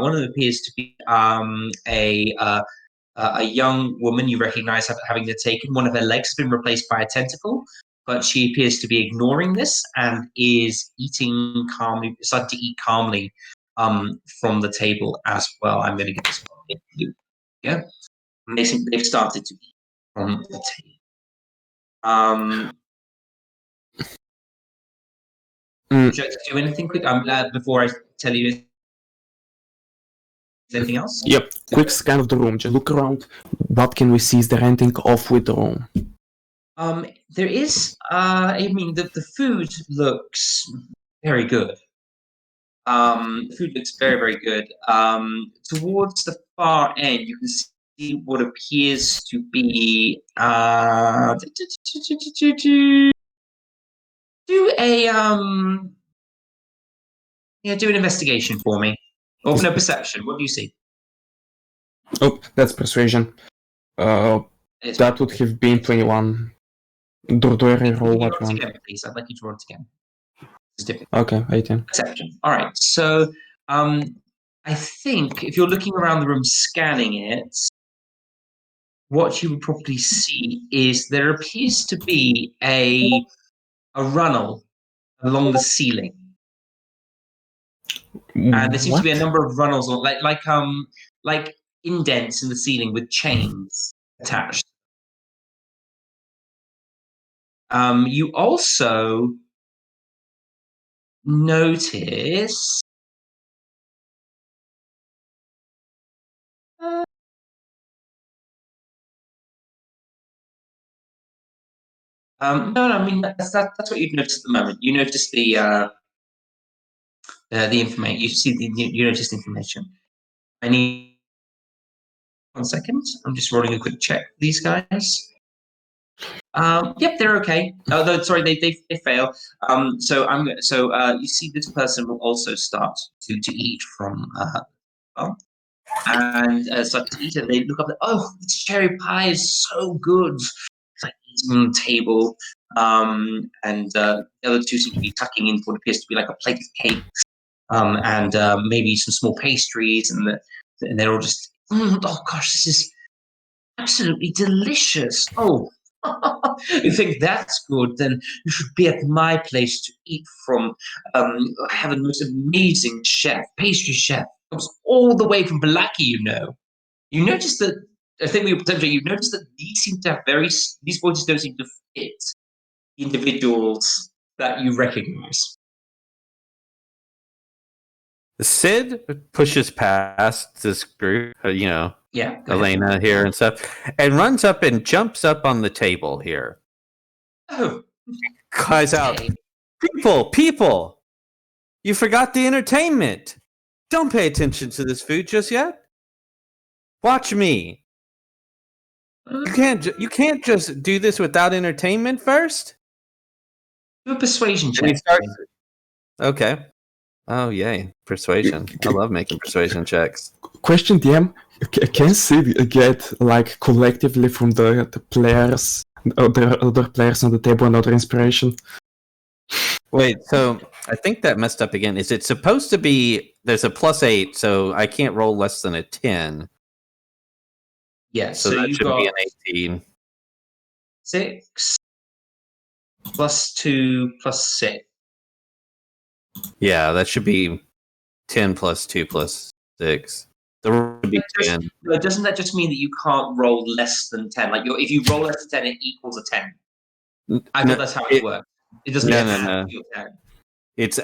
young woman you recognize having taken. One of her legs has been replaced by a tentacle, but she appears to be ignoring this and is eating calmly, starting to eat calmly from the table as well. I'm going to get this one. Yeah, they've started to eat from the table. Would you like to do anything quick before I tell you anything else? Yep, quick scan of the room. Just look around. What can we see? Is there anything off with the room? There is, the food looks very good. The food looks very, very good. Towards the far end, you can see what appears to be do an investigation for me. Or no, perception. What do you see? Oh, that's persuasion. That would have been 21. Do I reroll what one? Again, please. I'd like you to roll it again. It's different. Okay, 18. Perception. All right. So, I think if you're looking around the room scanning it, what you would probably see is there appears to be a runnel along the ceiling, and there seems to be a number of runnels, like indents in the ceiling with chains attached. You also notice no, I mean that's what you've noticed at the moment. You notice the information. You noticed information. I need 1 second. I'm just rolling a quick check. These guys. Yep, they're okay. Although, sorry, they fail. You see, this person will also start to eat from and start to eat it. They look up. This cherry pie is so good. It's like eating on the table, and the other two seem to be tucking in what appears to be like a plate of cakes, and maybe some small pastries, and they're all just, oh gosh, this is absolutely delicious. Oh, you think that's good? Then you should be at my place to eat from. I have a most amazing chef, pastry chef. Comes all the way from Balaki, you know. You notice that. I think you notice that these seem to have these voices don't seem to fit individuals that you recognize. Sid pushes past this group, Yeah. go ahead. Elena here and stuff, and runs up and jumps up on the table here. Oh, Cries out, okay. people, you forgot the entertainment. Don't pay attention to this food just yet. Watch me. You can't just do this without entertainment first. Do a persuasion And he check. starts. Okay. Oh yay, persuasion! I love making persuasion checks. Question, DM: Can Sid get like collectively from the players, other players on the table, another inspiration? Wait, so I think that messed up again. Is it supposed to be? There's a +8, so I can't roll less than a 10. Yeah, So so that you should got be an 18. 6 plus 2 plus 6. Yeah, that should be 10 plus 2 plus 6. The roll should be 10. No, doesn't that just mean that you can't roll less than 10? Like if you roll less than 10, it equals a 10. I thought that's how it works. It doesn't No, add no. to your 10. It's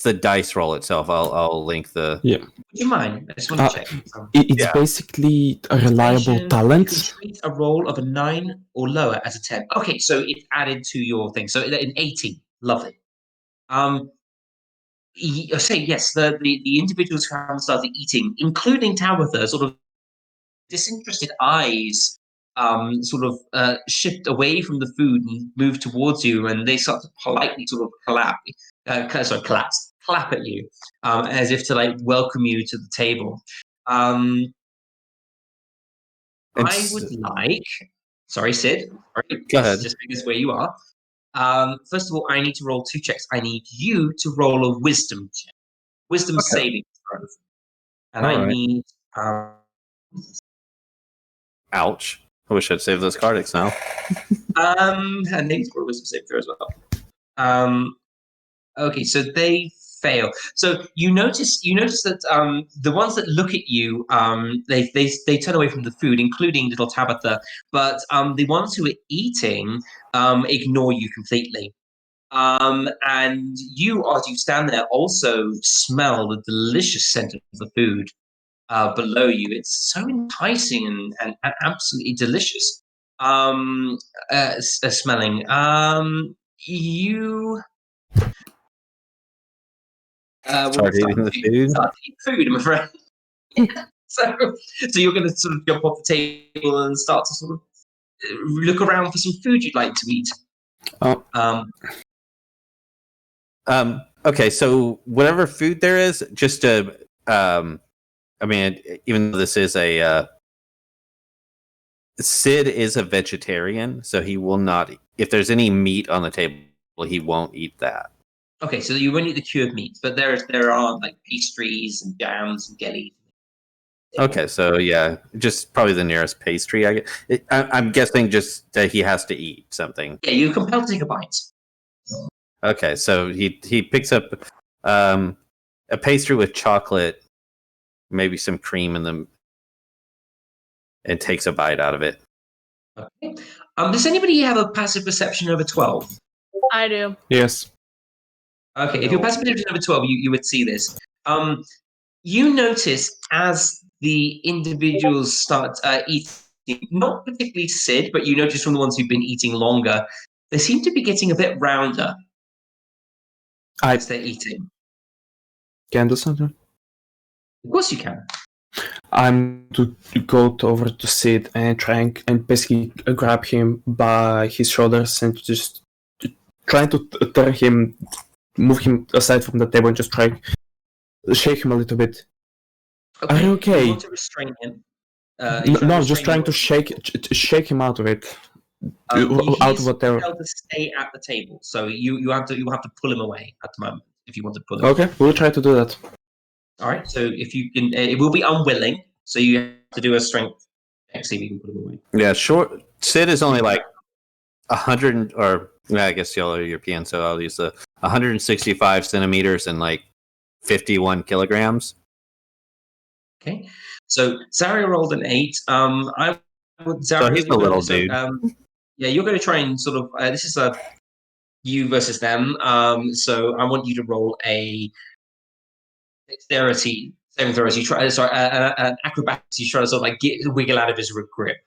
the dice roll itself. I'll link the. Yeah. Would you mind? I just want to check. It's basically a reliable You talent. can treat a roll of a 9 or lower as a 10. Okay, so it's added to your thing. So an 18. Lovely. Say yes, the individuals who haven't started eating, including Tabitha, sort of disinterested eyes sort of shift away from the food and move towards you, and they start to politely sort of clap at you, as if to like welcome you to the table. I would like, sorry, Sid, Go ahead. just because where you are. First of all, I need to roll 2 checks. I need you to roll a wisdom check, wisdom saving throw, and I need. Ouch! I wish I'd saved those cards now. And they roll a wisdom saving throw as well. Okay, so they fail. So you notice that the ones that look at you, they turn away from the food, including little Tabitha. But the ones who are eating ignore you completely. And you, as you stand there, also smell the delicious scent of the food below you. It's so enticing and absolutely delicious smelling. You. Start eating the food. Start eating food, I'm afraid. so you're going to sort of jump off the table and start to sort of look around for some food you'd like to eat. Okay, so whatever food there is, just to, I mean, even though this is a Sid is a vegetarian, so he will not. If there's any meat on the table, he won't eat that. Okay, so you won't eat the cured meat, but there are like pastries and jams and jellies. Okay, so yeah, just probably the nearest pastry. I'm guessing just that he has to eat something. Yeah, you're compelled to take a bite. Okay, so he picks up a pastry with chocolate, maybe some cream in them, and takes a bite out of it. Okay. Does anybody have a passive perception over 12? I do. Yes. Okay, if your passive perception over 12, you would see this. You notice as the individuals start eating, not particularly Sid, but you notice from the ones who've been eating longer, they seem to be getting a bit rounder as they're eating. Can do something? Of course you can. I'm to go over to Sid and try and basically grab him by his shoulders and just trying to turn him, move him aside from the table and just try shake him a little bit. Okay. Are you okay? You want to restrain him? No, I'm just trying to shake him out of it. Out of whatever. He's to stay at the table, so you have to pull him away at the moment if you want to pull him. Okay, we'll try to do that. All right. So if you can, it will be unwilling, so you have to do a strength Let's see if we can put them away. Yeah, short. Sid is only like 100, or I guess y'all are European, so I'll use the 165 centimeters and like 51 kilograms. Okay, so Zarriel rolled an 8. I would So Zarriel, he's a little dude. Yeah, you're going to try and sort of. This is a you versus them. So I want you to roll a dexterity saving throw. As you try, sorry, an acrobatics. You try to sort of like wiggle out of his grip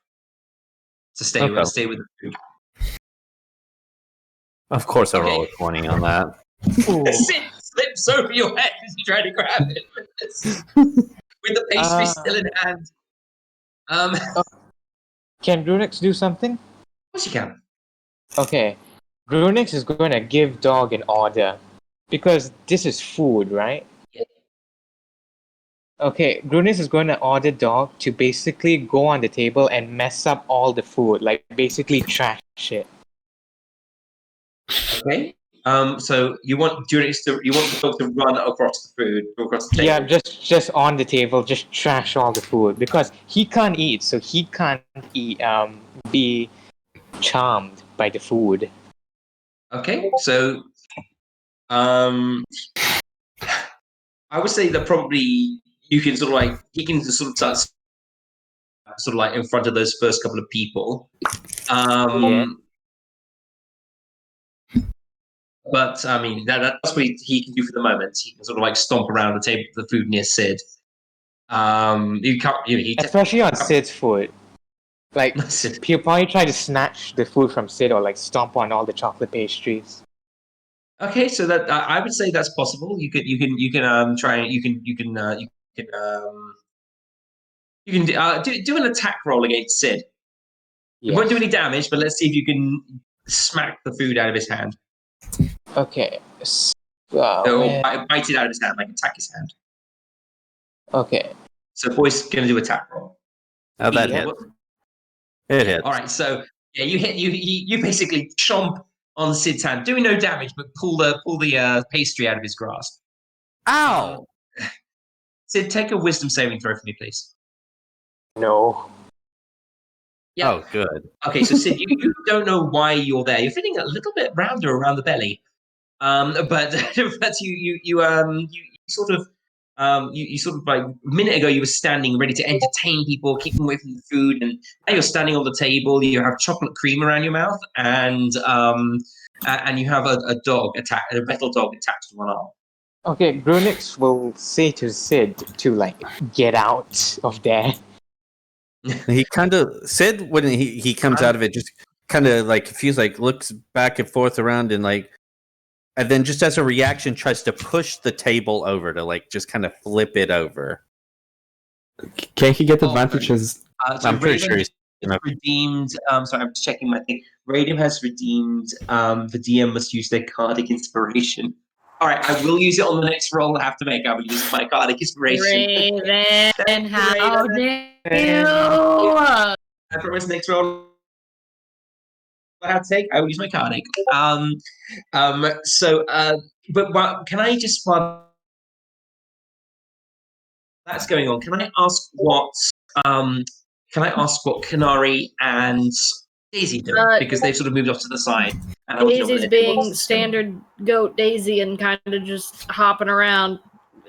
to stay with the food. Of course, I roll a 20 on that. Sid slips over your head as you try to grab it with the pastry still in hand. Can GRUNIX do something? Of course you can. Okay. GRUNIX is going to give dog an order. Because this is food, right? Yeah. Okay, GRUNIX is going to order dog to basically go on the table and mess up all the food. Like, basically trash it. Okay. So you want the dog to run across the food, across the table. Yeah, just on the table, just trash all the food. Because he can't eat, so he can't be charmed by the food. Okay, so I would say that probably you can sort of like he can sort of start sort of like in front of those first couple of people. But I mean that's what he can do for the moment. He can sort of like stomp around the table, the food near Sid. You can't, Especially on Sid's food. Like, he'll probably try to snatch the food from Sid or like stomp on all the chocolate pastries. Okay, so that I would say that's possible. You can try you can do an attack roll against Sid. Yes. It won't do any damage, but let's see if you can smack the food out of his hand. Okay. Or bite it out of his hand, like attack his hand. Okay. So boy's gonna do attack roll. Oh, that hit. It hit. All right, so yeah, you basically chomp on Sid's hand, doing no damage, but pull the pastry out of his grasp. Ow! Sid, take a wisdom saving throw for me, please. No. Yeah. Oh, good. Okay, so Sid, you don't know why you're there. You're feeling a little bit rounder around the belly, but you sort of you sort of like a minute ago you were standing ready to entertain people, keeping away from the food, and now you're standing on the table. You have chocolate cream around your mouth, and you have a metal dog attached to one arm. Okay, GRUNIX will say to Sid to like get out of there. He kind of Sid when he comes out of it, just kind of like confused, like looks back and forth around and like. And then just as a reaction, tries to push the table over to like just kind of flip it over. Can he get advantages? So I'm pretty sure he's redeemed. Sorry, I'm just checking my thing. Radium has redeemed. The DM must use their cardic inspiration. All right, I will use it on the next roll I have to make. I will use my cardic inspiration. Raven, how dare you? I promise next roll I have to take. I will use my cardic. But can I just while that's going on? Can I ask what KENARI and Daisy do? Because they've sort of moved off to the side. And Daisy's being standard goat Daisy and kind of just hopping around,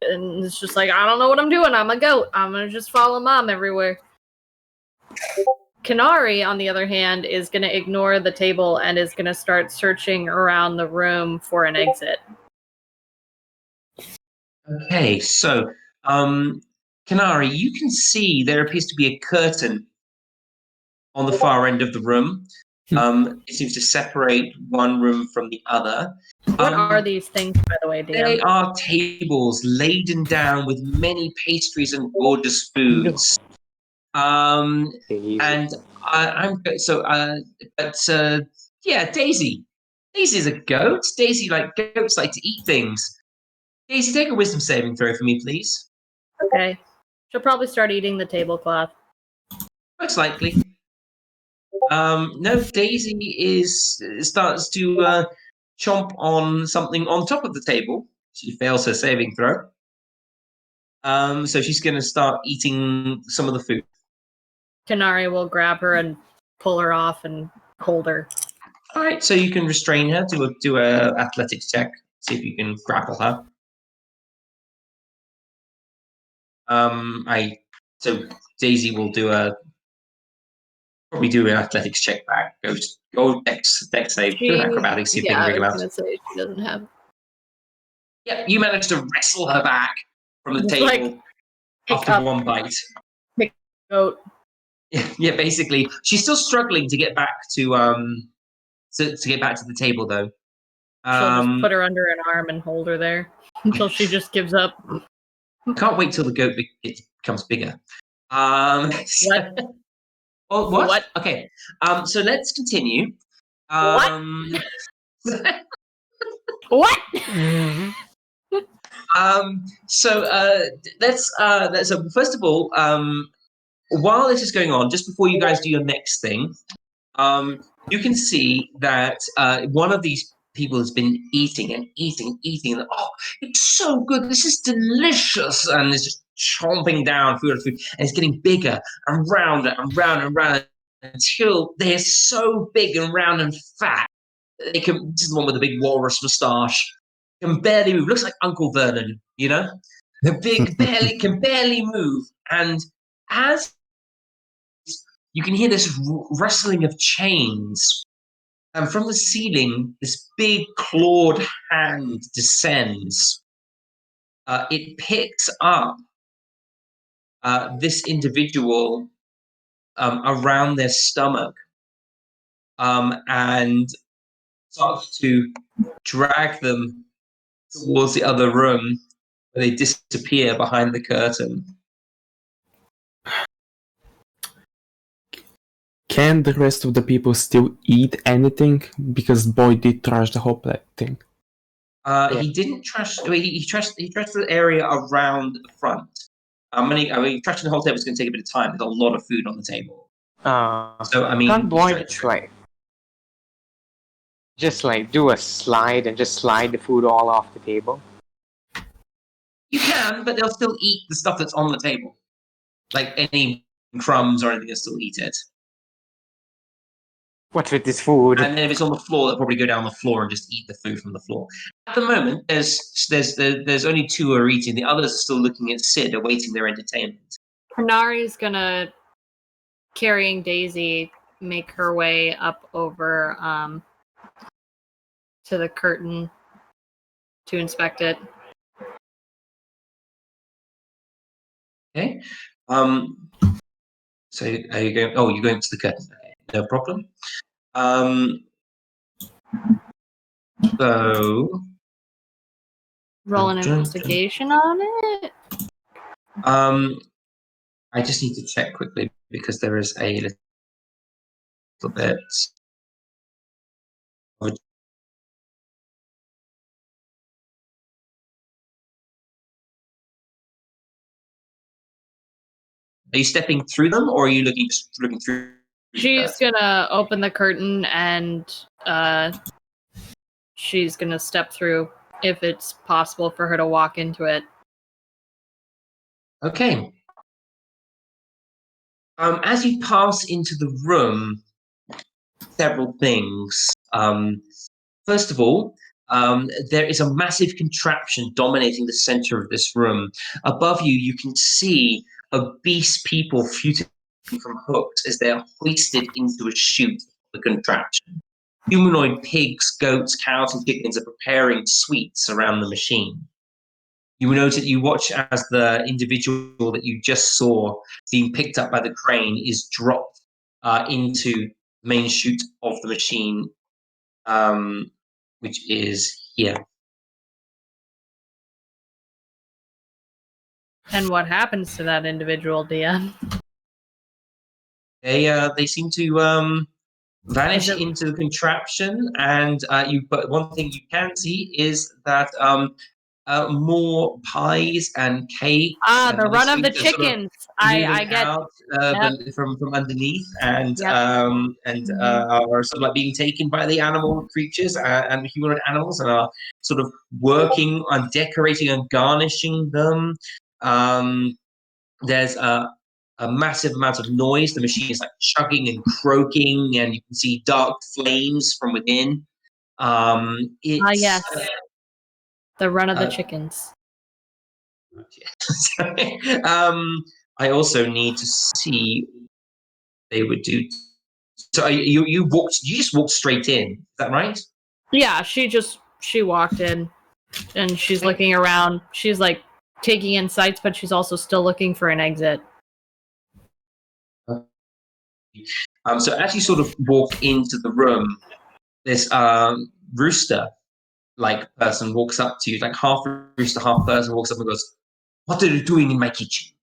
and it's just like, I don't know what I'm doing. I'm a goat. I'm gonna just follow mom everywhere. KENARI, on the other hand, is gonna ignore the table and is gonna start searching around the room for an exit. Okay, so KENARI, you can see there appears to be a curtain on the far end of the room. It seems to separate one room from the other. What are these things, by the way, Dan? They are tables laden down with many pastries and gorgeous foods. And I'm so yeah, Daisy. Daisy's a goat. Goats like to eat things. Daisy, take a wisdom saving throw for me, please. Okay. She'll probably start eating the tablecloth. Most likely. No, Daisy starts to chomp on something on top of the table. She fails her saving throw. So she's going to start eating some of the food. Kenari will grab her and pull her off and hold her. All right, so you can restrain her. Do a athletics check. See if you can grapple her. So Daisy will probably do an athletics check back. Go dex save. Do an acrobatics. See if they can wriggle I out. was gonna say she doesn't have. Yeah, you managed to wrestle her back from the Just table like, after up. one bite. Goat. Yeah, basically, she's still struggling to get back to get back to the table though. She'll just put her under an arm and hold her there until she just gives up. Can't wait till the goat becomes bigger. What? Oh, what? What? Okay. So let's continue. What? So first of all, while this is going on, just before you guys do your next thing, you can see that one of these people has been eating and eating, and oh, it's so good, this is delicious, and it's just chomping down food, and it's getting bigger and rounder and round and round until they're so big and round and fat. They can. This is the one with the big walrus moustache. Can barely move. Looks like Uncle Vernon, you know. The big can barely move, and as you can hear this rustling of chains, and from the ceiling, this big clawed hand descends. It picks up this individual around their stomach, and starts to drag them towards the other room, where they disappear behind the curtain. Can the rest of the people still eat anything? Because boy did trash the whole thing. He didn't trash. I mean, he trashed the area around the front. Trashing the whole table is going to take a bit of time. There's a lot of food on the table. So I mean, can't boy just do a slide and just slide the food all off the table? You can, but they'll still eat the stuff that's on the table. Like any crumbs or anything, they'll still eat it. What's with this food? And then if it's on the floor, they'll probably go down the floor and just eat the food from the floor. At the moment, there's only two who are eating. The others are still looking at Sid, awaiting their entertainment. Kenari's gonna, carrying Daisy, make her way up over to the curtain to inspect it. Okay. So are you going? Oh, you're going to the curtain. Okay, no problem. So Roll an investigation on it. I just need to check quickly because there is a little bit. Are you stepping through them, or are you looking through? She's gonna open the curtain and she's gonna step through if it's possible for her to walk into it. Okay. As you pass into the room, several things. First of all, there is a massive contraption dominating the center of this room. Above you, you can see obese people floating from hooks as they are hoisted into a chute of the contraption. Humanoid pigs, goats, cows, and chickens are preparing sweets around the machine. You watch as the individual that you just saw being picked up by the crane is dropped into the main chute of the machine, which is here. And what happens to that individual, DM? They seem to vanish Is it- into the contraption, and but one thing you can see is that more pies and cakes. And the run of the sweets are sort of chickens. I get. out from underneath, and Yep. are sort of like being taken by the animal creatures and humanoid animals, and are sort of working on decorating and garnishing them. There's a massive amount of noise. The machine is like chugging and croaking, and you can see dark flames from within. It's yes. The run of the uh, chickens. I also need to see what they would do. So you just walked straight in. Is that right? Yeah, she walked in and she's looking around. She's like taking in sights, but she's also still looking for an exit. So as you sort of walk into the room, this rooster like person walks up to you, like half rooster, half person walks up and goes, "What are you doing in my kitchen?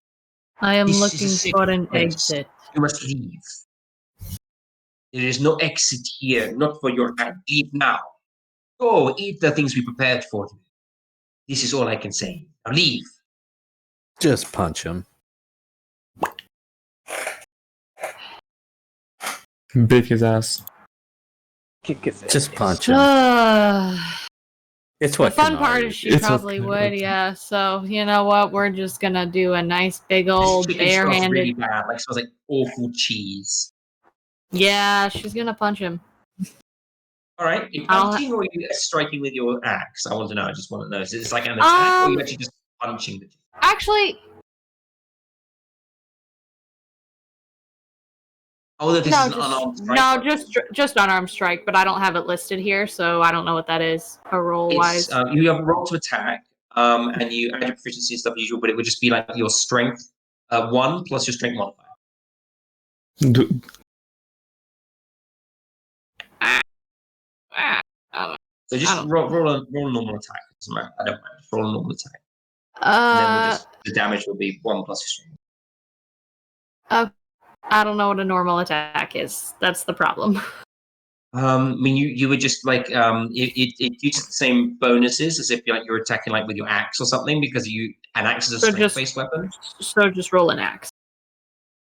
I am This is a looking safe for an place. exit. You must leave. There is no exit here, not for your life. Leave now. Go eat the things we prepared for you. This is all I can say. Now leave." Just punch him. Beat his ass. Kick his Just ass. punch him. The It's what fun Kenari part would is do. she It's probably okay, would, okay. yeah. So you know what? We're just gonna do a nice big This old chicken smells really barehanded. bad. Like smells like awful cheese. Yeah, she's gonna punch him. All right, you I'll- punching or are you striking with your axe? I want to know. I just want to know. Is it like an attack or are you actually just punching the chicken? Actually, Oh, this no, is an unarmed strike. just unarmed strike, but I don't have it listed here, so I don't know what that is. Roll wise. You have a roll to attack, and you add your proficiency and stuff as usual, but it would just be like your strength 1 plus your strength modifier. Do, So just roll a normal attack. It doesn't matter. I don't mind. Just roll a normal attack. And then the damage will be 1 plus your strength. I don't know what a normal attack is. That's the problem. I mean, you would just like it uses the same bonuses as if you're attacking like with your axe or something because an axe is a So strength-based weapon. So just roll an axe.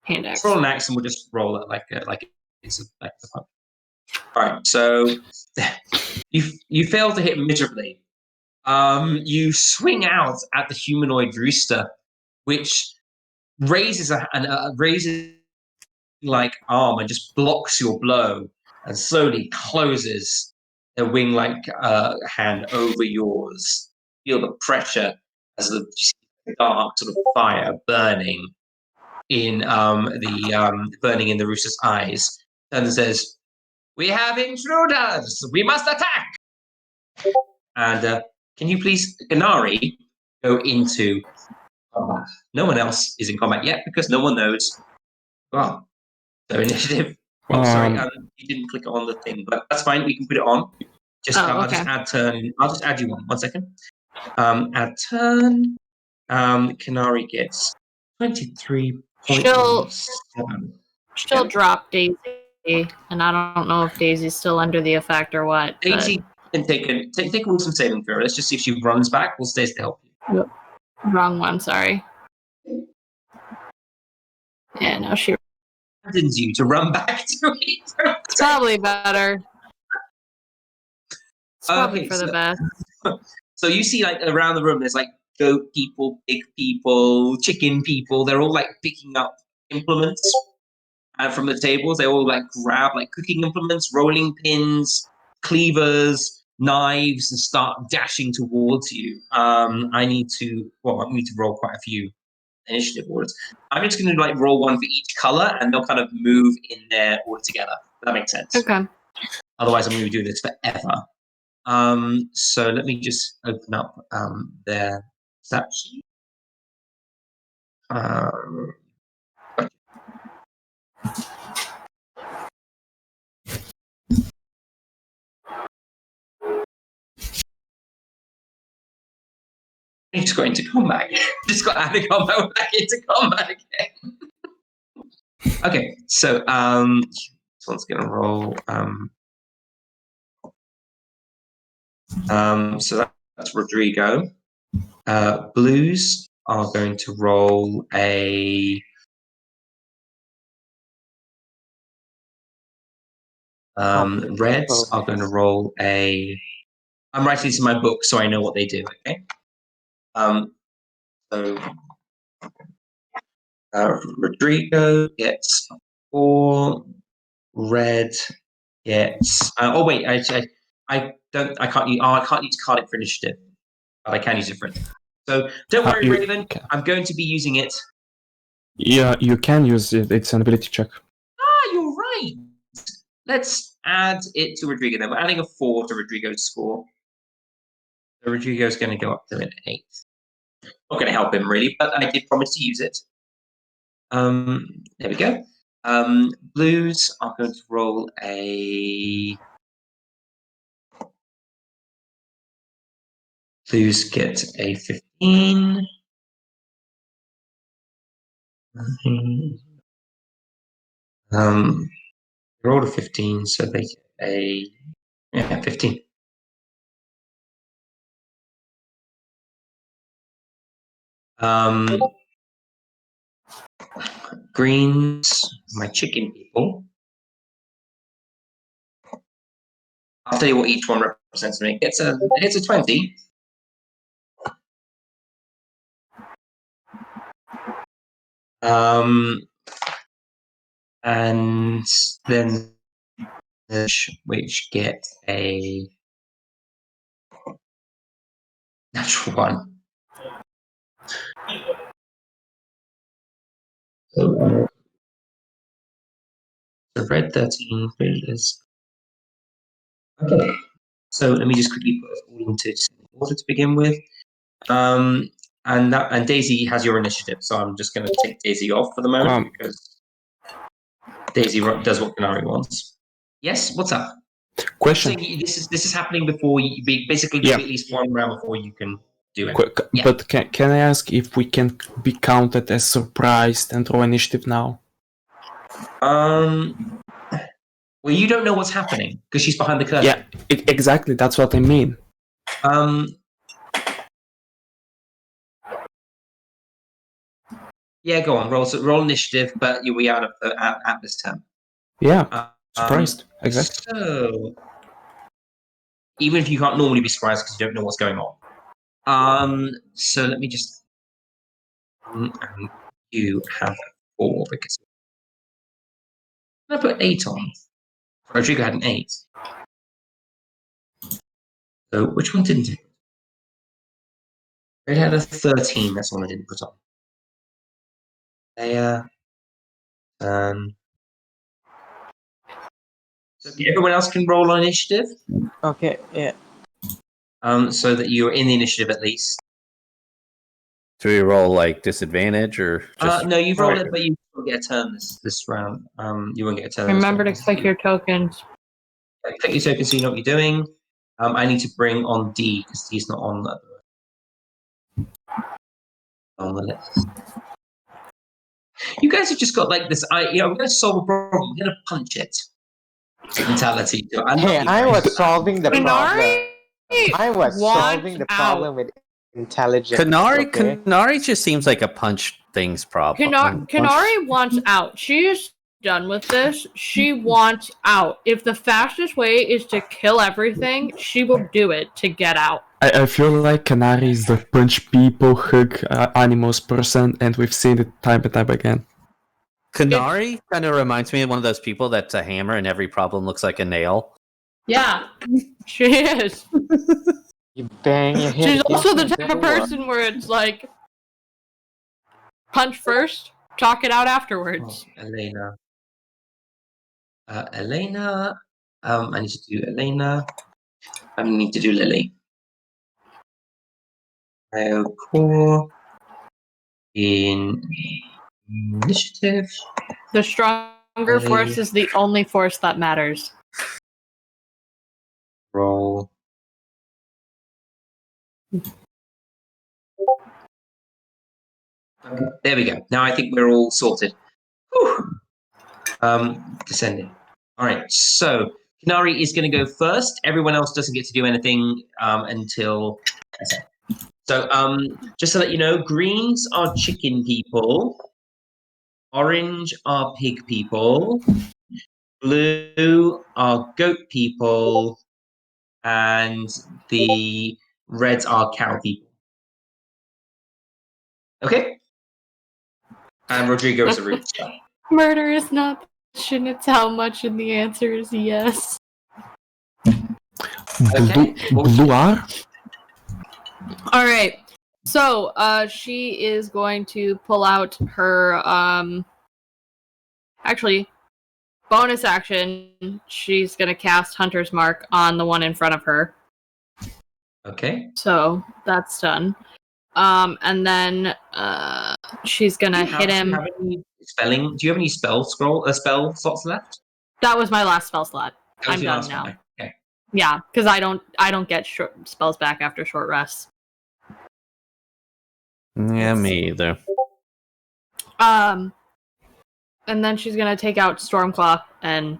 Hand axe. Roll an axe and we'll just roll it like it's a punch. All right, so you fail to hit miserably. You swing out at the humanoid rooster, which raises raises like arm and just blocks your blow and slowly closes their wing-like hand over yours. Feel the pressure as the dark sort of fire burning in burning in the rooster's eyes. And says, "We have intruders. We must attack." And can you please, KENARI, go into combat? No one else is in combat yet because no one knows. Well, so initiative. Oh, sorry, you didn't click on the thing, but that's fine. We can put it on. I'll just add turn. I'll just add you one. 1 second. Add turn. KENARI gets 23.7. She'll drop Daisy, and I don't know if Daisy's still under the effect or what. Daisy can take a wisdom saving throw. Let's just see if she runs back. We'll stay to help you. Wrong one, sorry. Yeah, no, she Abandons you to run back to it. It's probably better. It's probably for the best. So you see, like around the room, there's like goat people, pig people, chicken people. They're all like picking up implements from the tables. They all like grab like cooking implements, rolling pins, cleavers, knives, and start dashing towards you. I need to roll quite a few initiative orders. I'm just going to like roll one for each color, and they'll kind of move in their order together. That makes sense. Okay. Otherwise, I'm going to be doing this forever. So let me just open up their stat sheet. He's going to combat. Just got out of combat, back into combat again. Okay, so this one's gonna roll. So that's Rodrigo. Blues are going to roll a. Reds are going to roll a. I'm writing this in my book so I know what they do. Okay. So Rodrigo gets 4. Red gets. Oh wait, I don't. I can't use. Oh, I can't use Cardiff for initiative, but I can use it for. So don't worry, Raven. I'm going to be using it. Yeah, you can use it. It's an ability check. Ah, you're right. Let's add it to Rodrigo then. We're adding a 4 to Rodrigo's score. So Rodrigo's going to go up to an 8. Not going to help him really, but I did promise to use it. There we go. Blues are going to roll a. Blues get a 15. They rolled a 15, so they get a 15. Greens, my chicken people. I'll tell you what each one represents to me. It's a 20. And then which get a natural 1. So the red 13 is okay. So let me just quickly put it all into order to begin with. And Daisy has your initiative, so I'm just going to take Daisy off for the moment because Daisy does what KENARI wants. Yes, what's up? Question. So this is happening before you basically give at least one round before you can do it. But can I ask if we can be counted as surprised and roll initiative now? Well, you don't know what's happening because she's behind the curtain. Yeah, exactly. That's what I mean. Yeah, go on. Roll initiative, but you'll be out of at this turn. Yeah, surprised. Exactly. So, even if you can't normally be surprised because you don't know what's going on. So let me just. You have 4 because I put 8 on. Rodrigo had an 8. So which one didn't it? It had a 13. That's one I didn't put on. There. So everyone else can roll on initiative. Okay, yeah. So that you're in the initiative at least. Do we roll like disadvantage or just? No, you've rolled it, but you won't get a turn this round. You won't get a turn. Remember to click your tokens. Click your tokens so you know what you're doing. I need to bring on D because D's not on the list. You guys have just got like this. We're going to solve a problem. We're going to punch it. Mentality. I was solving the problem. I was solving the problem with intelligence. KENARI just seems like a punch things problem. KENARI wants out. She is done with this. She wants out. If the fastest way is to kill everything, she will do it to get out. I feel like KENARI is the punch people, hug animals person, and we've seen it time and time again. KENARI kind of reminds me of one of those people that's a hammer and every problem looks like a nail. Yeah, she is. You bang your head. She's also the type of person where it's like, punch first, talk it out afterwards. Oh, Elena. Elena. I need to do Elena. I need to do Lily. Core in initiative. The stronger force is the only force that matters. Roll. Okay, there we go. Now I think we're all sorted. Whew. Descending. All right, so KENARI is going to go first. Everyone else doesn't get to do anything until. So just to let you know, greens are chicken people, orange are pig people, blue are goat people, and the reds are cow people. Okay? And Rodrigo is a rooster. Murder is not passion, it's how much, and the answer is yes. Okay. Blue R? All right. So, she is going to pull out her actually, bonus action. She's going to cast Hunter's Mark on the one in front of her. Okay. So, that's done. And then she's going to hit him. Do you have any spell slots left? That was my last spell slot. That was I'm your done last now. one. Okay. Yeah, because I don't get short spells back after short rests. Yeah, me either. And then she's gonna take out Stormclaw and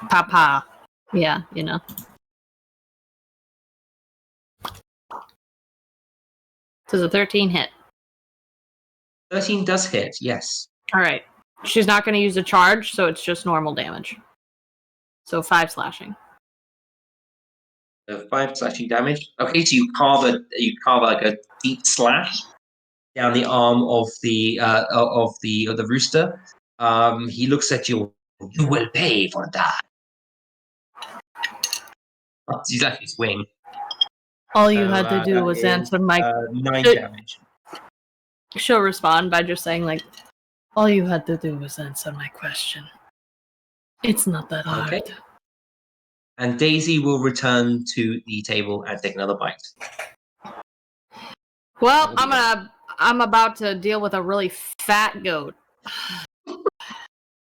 Papa. Yeah, you know. Does a 13 hit? 13 does hit, yes. Alright. She's not gonna use a charge, so it's just normal damage. So 5 slashing. 5 slashing damage. Okay, so you carve like a deep slash down the arm of the rooster. He looks at you. You will pay for that. He's actually his wing. All you had to do was answer my 9 damage. She'll respond by just saying, like, all you had to do was answer my question. It's not that hard. Okay. And Daisy will return to the table and take another bite. Well, I'm about to deal with a really fat goat.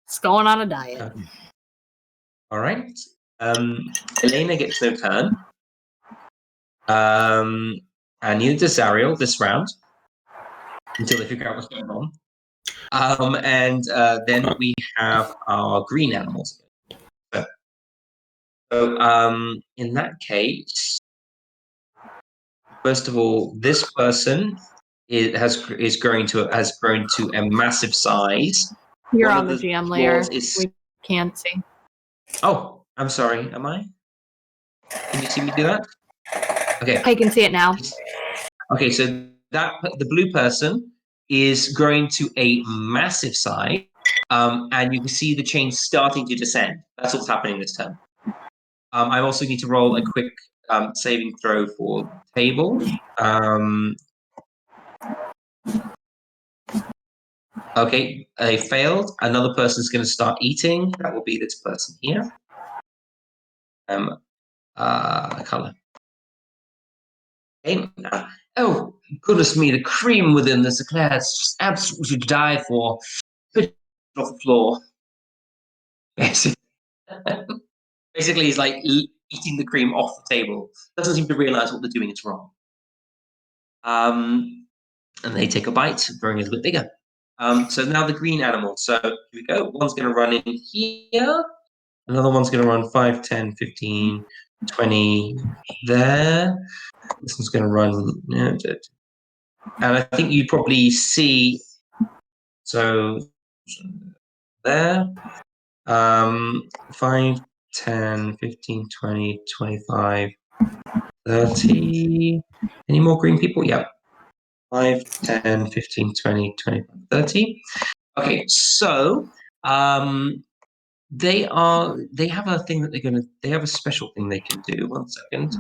It's going on a diet. All right. Elena gets no turn. And neither does ZARRIEL this round until they figure out what's going on. And then we have our green animals. So in that case, first of all, this person has grown to a massive size. You're One on of the GM layer. is- We can't see. Oh, I'm sorry. Am I? Can you see me do that? Okay. I can see it now. Okay, so the blue person is growing to a massive size, and you can see the chain starting to descend. That's what's happening this turn. I also need to roll a quick saving throw for table. Okay, they failed. Another person's going to start eating. That will be this person here. Color. Okay. Oh, goodness me, the cream within this eclair is absolutely to die for. Spit off the floor. Basically, he's like eating the cream off the table. Doesn't seem to realize what they're doing is wrong. And they take a bite, growing a little bit bigger. So now the green animal. So here we go. One's going to run in here. Another one's going to run 5, 10, 15, 20 there. This one's going to run. And I think you probably see. So there. 5, 10, 15, 20, 25, 30. Any more green people? Yep. 5, 10, 15, 20, 25, 30. Okay, so they have a thing that they have a special thing they can do. 1 second.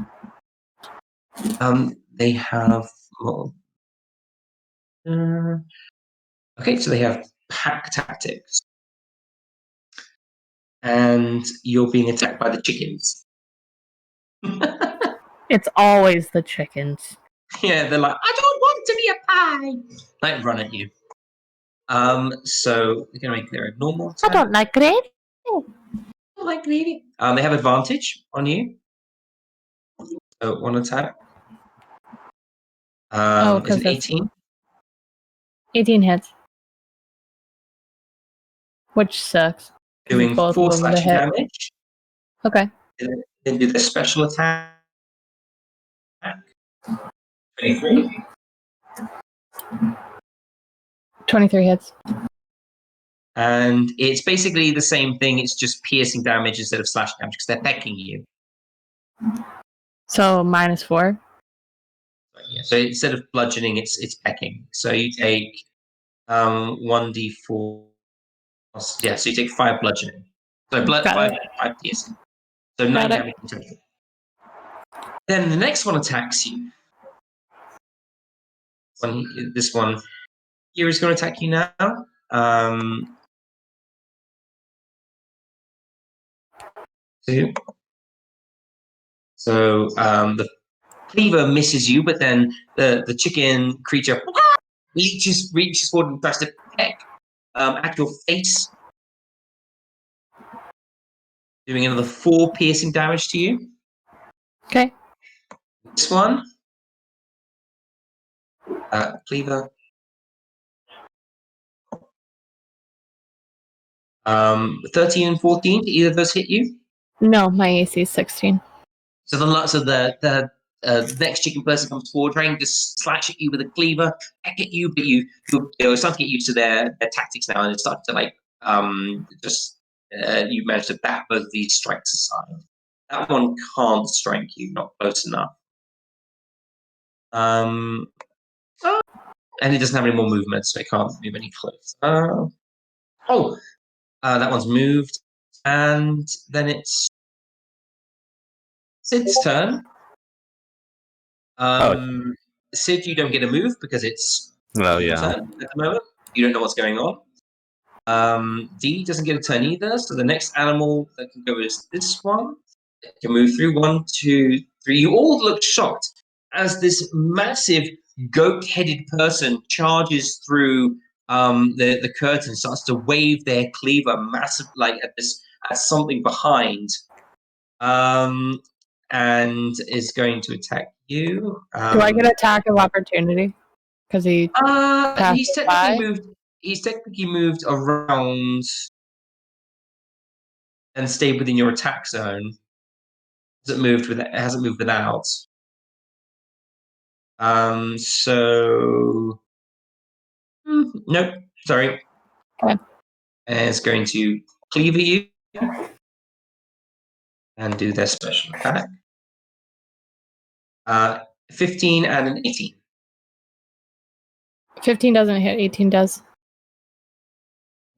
They have okay, so they have pack tactics. And you're being attacked by the chickens. It's always the chickens. Yeah, they're like, I don't want to be a pie. Like, run at you. So we're gonna make their normal attack. I don't like gravy. I don't like gravy. They have advantage on you. So 1 attack. Is it 18? 18 hits. Which sucks. Doing both 4 of them slashing hit. damage. Okay. Then do the special attack. 23. 23 hits. And it's basically the same thing. It's just piercing damage instead of slashing damage because they're pecking you. So -4. Yeah, so instead of bludgeoning, it's pecking. So you take 1d4. Yeah, so you take 5 bludgeoning. So Got it. 5 piercing. So 9 Got it. damage in total. Then the next one attacks you. This one here is going to attack you now. Two. So the cleaver misses you, but then the chicken creature reaches forward and tries to peck at your face, doing another 4 piercing damage to you. Okay. This one, cleaver. 13 and 14, do either of those hit you? No, my AC is 16. So the next chicken person comes forward, trying to slash at you with a cleaver, peck at you, but you're starting to get used to their tactics now, and it's starting to you manage to bat both of these strikes aside. That one can't strike you, not close enough. And it doesn't have any more movement, so it can't move any closer. That one's moved, and then it's Sid's turn. Sid, you don't get a move because it's Oh, your yeah. turn at the moment. You don't know what's going on. D doesn't get a turn either, so the next animal that can go is this one. It can move through 1, 2, 3. You all look shocked as this massive goat-headed person charges through the curtain, starts to wave their cleaver massive at something behind. And is going to attack you. Do I get attack of opportunity? Because he he's technically moved. He's technically moved around and stayed within your attack zone. It hasn't moved without. So nope. Sorry. Okay. And it's going to cleaver you and do their special attack. 15 and an 18. 15 doesn't hit, 18 does.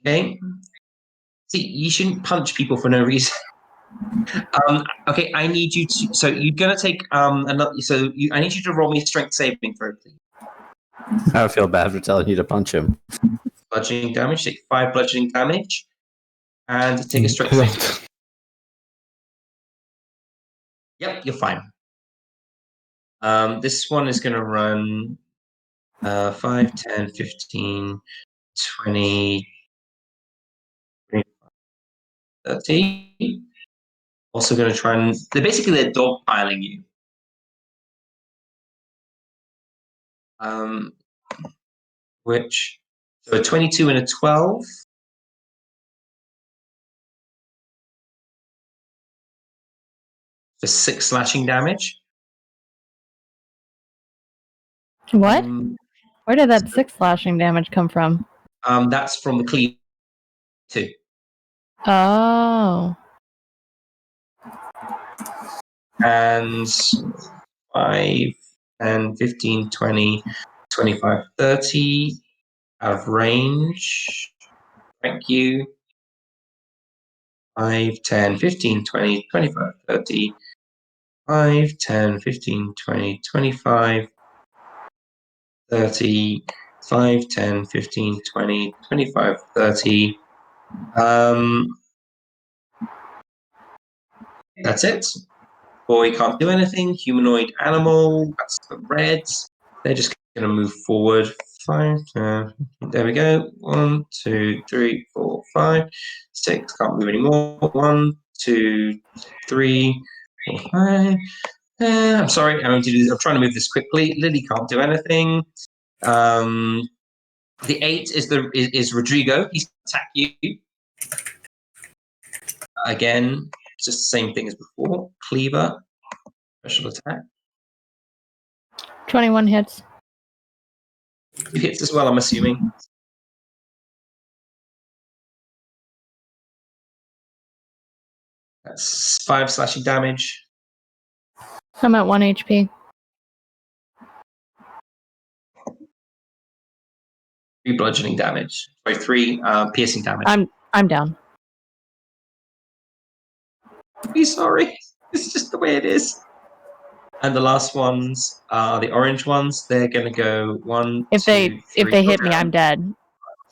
Okay. See, you shouldn't punch people for no reason. Okay, I need you to. So you're gonna take another. I need you to roll me a strength saving throw, please. I feel bad for telling you to punch him. Bludgeoning damage. Take 5 bludgeoning damage, and take a strength saving. Yep, you're fine. This one is gonna run 5, 10, 15, 20, 30. Also gonna try and they're dogpiling you. So a 22 and a 12. For 6 slashing damage. What? Where did that 6 slashing damage come from? That's from the cleave too. Oh. And 5, 10, 15, 20, 25, 30 out of range. Thank you. 5, 10, 15, 20, 25, 30. 5, 10, 15, 20, 25, 30. 5, 10, 15, 20, 25, 30. That's it. Boy can't do anything. Humanoid animal. That's the reds. They're just going to move forward. 5. There we go. 1, 2, 3, 4, 5, 6. Can't move anymore. 1, 2, 3, 4, 5. I'm sorry. I'm trying to move this quickly. Lily can't do anything. The 8 is Rodrigo. He's attack you again. It's just the same thing as before. Cleaver, special attack. 21 hits. 2 hits as well, I'm assuming. That's 5 slashing damage. I'm at 1 HP. 3 bludgeoning damage. Sorry, 3 piercing damage. I'm down. Be sorry. It's just the way it is. And the last ones are the orange ones. They're going to go 1, If 2, they 3, hit me, I'm dead.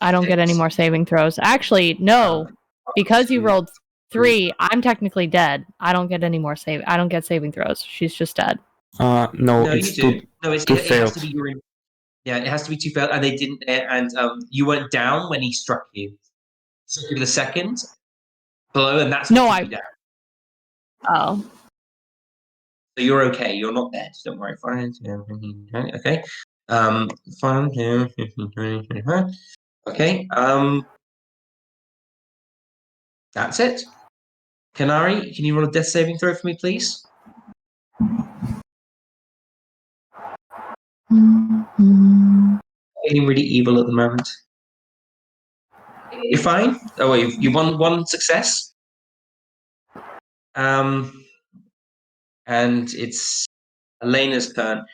I don't get any more saving throws. Actually, no. Because you rolled 3, I'm technically dead. I don't get any more I don't get saving throws. She's just dead. No, No, it's you do. two. No, it two has failed. to be your. Yeah, it has to be 2 failed, and they didn't. And you weren't down when he struck you. So give it a second blow, and that's No, what took you down. Oh. So you're okay. You're not dead. Don't worry. Fine. Okay. 5, 10, 15, 20, 25. Okay. That's it. KENARI, can you roll a death saving throw for me, please? Feeling really evil at the moment. You're fine. Oh, well, you won 1 success. And it's Elena's turn.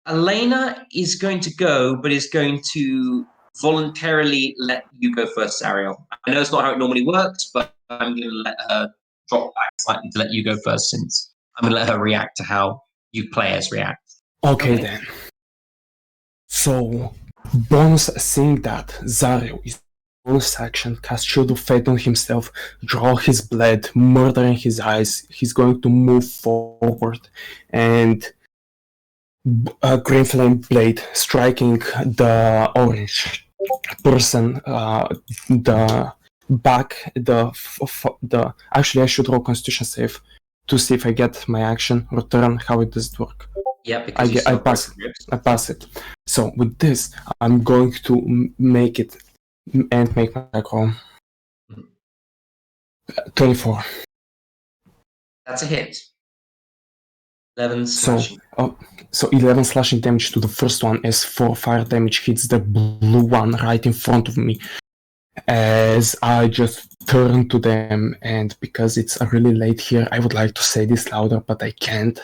Elena is going to go, but is going to voluntarily let you go first, ZARRIEL. I know it's not how it normally works, but I'm going to let her drop back slightly to let you go first, since I'm going to let her react to how you players react. Okay then. So, bonus seeing that ZARRIEL is bonus action, cast Shield of Fate on himself, draw his blade, murdering his eyes. He's going to move forward and Green Flame Blade striking the orange person, the back, the. Actually, I should roll Constitution save to see if I get my action return. How it does it work? Yeah, because I pass it. So with this, I'm going to make it and make my attack roll. 24. That's a hit. 11 slashing. So 11 slashing damage to the first one as 4 fire damage hits the blue one right in front of me. As I just turn to them, and because it's really late here, I would like to say this louder, but I can't.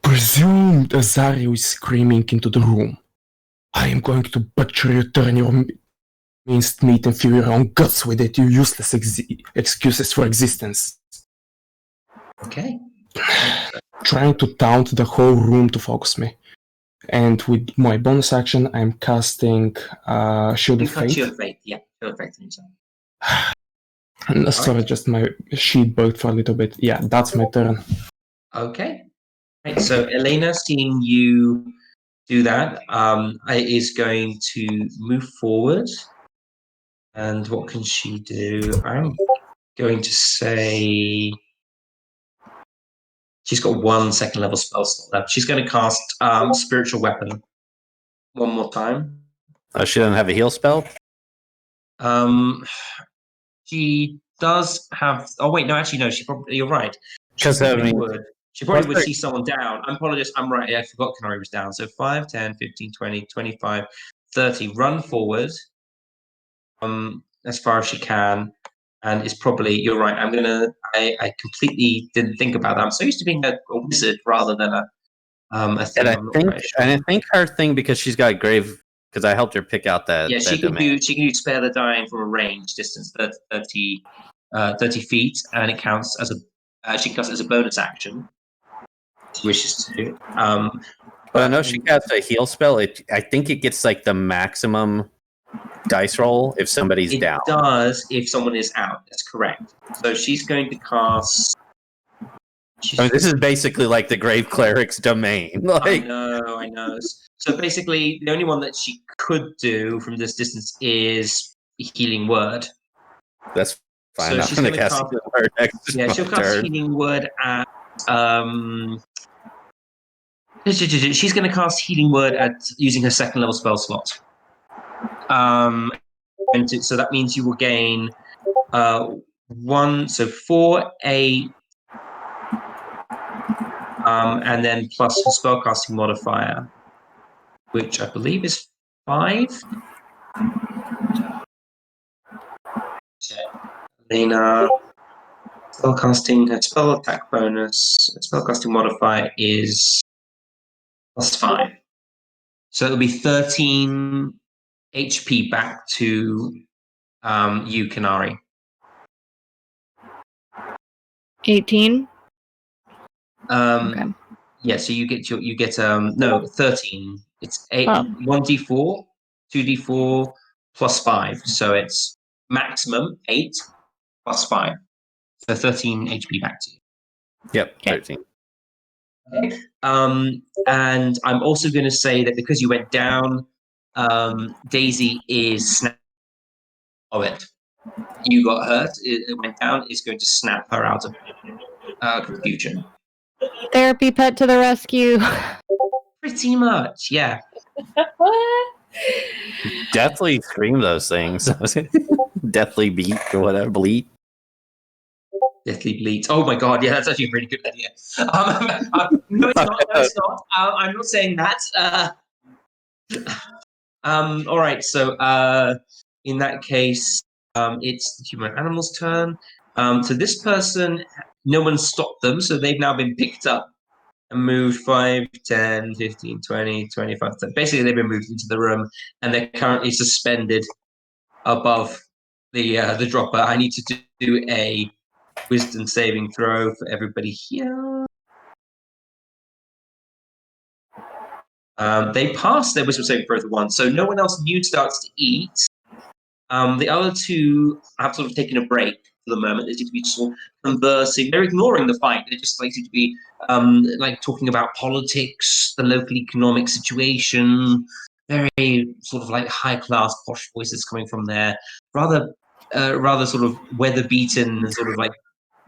Presume the ZARRIEL is screaming into the room. I am going to butcher you, turn your minced meat and fill your own guts with it, you useless excuses for existence. Okay. Trying to taunt the whole room to focus me. And with my bonus action, I'm casting Shield of Fate. Shield of Fate, yeah. Shield of Fate on yourself. Sorry, just my sheet bugged for a little bit. Yeah, that's my turn. Okay. Right, so Elena, seeing you do that, is going to move forward. And what can she do? I'm going to say she's got 1 second level spell slot left. She's going to cast Spiritual Weapon 1 more time. Oh, she doesn't have a heal spell? She does have. Oh wait, no, actually, no. She probably. You're right. She Because I probably mean, would. She probably would see someone down. I apologize. I'm right. Yeah, I forgot KENARI was down. So 5, 10, 15, 20, 25, 30. Run forward. As far as she can, and it's probably. You're right. I'm gonna. I completely didn't think about that. I'm so used to being a wizard rather than a thing. And I think her thing, because she's got grave, because I helped her pick out that. Yeah, that she can domain. do. She can do spare the dying from a range distance, 30 feet, and it counts as a. She counts as a bonus action. She wishes to. But I know she casts a heal spell. I think it gets like the maximum dice roll if somebody's down. It does if someone is out. That's correct. So she's going to cast. I mean, this is basically like the Grave Cleric's domain. Like, I know. So basically, the only one that she could do from this distance is Healing Word. That's fine. So I'm she's going to gonna cast cast- Healing Word next. Yeah, she'll cast Healing Word at. She's going to cast Healing Word at using her second level spell slot. So that means you will gain 1, so 4, 8, and then plus her spellcasting modifier, which I believe is 5. Elena, spellcasting, her spell attack bonus, her spellcasting modifier is +5. So it'll be 13 HP back to you, KENARI. 18. Okay. Yeah, so you get no 13. It's 1d4, 2d4 plus 5. So it's maximum 8 plus 5. So 13 HP back to you. Yep, Okay. 13. Okay. And I'm also going to say that because you went down, Daisy is snap of it. You got hurt. It went down. It's going to snap her out of confusion. Therapy pet to the rescue. Pretty much, yeah. Deathly scream those things. Deathly beat or whatever, bleat. Deathly bleat. Oh my god, yeah, that's actually a really good idea. No, it's not. No, it's not. I'm not saying that. All right. So, in that case, it's the human animal's turn. So this person, no one stopped them, so they've now been picked up and moved 5, 10, 15, 20, 25. 30. Basically, they've been moved into the room, and they're currently suspended above the dropper. I need to do a wisdom saving throw for everybody here. They passed their wisdom saving throw for one, so no one else new starts to eat. The other two have sort of taken a break for the moment. They seem to be sort of conversing. They're ignoring the fight. They just like seem to be like talking about politics, the local economic situation. Very sort of like high class posh voices coming from there. Rather sort of weather beaten and sort of like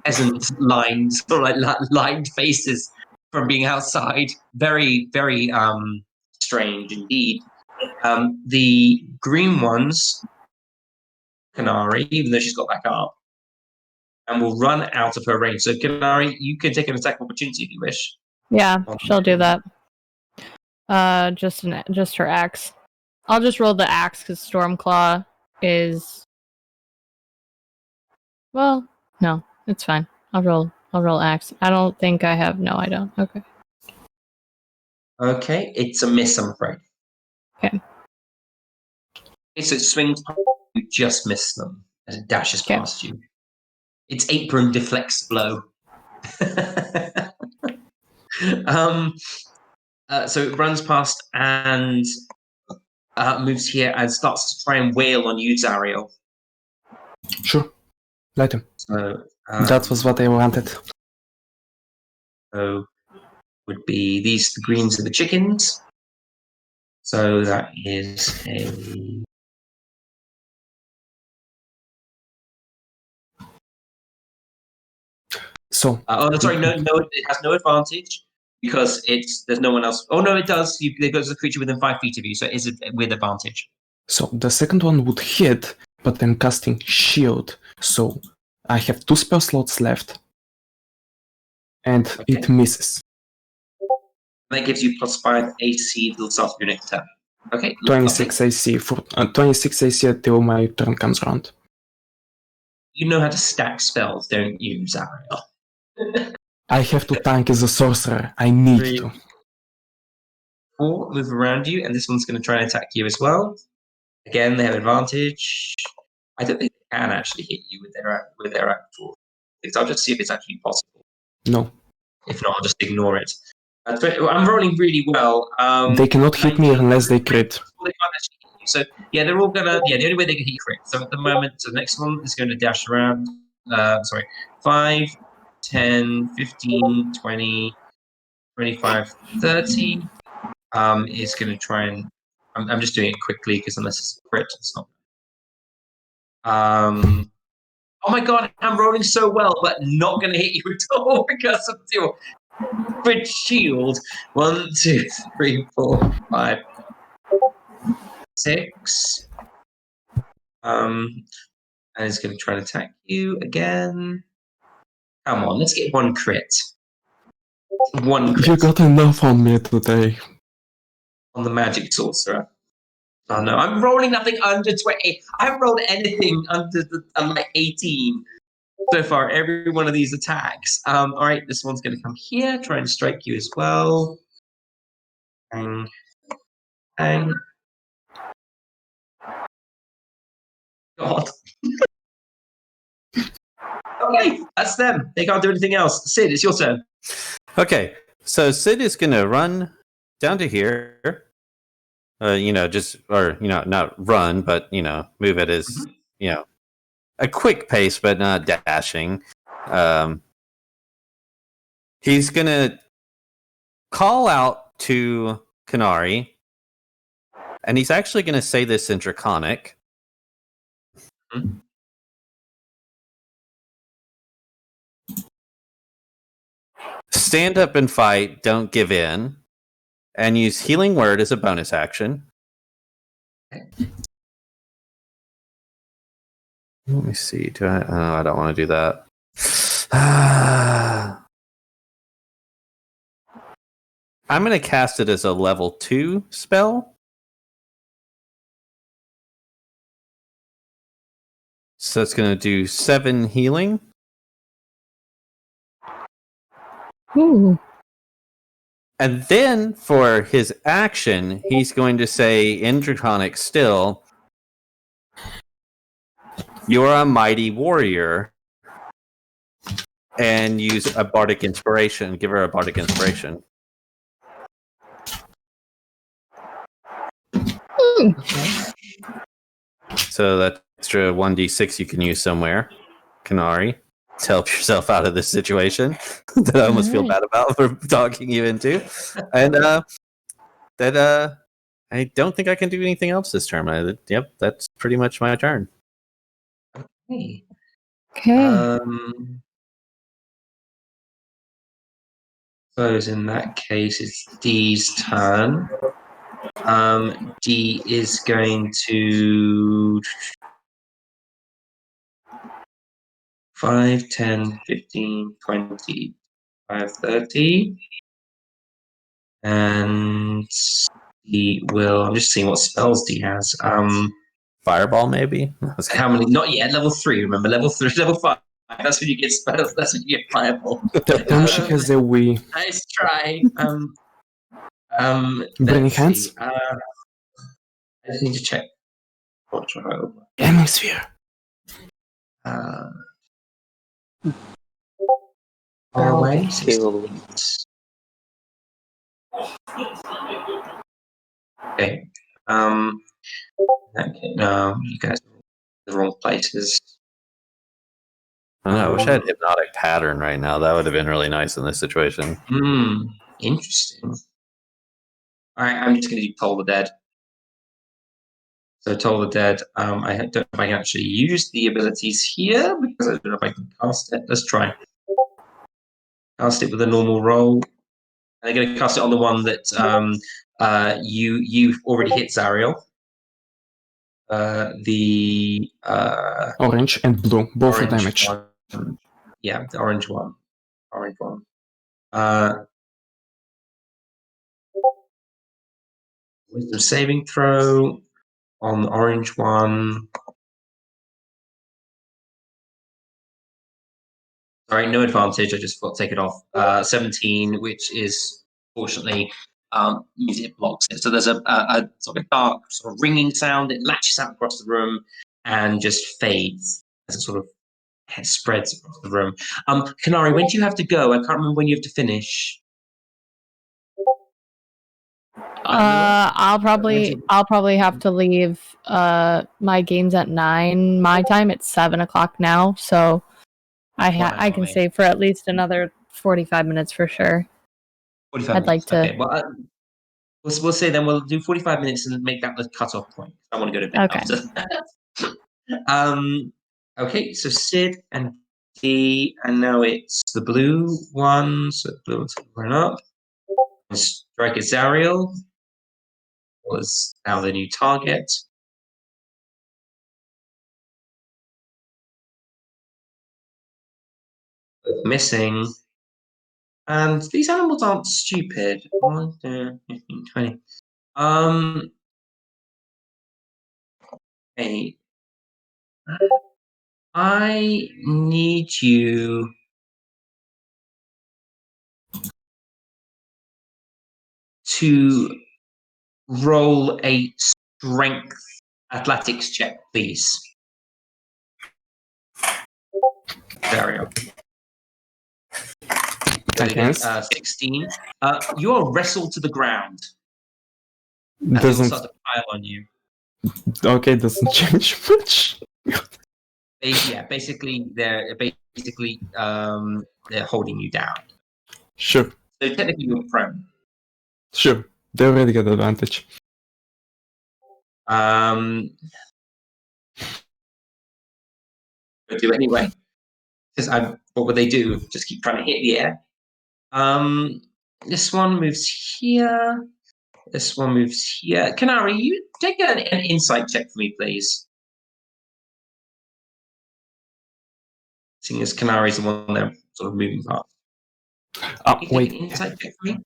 peasant lines, sort of like lined faces from being outside. Very strange indeed. The green ones. KENARI, even though she's got back up, and will run out of her range. So KENARI, you can take an attack opportunity if you wish. Yeah, she'll do that. Just her axe. I'll just roll the axe because Stormclaw is. Well, no, it's fine. I'll roll axe. I don't think I have. No, I don't. Okay. Okay, it's a miss, I'm afraid. Okay. So it swings past you, just miss them as it dashes Okay. past you. Its apron deflects the blow. So it runs past and moves here and starts to try and wail on you, ZARRIEL. Sure. Let him. So That was what I wanted. So would be these the greens of the chickens. So that is a So. sorry, no, it has no advantage because there's no one else. Oh no, it does. There's a creature within 5 feet of you, so it is with advantage. So the second one would hit, but I'm casting shield. So I have 2 spell slots left, and it misses. That gives you +5 AC till the start of your next turn. Okay. 26 AC for 26 AC until my turn comes around. You know how to stack spells, don't you, ZARRIEL? I have to tank as a sorcerer. I need to. 4 move around you, and this one's going to try and attack you as well. Again, they have advantage. I don't think they can actually hit you with their actual things. I'll just see if it's actually possible. No. If not, I'll just ignore it. I'm rolling really well. They cannot hit me unless they crit. They can't actually hit you. So yeah, they're all gonna. Yeah, the only way they can hit you crit. So at the moment, the next one is going to dash around. 5, 10, 15, 20, 25, 30. Is going to try and. I'm just doing it quickly because unless it's a crit, it's not. Oh my god, I'm rolling so well, but not going to hit you at all because of your crit shield. 1, 2, 3, 4, 5, 6. And it's going to try and attack you again. Come on, let's get 1 crit. 1 crit. You got enough on me today. On the magic sorcerer. Oh no, I'm rolling nothing under 20. I haven't rolled anything under like 18 so far. Every one of these attacks. All right, this one's going to come here, try and strike you as well. And Thank God. Okay, that's them. They can't do anything else. Sid, it's your turn. Okay, so Sid is going to run down to here. Not run, but, move at his, a quick pace, but not dashing. He's going to call out to KENARI, and he's actually going to say this in Draconic. Mhm. Stand up and fight, don't give in, and use Healing Word as a bonus action. Let me see. Do I? Oh, I don't want to do that. I'm going to cast it as a level 2 spell. So it's going to do 7 healing. Ooh. And then for his action, he's going to say in Draconic still, "You're a mighty warrior," and use a bardic inspiration. Give her a bardic inspiration. So that extra 1d6 you can use somewhere, KENARI, to help yourself out of this situation that I almost feel bad about for talking you into. And I don't think I can do anything else this turn. Yep, that's pretty much my turn. Okay. Okay. So in that case, it's D's turn. D is going to 5, 10, 15, 20, 5, 30. And he will. I'm just seeing what spells D has. Fireball, maybe? How many? Not yet. Level 3. Remember, level 3, level 5. That's when you get spells. That's when you get fireball. She has a Wii. Nice try. Burning let's hands? see. I just need to check. Hemisphere. Far away. Kill. Okay. Okay. No, you guys are in the wrong places. I don't know. I wish I had Hypnotic Pattern right now. That would have been really nice in this situation. Interesting. All right, I'm just going to do Toll the Dead. So Toll the Dead, I don't know if I can actually use the abilities here because I don't know if I can cast it. Let's try. Cast it with a normal roll. And I'm going to cast it on the one that you've already hit, Zariel. The Orange and blue, both for orange damage. one. Yeah, the orange one. Orange one. Wisdom saving throw on the orange one. Sorry, no advantage. I just thought take it off. 17, which is fortunately it blocks it. So there's a sort of dark, sort of ringing sound. It latches out across the room and just fades as it sort of spreads across the room. KENARI, when do you have to go? I can't remember when you have to finish. I'll probably have to leave my games at 9 my time. It's 7 o'clock now, so I can stay for at least another 45 minutes for sure. 45 I'd like minutes. to. Okay, well, we'll say then we'll do 45 minutes and make that the cutoff point. I want to go to bed Okay. after. Okay, so Sid and D, and now it's the blue one. So blue one's going up. Strike is Zariel. Was now the new target. Both missing. And these animals aren't stupid. 1, 2, 15, 20. Hey, I need you to roll a strength athletics check, please. There we go. Against? 16. You are wrestled to the ground. As they will Doesn't start to pile on you. okay, doesn't change much. Basically they're holding you down. Sure, So technically you're prone. sure. They already got advantage. But do anyway. Because what would they do? Just keep trying to hit the air. This one moves here. This one moves here. KENARI, you take an insight check for me, please. Seeing as KENARI's the one they're sort of moving past. Wait. Take an insight check for me.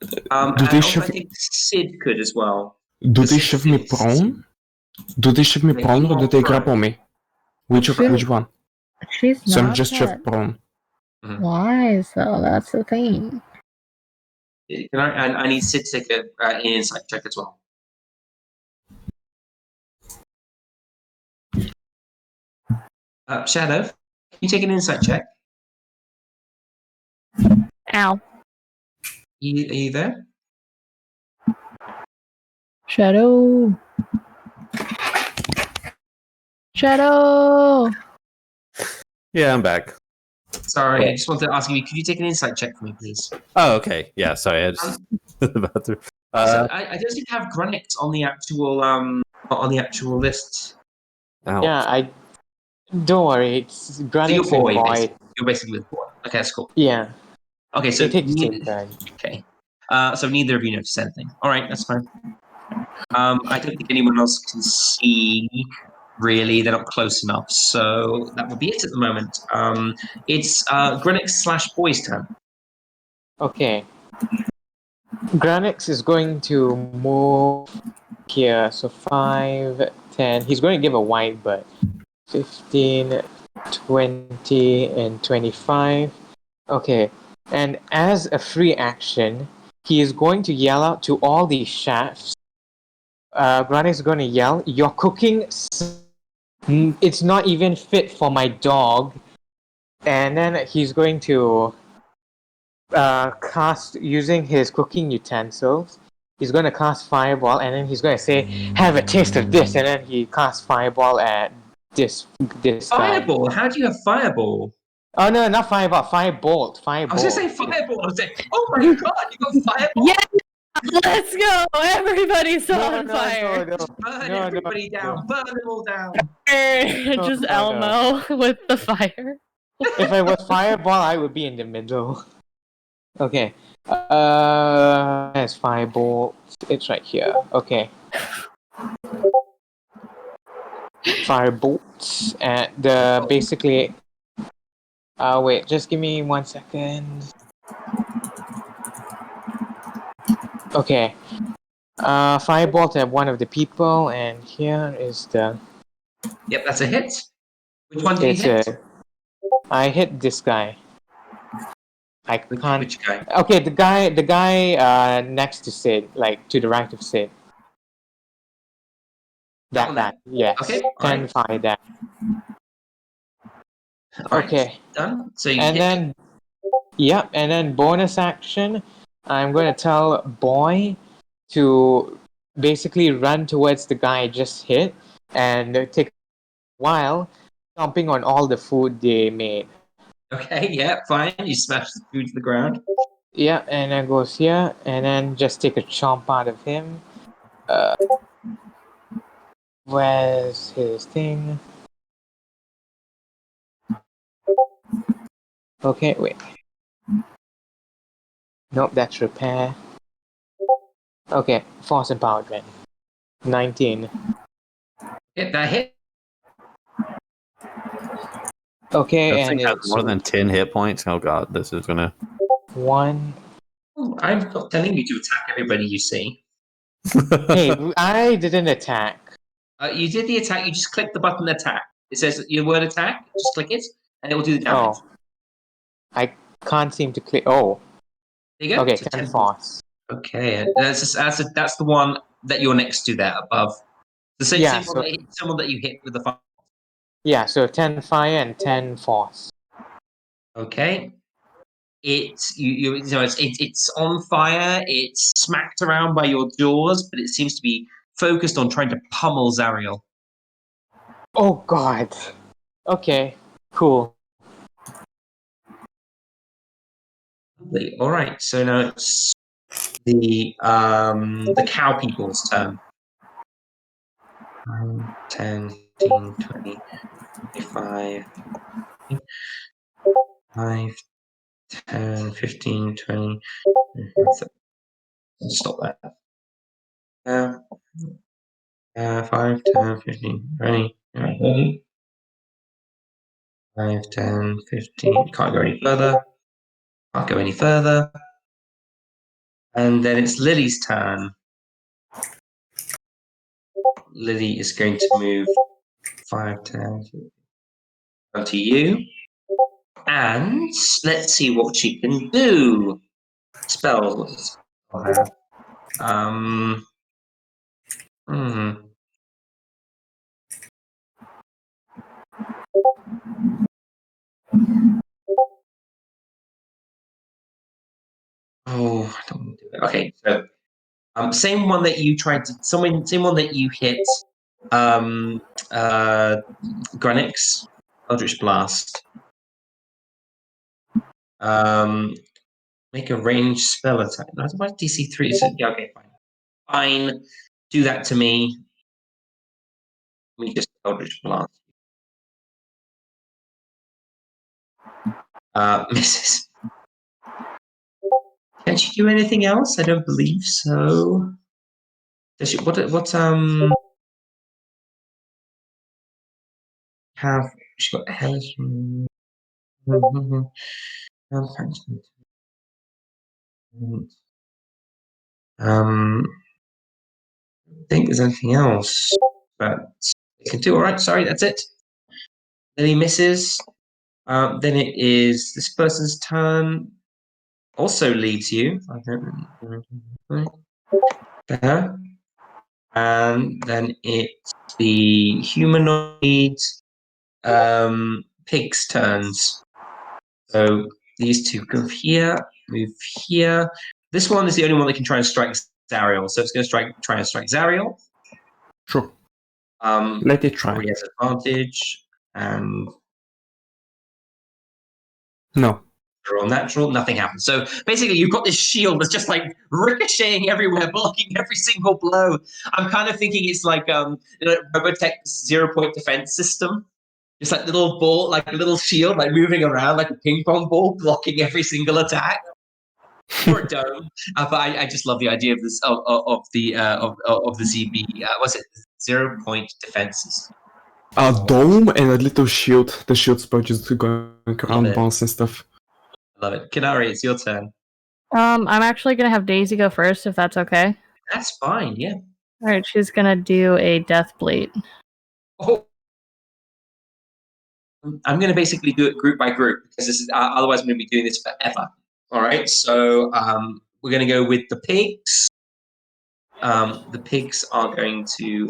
Do they I shove? think Sid could as well. Do they shove me prone? Do they shove me They prone or do are they prone. grapple me? Which one? She's So I'm not just that shoved prone. wise, though. That's the thing. I need Sid to take an insight check as well. Shadow, can you take an insight check? Ow. Are you there? Shadow. Shadow. Yeah, I'm back. Sorry, I just wanted to ask you, could you take an insight check for me, please? Oh, okay. Yeah, sorry. I just the bathroom. So I don't seem to have GRUNIX on the actual list. Ow. Yeah, don't worry. It's So GRUNIX you're and boy, Void. basically. You're basically with boy. Okay, that's cool. Yeah, Okay, so they take the same turn. okay. So neither of you notice anything. All right, that's fine. I don't think anyone else can see. Really, they're not close enough. So that would be it at the moment. It's GRUNIX/boy's turn. Okay. GRUNIX is going to move here. So 5, 10. He's going to give a wide berth. 15, 20, and 25. Okay. And as a free action, he is going to yell out to all these chefs. GRUNIX is going to yell, "Your cooking, it's not even fit for my dog." And then he's going to cast using his cooking utensils. He's going to cast fireball, and then he's going to say, "Have a taste of this," and then he casts fireball at this guy. Fireball? How do you have fireball? Oh no, not fireball, firebolt. I was going to say fireball. I was like, oh my god, you got fireball? Yeah, let's go! Everybody's on No, fire. Burn everybody down. Burn them all down. Just no. Elmo with the fire. If I was fireball, I would be in the middle. Okay. There's firebolt. It's right here. Okay. Firebolts at the basically. Wait, just give me 1 second. Okay. Firebolt at one of the people, and here is the. Yep, that's a hit. Which one did you hit? I hit this guy. I can't. Which guy? Okay, the guy next to Sid, like to the right of Sid. That guy. Yes. Okay. 10 fire that. Alright, Okay. done. So you And hit. then, yep. And then bonus action, I'm going to tell Boy to basically run towards the guy I just hit and take a while stomping on all the food they made. Okay, yeah, fine. You smash the food to the ground. Yeah, and then goes here, and then just take a chomp out of him. Where's his thing? Okay, wait. Nope, that's repair. Okay, force empowerment. 19. Hit that hit. Okay, That and thing has it's more than 10 hit points. Oh god, this is gonna. 1. Oh, I'm not telling you to attack everybody you see. Hey, I didn't attack. You did the attack. You just click the button attack. It says your word attack. Just click it, and it will do the damage. Oh. I can't seem to click. Oh. There you go. Okay, So 10 force. Okay, that's the one that you're next to there above. The same, Yeah, someone that you hit with the fire. Yeah, so 10 fire and 10 force. Okay. It's on fire. It's smacked around by your jaws, but it seems to be focused on trying to pummel Zariel. Oh god. Okay, cool. All right, so now it's the cow people's turn. 10, 15, 20, 25, 5, 10, 15, 20. Stop that. 5, 10, 15, 20, 30. 5, 10, 15. Can't go any further. Can't go any further. And then it's Lily's turn. Lily is going to move 5, 10, 15, to you. And let's see what she can do. Spells. What does spell have? Oh, I don't want to do it. Okay, so same one that you tried to. Same one that you hit. GRUNIX, Eldritch Blast. Make a ranged spell attack. No, why DC 3? Yeah, okay, fine. Fine. Do that to me. Let me just Eldritch Blast. Misses. Can she do anything else? I don't believe so. Does she? What? Have she got hellish? I think there's anything else, but you can do. All right, sorry, that's it. Then he misses. Then it is this person's turn. Also leaves you. There. And then it's the humanoid pig's turns. So these two go here, move here. This one is the only one that can try and strike Zariel. So it's going to try and strike Zariel. Sure. Let it try. He has advantage, and No. they're all natural. Nothing happens. So basically, you've got this shield that's just like ricocheting everywhere, blocking every single blow. I'm kind of thinking it's like Robotech's 0-point defense system. It's like little ball, like a little shield, like moving around like a ping pong ball, blocking every single attack. Or a dome, but I just love the idea of this of the ZB. What's it? 0-point defenses. A dome and a little shield. The shield spell just going around, bouncing stuff. I love it. KENARI, it's your turn. I'm actually gonna have Daisy go first, if that's okay. That's fine. Yeah. All right, she's gonna do a death bleed. Oh. I'm going to basically do it group by group because this is otherwise I'm going to be doing this forever. All right, so we're going to go with the pigs. The pigs are going to.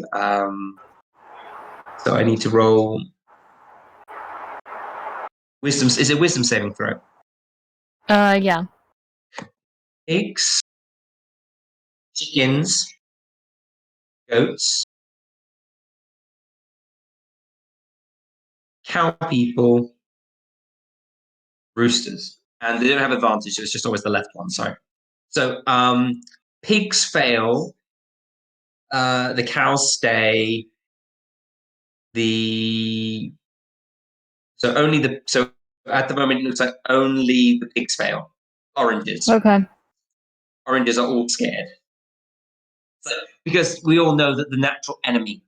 So I need to roll wisdom. Is it wisdom saving throw? Yeah. Pigs, chickens, goats, cow people, roosters, and they don't have advantage. So it's just always the left one. Sorry. So pigs fail. The cows stay. So at the moment it looks like only the pigs fail. Oranges. Okay. Oranges are all scared. So, because we all know that the natural enemy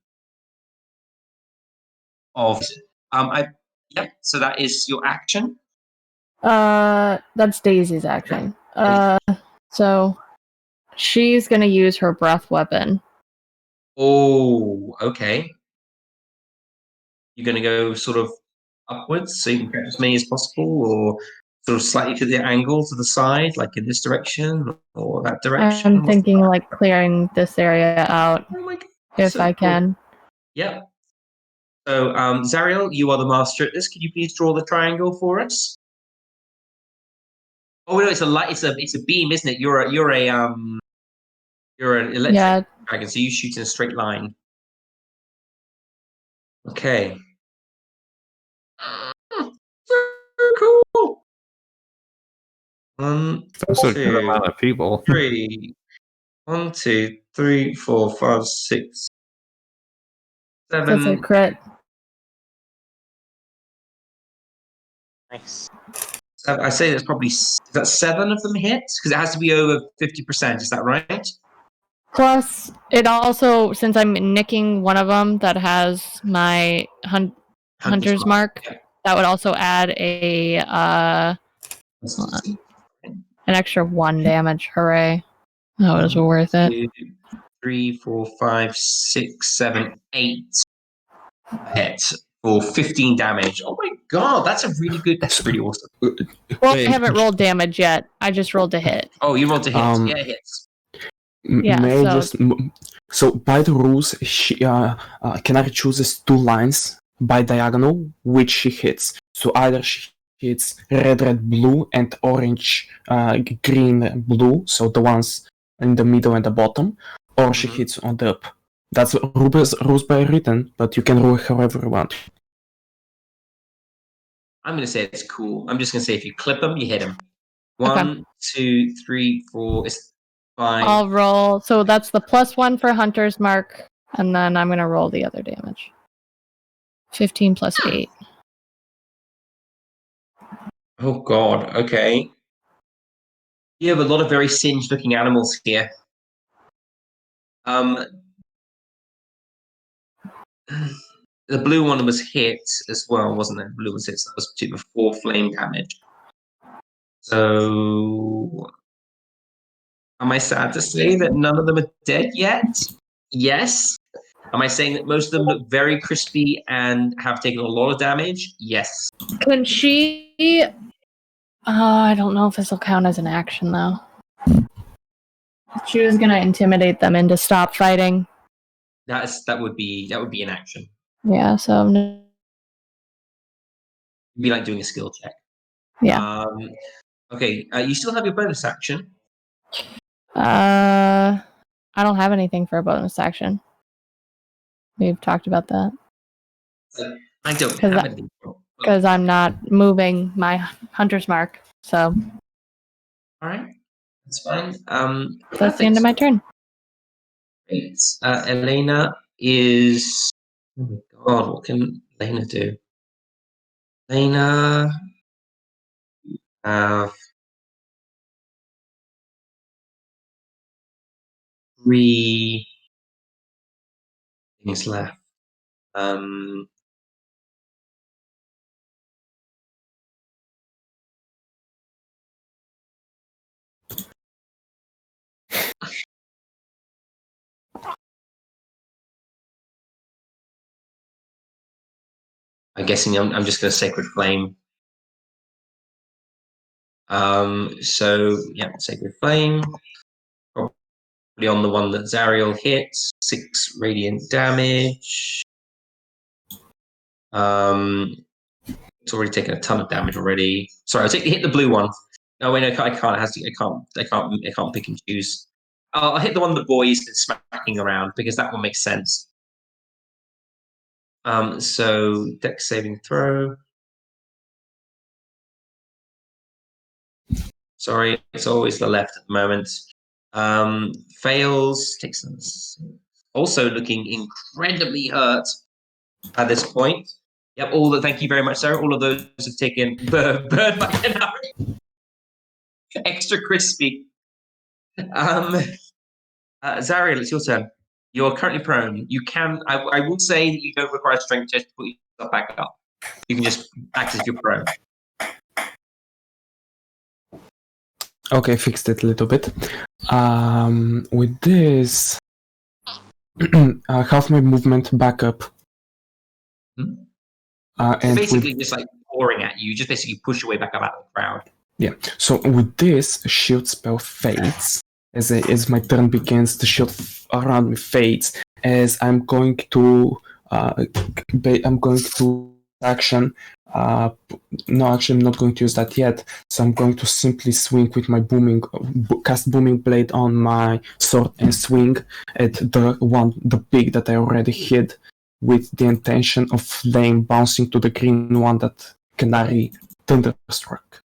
of so that is your action. That's Daisy's action. So she's gonna use her breath weapon. Oh, okay. You're gonna go sort of upwards so you can catch as many as possible, or sort of slightly to the angle to the side, like in this direction or that direction? I'm thinking like clearing this area out Oh my God, if so I cool. can. Yep. So, ZARRIEL, you are the master at this. Can you please draw the triangle for us? Oh no, it's a light. It's a beam, isn't it? You're an electric Yeah. dragon, so you shoot in a straight line. Okay. So cool. One, That's a good two, amount of people. 3. 1, 2, 3, 4, 5, 6, That's a 7. crit. Nice. I say there's probably is that 7 of them hits because it has to be over 50%. Is that right? Plus, it also, since I'm nicking one of them that has my hunter's mark, Yeah. that would also add an extra 1 damage. Hooray. That was worth it. 2, 3, 4, 5, 6, 7, 8 hits for 15 damage. Oh my God, that's a really good. That's really awesome. Well, Wait. I haven't rolled damage yet. I just rolled a hit. Oh, you rolled a hit. Yeah, it hits. Yeah, May I so- just so by the rules, KENARI chooses 2 lines by diagonal which she hits. So either she hits red, red, blue, and orange, green, blue. So the ones in the middle and the bottom, or she hits on the up. That's rules by written, but you can rule however you want. I'm going to say it's cool. I'm just going to say if you clip them, you hit them. Okay. 1, 2, 3, 4. It's 5. I'll roll. So that's the +1 for hunter's mark, and then I'm going to roll the other damage. 15 plus 8. Oh God. Okay. You have a lot of very singed-looking animals here. The blue one was hit as well, wasn't it? Blue was hit. So that was 2 before flame damage. So, am I sad to say that none of them are dead yet? Yes. Am I saying that most of them look very crispy and have taken a lot of damage? Yes. Can she... I don't know if this will count as an action, though. She was going to intimidate them into stop fighting. That would be an action. Yeah, so... It'd be like doing a skill check. Yeah. Okay, you still have your bonus action. I don't have anything for a bonus action. We've talked about that. I don't 'Cause have I- anything. Because I'm not moving my hunter's mark, so All right, that's fine. that's the end of my turn. Great. Elena is. Oh my God, what can Elena do? Elena have 3 things left. I'm guessing I'm just going to Sacred Flame. So yeah, Sacred Flame. Probably on the one that ZARRIEL hits. 6 radiant damage. It's already taken a ton of damage already. Sorry, I'll hit the blue one. No, wait, no, I can't. I can't pick and choose. I'll hit the one that Boy's been smacking around because that one makes sense. So Dex saving throw. Sorry, it's always the left at the moment. Fails. Takes also looking incredibly hurt at this point. Yep, thank you very much, sir. All of those have taken bird by KENARI. Extra crispy. ZARRIEL, it's your turn. You're currently prone. You can. I will say that you don't require a strength test to put yourself back up. You can just act as if you're prone. Okay, fixed it a little bit. With this, half my movement back up. Hmm? And Basically, just like pouring at you. You just basically push your way back up out of the crowd. Yeah. So with this, shield spell fades. As my turn begins, the shield around me fades. As I'm going to action. No, actually, I'm not going to use that yet. So I'm going to simply swing with my cast booming blade on my sword and swing at the big that I already hit, with the intention of flame bouncing to the green one that KENARI thunderstruck.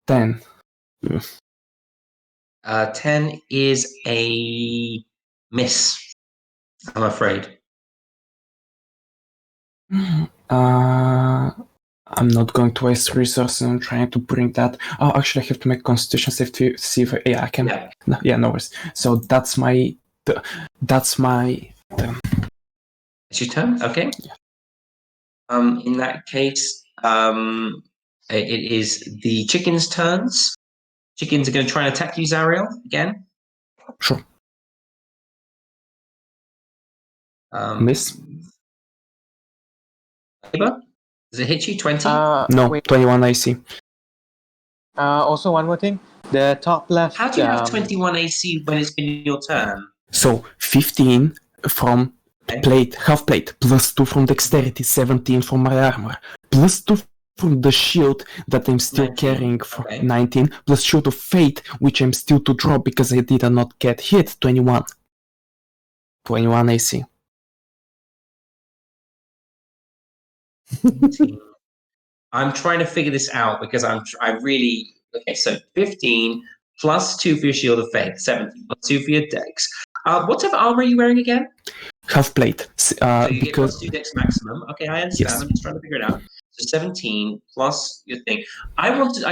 10. 10 is a miss, I'm afraid. I'm not going to waste resources on trying to bring that. Oh, actually, I have to make Constitution save to see if I can. Yeah. No worries. So that's my. That's my. It's your turn. Okay. Yeah. In that case, it is the chickens' turns. Chickens are going to try and attack you, ZARRIEL, again. Sure. Miss. Does it hit you? 20? No, wait. 21 AC. Also, one more thing. The top left. How do you have 21 AC when it's been your turn? So 15 from plate, half plate, plus 2 from dexterity, 17 from my armor, plus 2 from the shield that I'm still 19. carrying for 19, plus shield of fate, which I'm still to drop because I did not get hit, 21. 21 AC. I'm trying to figure this out because I really okay. So 15 plus 2 for your shield of faith, 17 plus 2 for your dex. What type of armor are you wearing again? Half plate. So you get plus 2 dex maximum. Okay, I understand. Yes. I'm just trying to figure it out. So 17 plus your thing. I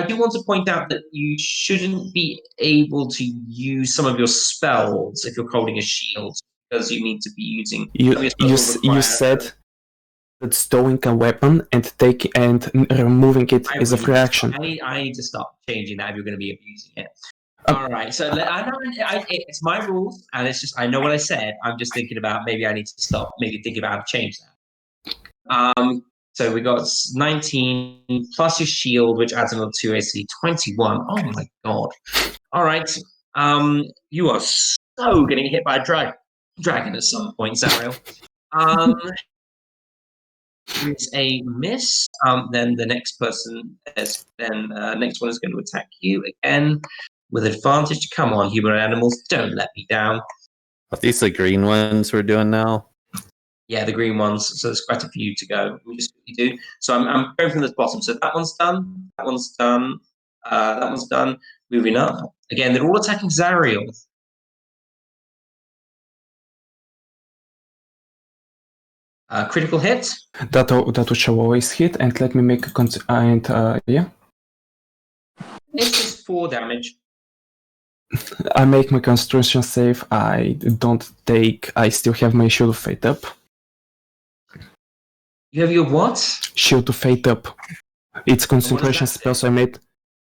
do want to point out that you shouldn't be able to use some of your spells if you're holding a shield, because you need to be using. You said that stowing a weapon and removing it is a free action. I need to stop changing that if you're going to be abusing it. All right, so I know it's my rules, and it's just I know what I said. I'm just thinking about maybe I need to stop, maybe think about how to change that. So we got 19 plus your shield, which adds another 2 AC, 21. Oh my god! All right, you are so getting hit by a dragon at some point, ZARRIEL. Is a miss. Then the next person next one is going to attack you again with advantage. Come on, human animals, don't let me down. Are these the green ones we're doing now? Yeah, the green ones. So there's quite a few to go. We just quickly do. So I'm going from the bottom. So that one's done. That one's done. That one's done. Moving up. Again, they're all attacking ZARRIEL. Critical hit. That which shall always hit, and let me make a yeah. This is 4 damage. I make my Constitution save. I still have my Shield of Fate up. You have your what? Shield of Fate up. It's concentration spell, so I made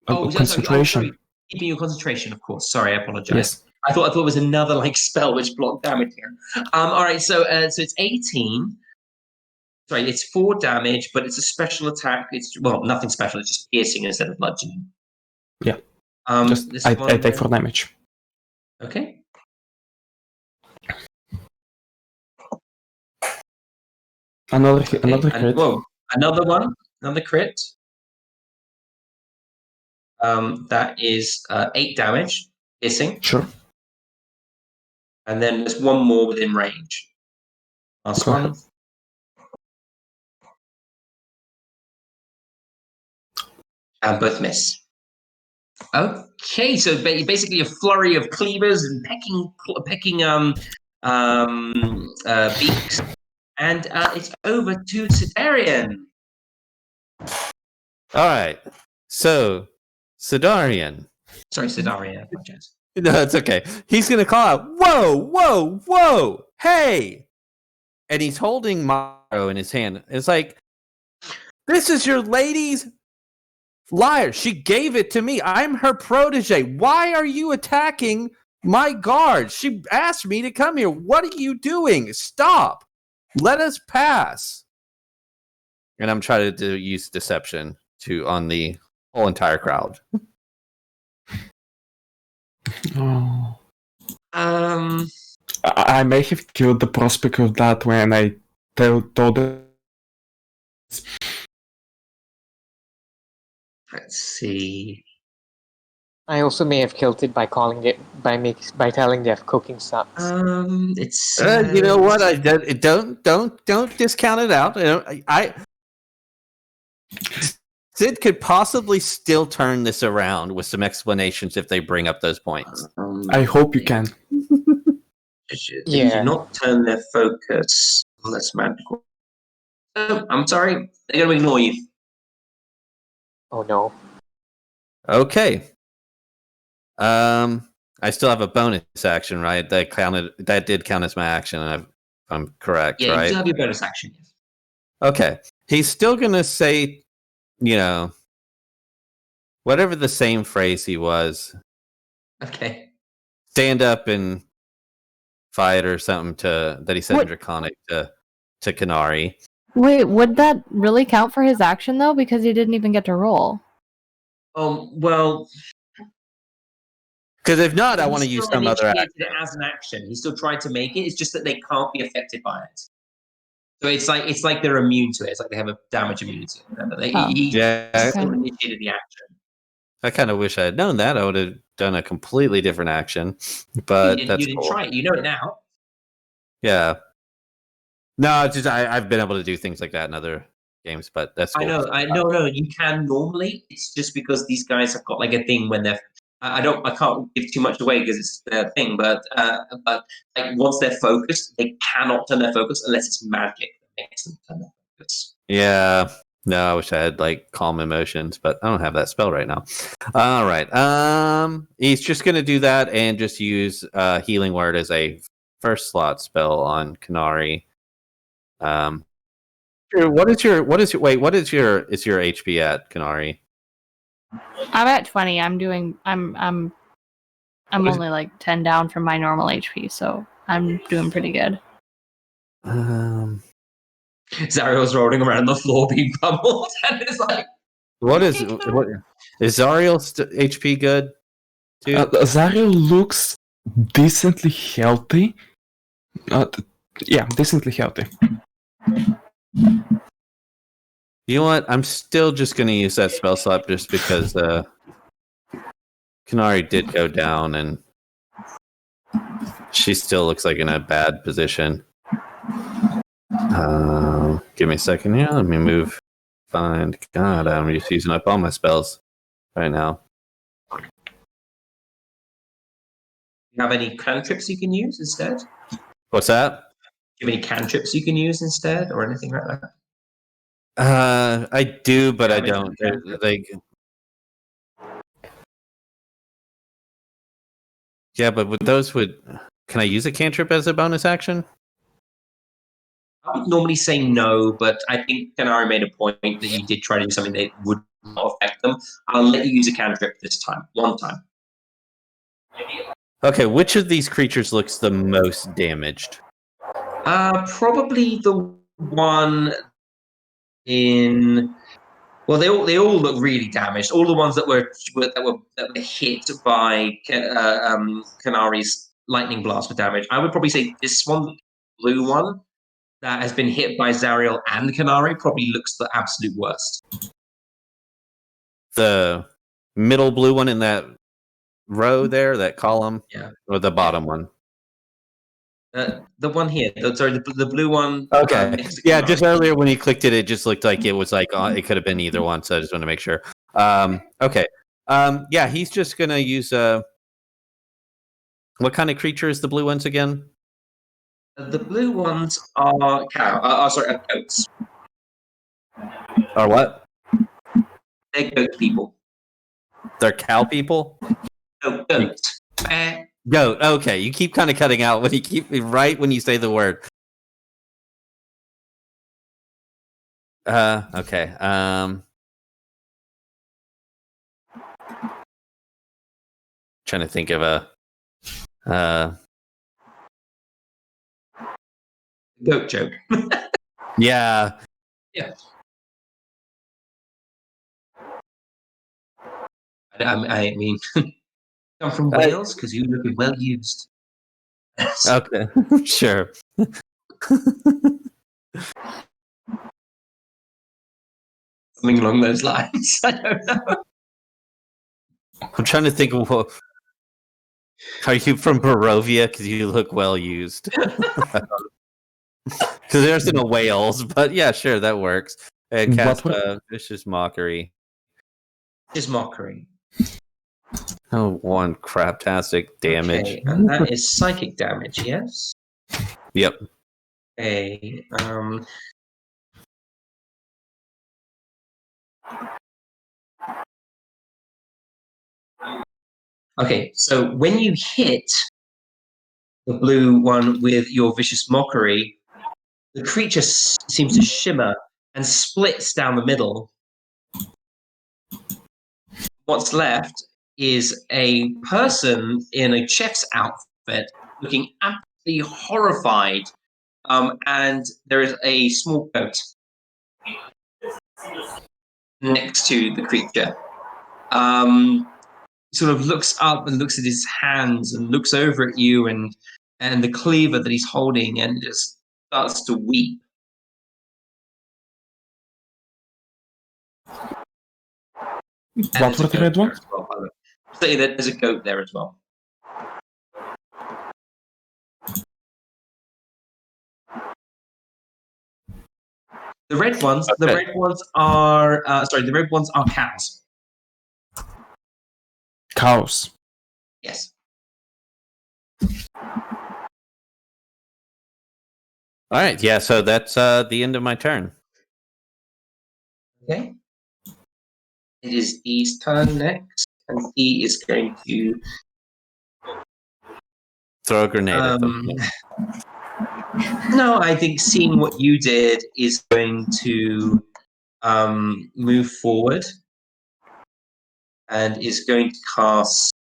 concentration. Sorry. Keeping your concentration, of course. Sorry, I apologize. Yes. I thought it was another spell which blocked damage here. All right, so it's 18. Sorry, it's 4 damage, but it's a special attack. It's nothing special. It's just piercing instead of bludgeoning. Yeah. I take 4 damage. Okay. Another crit. Another crit. That is 8 damage, piercing. Sure. And then there's one more within range. Last one. And both miss. Okay, so basically a flurry of cleavers and pecking beaks, and it's over to SIDARIAN. All right, so SIDARIAN. Sorry, SIDARIAN. I apologize. No, it's okay. He's gonna call out, "Whoa, whoa, whoa! Hey!" And he's holding Maro in his hand. It's like, this is your lady's liar. She gave it to me. I'm her protege. Why are you attacking my guards? She asked me to come here. What are you doing? Stop. Let us pass. And I'm trying to use deception on the whole entire crowd. Oh. Um, I may have killed the prospect of that when I told it. let's see. I also may have killed it by calling it by telling them cooking sucks. It's You know what? Don't discount it out. Sid could possibly still turn this around with some explanations if they bring up those points. I hope you can. They do not turn their focus. Oh, that's magical. Oh, I'm sorry. They're going to ignore you. Oh no. Okay. I still have a bonus action, right? That did count as my action, if I'm correct, Yeah, right? you still have your bonus action. Okay. He's still gonna say, whatever the same phrase he was. Okay. Stand up and fight or something that he said in Draconic to KENARI. Wait, would that really count for his action though? Because he didn't even get to roll. Well, because if not, I want to use some other action. It as an action. He still tried to make it. It's just that they can't be affected by it. So it's like they're immune to it. It's like they have a damage immunity. He still initiated the action. I kind of wish I had known that. I would have done a completely different action. But you didn't try it. You know it now. Yeah. No, it's just I've been able to do things like that in other games, but that's cool. I know. No, you can normally. It's just because these guys have got like a thing when they're. I can't give too much away because it's their thing. But like once they're focused, they cannot turn their focus unless it's magic that makes them turn their focus. Yeah. No, I wish I had like calm emotions, but I don't have that spell right now. All right. He's just gonna do that and just use Healing Word as a first slot spell on KENARI. What is your HP at, KENARI? I'm at 20. I'm only like 10 down from my normal HP, so I'm doing pretty good. Zariel's rolling around on the floor being pummeled, and it's like, is Zariel's HP good? Zariel looks decently healthy. Decently healthy. You know what? I'm still just going to use that spell slot just because KENARI did go down and she still looks like in a bad position. Give me a second here. Let me move. God, I'm just using up all my spells right now. you have any cantrips you can use instead? What's that? Do you have any cantrips you can use instead, or anything like that? I do, but I don't. Yeah, but with those, can I use a cantrip as a bonus action? I would normally say no, but I think KENARI made a point that you did try to do something that would not affect them. I'll let you use a cantrip this time, one time. Okay, which of these creatures looks the most damaged? Probably the one in. Well, they all look really damaged. All the ones that were hit by KENARI's lightning blast were damaged. I would probably say this one, the blue one, that has been hit by Zariel and KENARI, probably looks the absolute worst. The middle blue one in that row there, that column, or the bottom one? The one here. The blue one. Okay. Yeah, just earlier when you clicked it, it just looked like it was like it could have been either one. So I just want to make sure. Okay. Yeah, he's just gonna use what kind of creature is the blue ones again? The blue ones are goats. Or what? They're goat people. They're cow people? No, goat. Goat. Okay, you keep kind of cutting out when you say the word. Okay. Trying to think of a goat joke. Yeah. Yeah. I mean, come from Wales because you look well used. Okay, sure. Something along those lines. I don't know. I'm trying to think of what. Are you from Barovia? Because you look well used. Because there's no Wales, but yeah, sure, that works. And cast vicious mockery. Is mockery. Oh, one craptastic damage. Okay, and that is psychic damage, yes? Yep. Okay. Okay, so when you hit the blue one with your vicious mockery, the creature seems to shimmer and splits down the middle. What's left is a person in a chef's outfit looking absolutely horrified, and there is a small goat next to the creature. Sort of looks up and looks at his hands and looks over at you and the cleaver that he's holding and just starts to weep. What were the red ones? Well, say that there's a goat there as well. The red ones. Okay. The red ones are the red ones are cows. Cows. Yes. All right. Yeah. So that's the end of my turn. Okay. It is E's turn next, and E is going to Throw a grenade at them. No, I think seeing what you did is going to move forward and is going to cast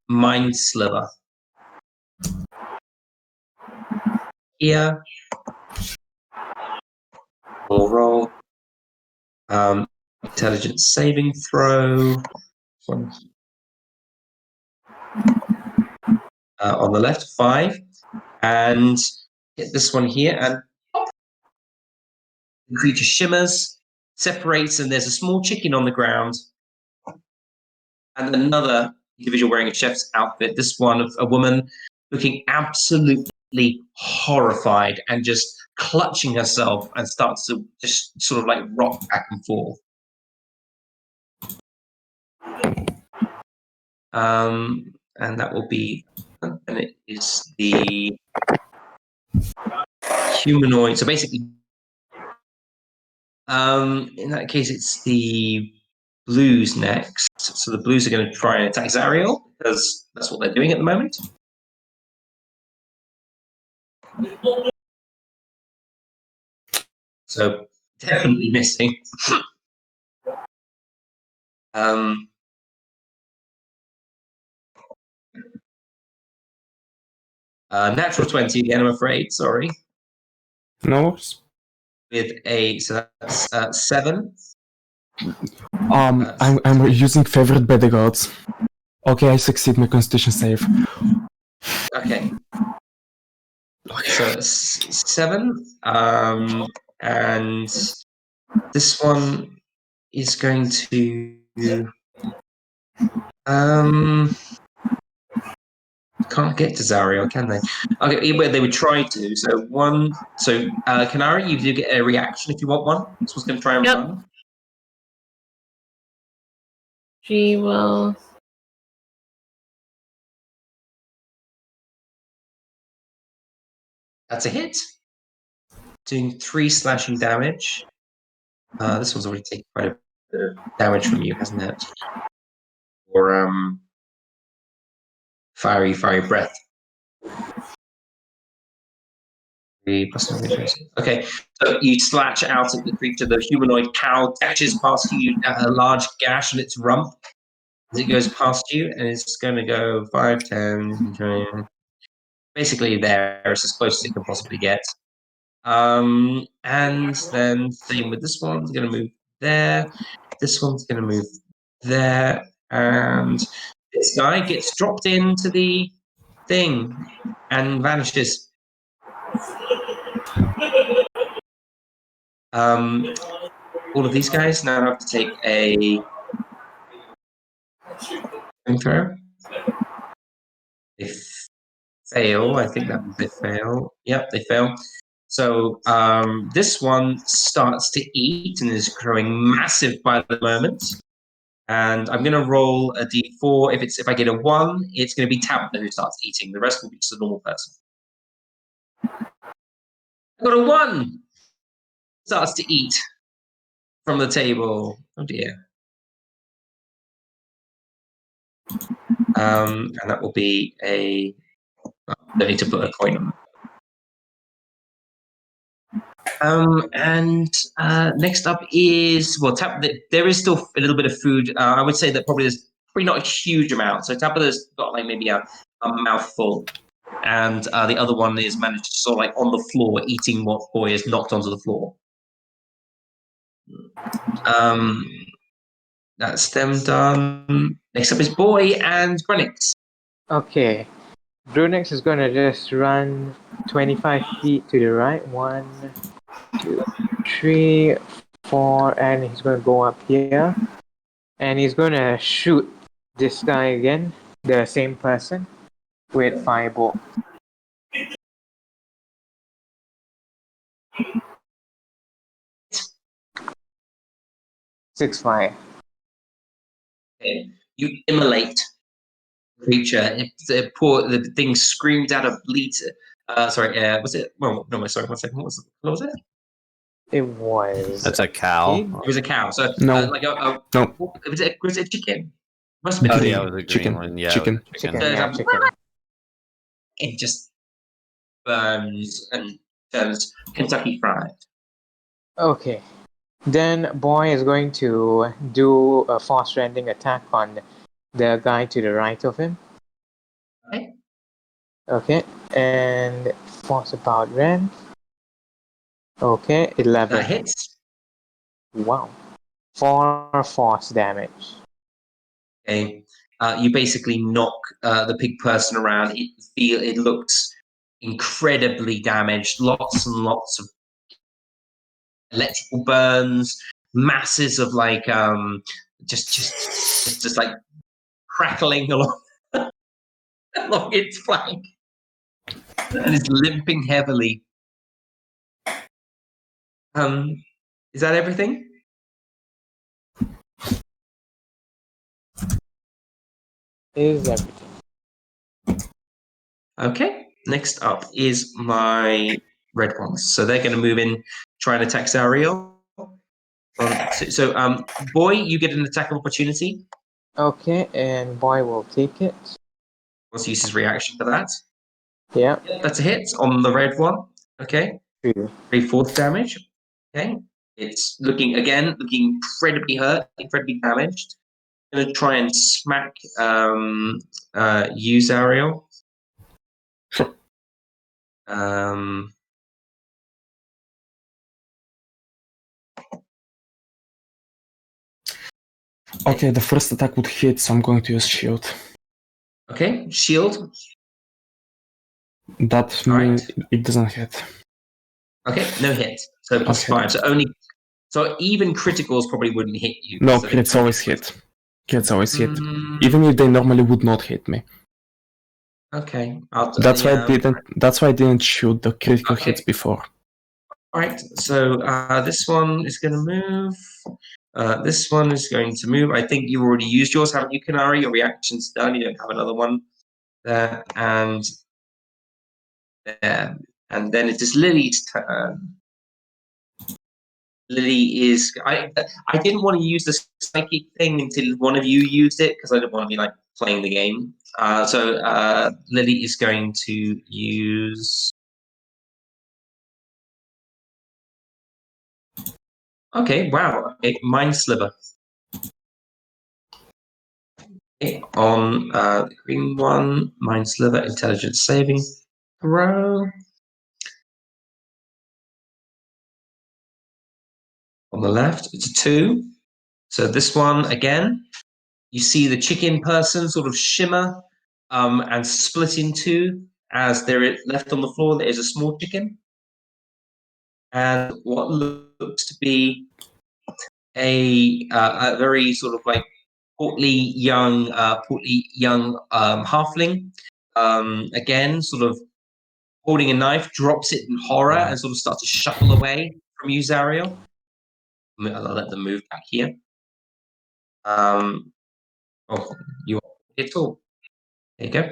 Mind Sliver. Here. We'll roll. Intelligence saving throw. One. On the left, 5. And hit this one here, and the creature shimmers, separates, and there's a small chicken on the ground. And another individual wearing a chef's outfit, this one of a woman looking absolutely horrified and just clutching herself and starts to just sort of like rock back and forth. And that will be, and it is the humanoid. So basically, in that case, it's the blues next. So the blues are going to try and attack ZARRIEL because that's what they're doing at the moment. So definitely missing. Natural 20 again, I'm afraid. Sorry. No worries. With a so that's 7. I'm using favorite by the gods. Okay, I succeed my constitution save. Okay. So it's 7. And this one is going to can't get to ZARRIEL, can they? Okay, well, they would try to. So one. So KENARI, you do get a reaction if you want one. This one's going to try and run. She will. That's a hit. Doing 3 slashing damage. This one's already taken quite a bit of damage from you, hasn't it? Or fiery breath. 3 plus 9. Okay, so you slash out at the creature. The humanoid cow dashes past you, a large gash in its rump as it goes past you, and it's going to go 5, 10, basically there. It's as close as it can possibly get. And then same with this one. It's going to move there. This one's going to move there, and this guy gets dropped into the thing and vanishes. All of these guys now have to take a throw. They fail. I think that they fail. Yep, they fail. So this one starts to eat and is growing massive by the moment. And I'm going to roll a d4. If I get a 1, it's going to be Tabitha who starts eating. The rest will be just a normal person. I got a 1. Starts to eat from the table. Oh dear. And that will be a. I need to put a coin on. And next up is there is still a little bit of food. I would say that there's probably not a huge amount. So Tabitha's got like maybe a mouthful, and the other one is managed to sort of like on the floor eating what Boy is knocked onto the floor. That's them done. Next up is Boy and GRUNIX. Okay. GRUNIX is going to just run 25 feet to the right. 1, 2, 3, 4, and he's going to go up here. And he's going to shoot this guy again, the same person, with fireball. Six fire. Okay. You immolate the creature. The thing screamed out of bleat. Was it? Well, no, sorry. 1 second. What was it? It was. That's a cow. It was a cow. So No. no. Was it a chicken? Must have been. Oh yeah, it was a green one. Yeah, Chicken. Chicken, So yeah, chicken. it just burns and turns Kentucky Fried. Okay. Then Boy is going to do a force rending attack on the guy to the right of him. Okay. Okay. And force about rend. Okay, 11. That hits. Wow. 4 force damage. Okay. You basically knock the pig person around. It looks incredibly damaged. Lots and lots of electrical burns, masses of like just like crackling along along its flank, and it's limping heavily. Is that everything? Is everything. Okay. Next up is my red ones. So they're going to move in, try and attack ZARRIEL. Boy, you get an attack of opportunity. Okay, and Boy will take it. Let's use his reaction for that. Yeah. That's a hit on the red one. Okay. 2. 3 4th damage. Okay. It's looking incredibly hurt, incredibly damaged. I'm going to try and smack you, ZARRIEL. Sure. Okay, the first attack would hit, so I'm going to use shield. Okay, shield. That means it doesn't hit. Okay, no hit. So +5. So even criticals probably wouldn't hit you. No, so crits always hit. Crits always hit. Even if they normally would not hit me. Okay. That's why I didn't shoot the critical hits before. Alright, so this one is gonna move. This one is going to move. I think you've already used yours, haven't you, KENARI? Your reaction's done. You don't have another one there. And there. And then it is Lily's turn. Lily is. I didn't want to use the psychic thing until one of you used it because I didn't want to be like playing the game. So Lily is going to use. Okay, wow. Okay, Mind Sliver. Okay, on the green one, Mind Sliver, Intelligence Saving Throw. On the left, it's a 2. So this one again you see the chicken person sort of shimmer and split in two as there is left on the floor. There is a small chicken, and what looks to be a very sort of like portly young halfling. Again, sort of holding a knife, drops it in horror and sort of starts to shuffle away from you, ZARRIEL. I'll let them move back here. Oh, you at all? There you go.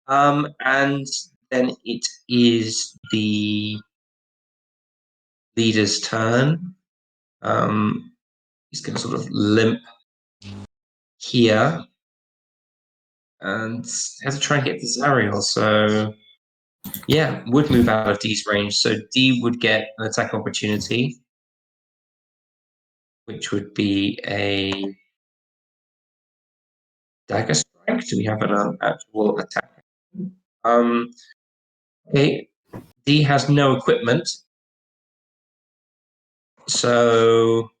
And then it is the leader's turn. He's going to sort of limp here and has to try and get to ZARRIEL. So, yeah, would move out of D's range. So D would get an attack opportunity, which would be a dagger strike. Do we have an actual attack? Okay. D has no equipment. So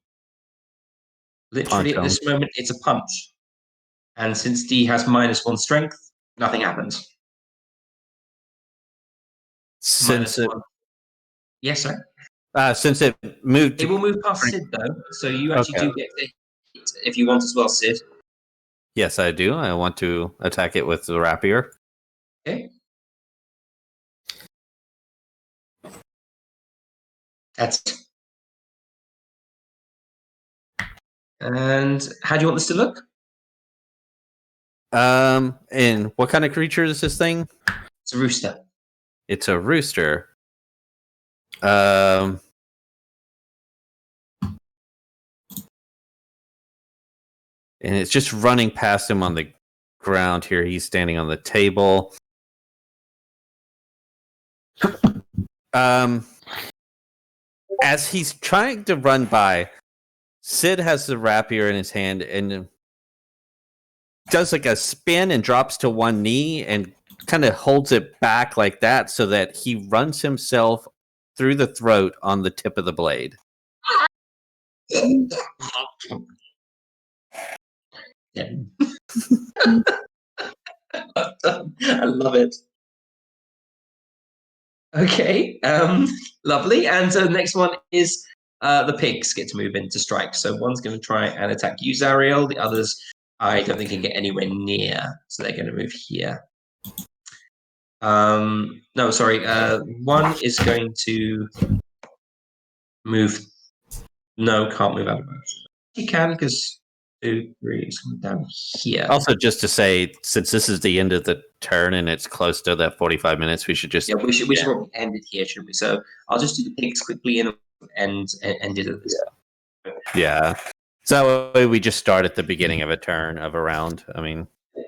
literally at this moment, it's a punch. And since D has -1 strength, nothing happens. Since it, yes, sir. Since it moved, it will move past Sid though. So you actually do get to hit if you want as well, Sid. Yes, I do. I want to attack it with the rapier. Okay. That's. And how do you want this to look? And what kind of creature is this thing? It's a rooster. It's a rooster. And it's just running past him on the ground here. He's standing on the table. As he's trying to run by, Sid has the rapier in his hand and does like a spin and drops to one knee and kind of holds it back like that so that he runs himself through the throat on the tip of the blade. Yeah. I love it. Okay, lovely. And so the next one is the pigs get to move in to strike. So one's going to try and attack you, ZARRIEL. The others, I don't think can get anywhere near. So they're going to move here. No, sorry. One is going to move. No, can't move out of motion. He can because 2, 3 is coming down here. Also, just to say, since this is the end of the turn and it's close to that 45 minutes, we should just we should probably end it here, shouldn't we? So I'll just do the pigs quickly and end it at this. Yeah. So that way we just start at the beginning of a turn of a round. I mean,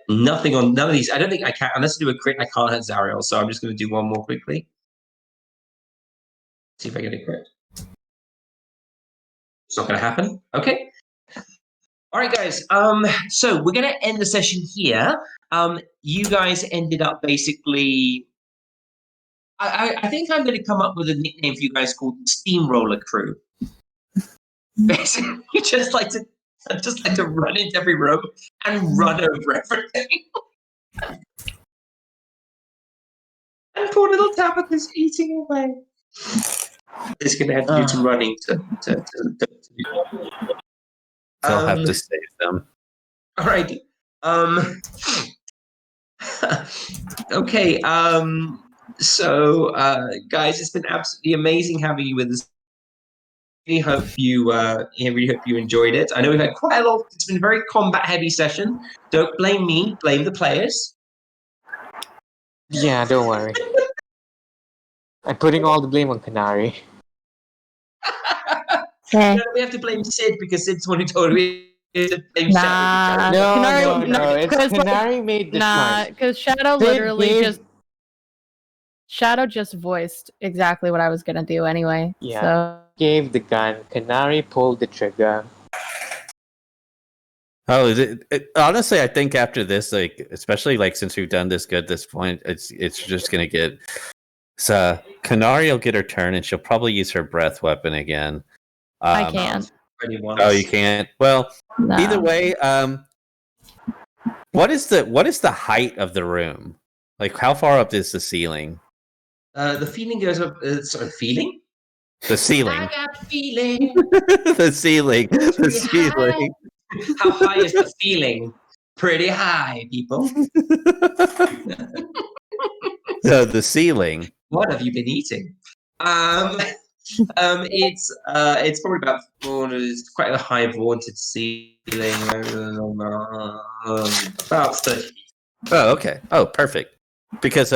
none of these. I don't think I can unless I do a crit. I can't hit ZARRIEL, so I'm just going to do one more quickly. See if I get a crit. It's not going to happen. Okay. All right, guys. So we're going to end the session here. You guys ended up basically. I think I'm going to come up with a nickname for you guys called Steamroller Crew. Basically, you just like to run into every room and run over everything. And poor little Tabitha's eating away. It's going to have to do some running to I'll have to save them. All right. Okay. So, guys, it's been absolutely amazing having you with us. Really hope you enjoyed it. I know we've had quite a lot. It's been a very combat-heavy session. Don't blame me. Blame the players. Yeah, don't worry. I'm putting all the blame on KENARI. No, we have to blame Sid because Sid's the one who told me to blame Shadow. No. It's KENARI made the choice. Because Shadow literally Shadow just voiced exactly what I was gonna do anyway. Yeah. So. Gave the gun. KENARI pulled the trigger. Oh, honestly, I think after this, like, especially like since we've done this good at this point, it's just gonna get. So KENARI will get her turn, and she'll probably use her breath weapon again. I can't. Oh, you can't. Well, either way, What is the height of the room? Like, how far up is the ceiling? The feeling goes up. Sorry, feeling? The ceiling. I got feeling. The ceiling. The Pretty ceiling. high. How high is the feeling? Pretty high, people. So the ceiling. What have you been eating? It's probably about 400. It's quite a high vaunted ceiling. About 30 feet. Oh, okay. Oh, perfect. Because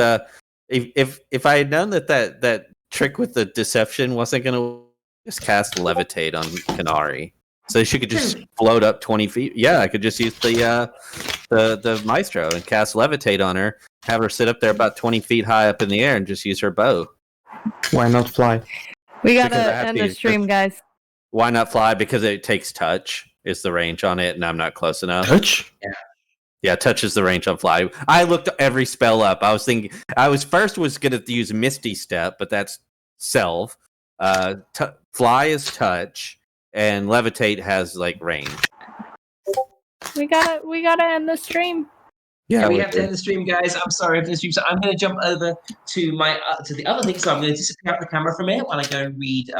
if I had known that trick with the deception wasn't gonna just cast levitate on KENARI, so she could just float up 20 feet. Yeah, I could just use the maestro and cast levitate on her, have her sit up there about 20 feet high up in the air, and just use her bow. Why not fly? We Because gotta I have end to the use- stream, guys. Why not fly? Because it takes touch is the range on it, and I'm not close enough. Touch? Yeah, touch is the range on fly. I looked every spell up. I was thinking I was gonna use Misty Step, but that's Self. Fly is touch, and levitate has like range. We gotta end the stream. Yeah, we we have to do. end the stream, guys. I'm sorry for the stream. So I'm going to jump over to my to the other thing. So I'm going to disappear out the camera for a minute while I go and read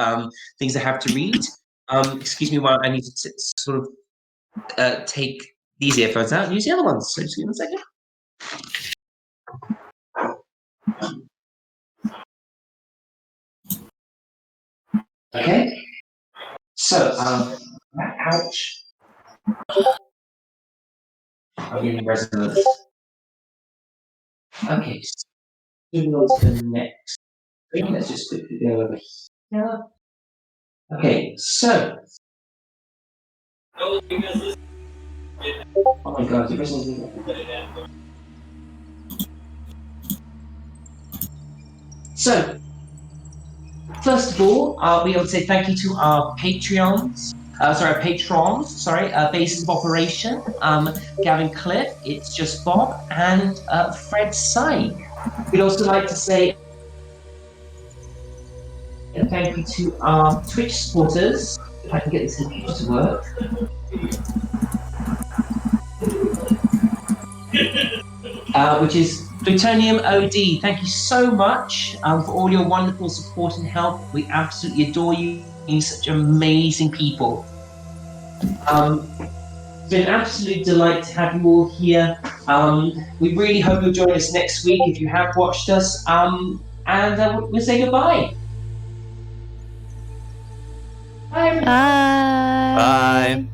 things I have to read. Excuse me while I need to sort of take these earphones out and use the other ones. So just give me a second. Okay. So, ouch. I'm getting resonance. Okay. So moving on to the next thing. Let's just quickly go over here. Okay, so. Oh my god, you're pressing. So, first of all, we want to say thank you to our patrons. Basis of Operation, Gavin Cliff, It's Just Bob, and Fred Syke. We'd also like to say thank you to our Twitch supporters. If I can get this computer to work. Which is Plutonium OD. Thank you so much for all your wonderful support and help. We absolutely adore you. You're such amazing people. It's been an absolute delight to have you all here. We really hope you'll join us next week if you have watched us. And we'll say goodbye. Bye, everyone. Bye.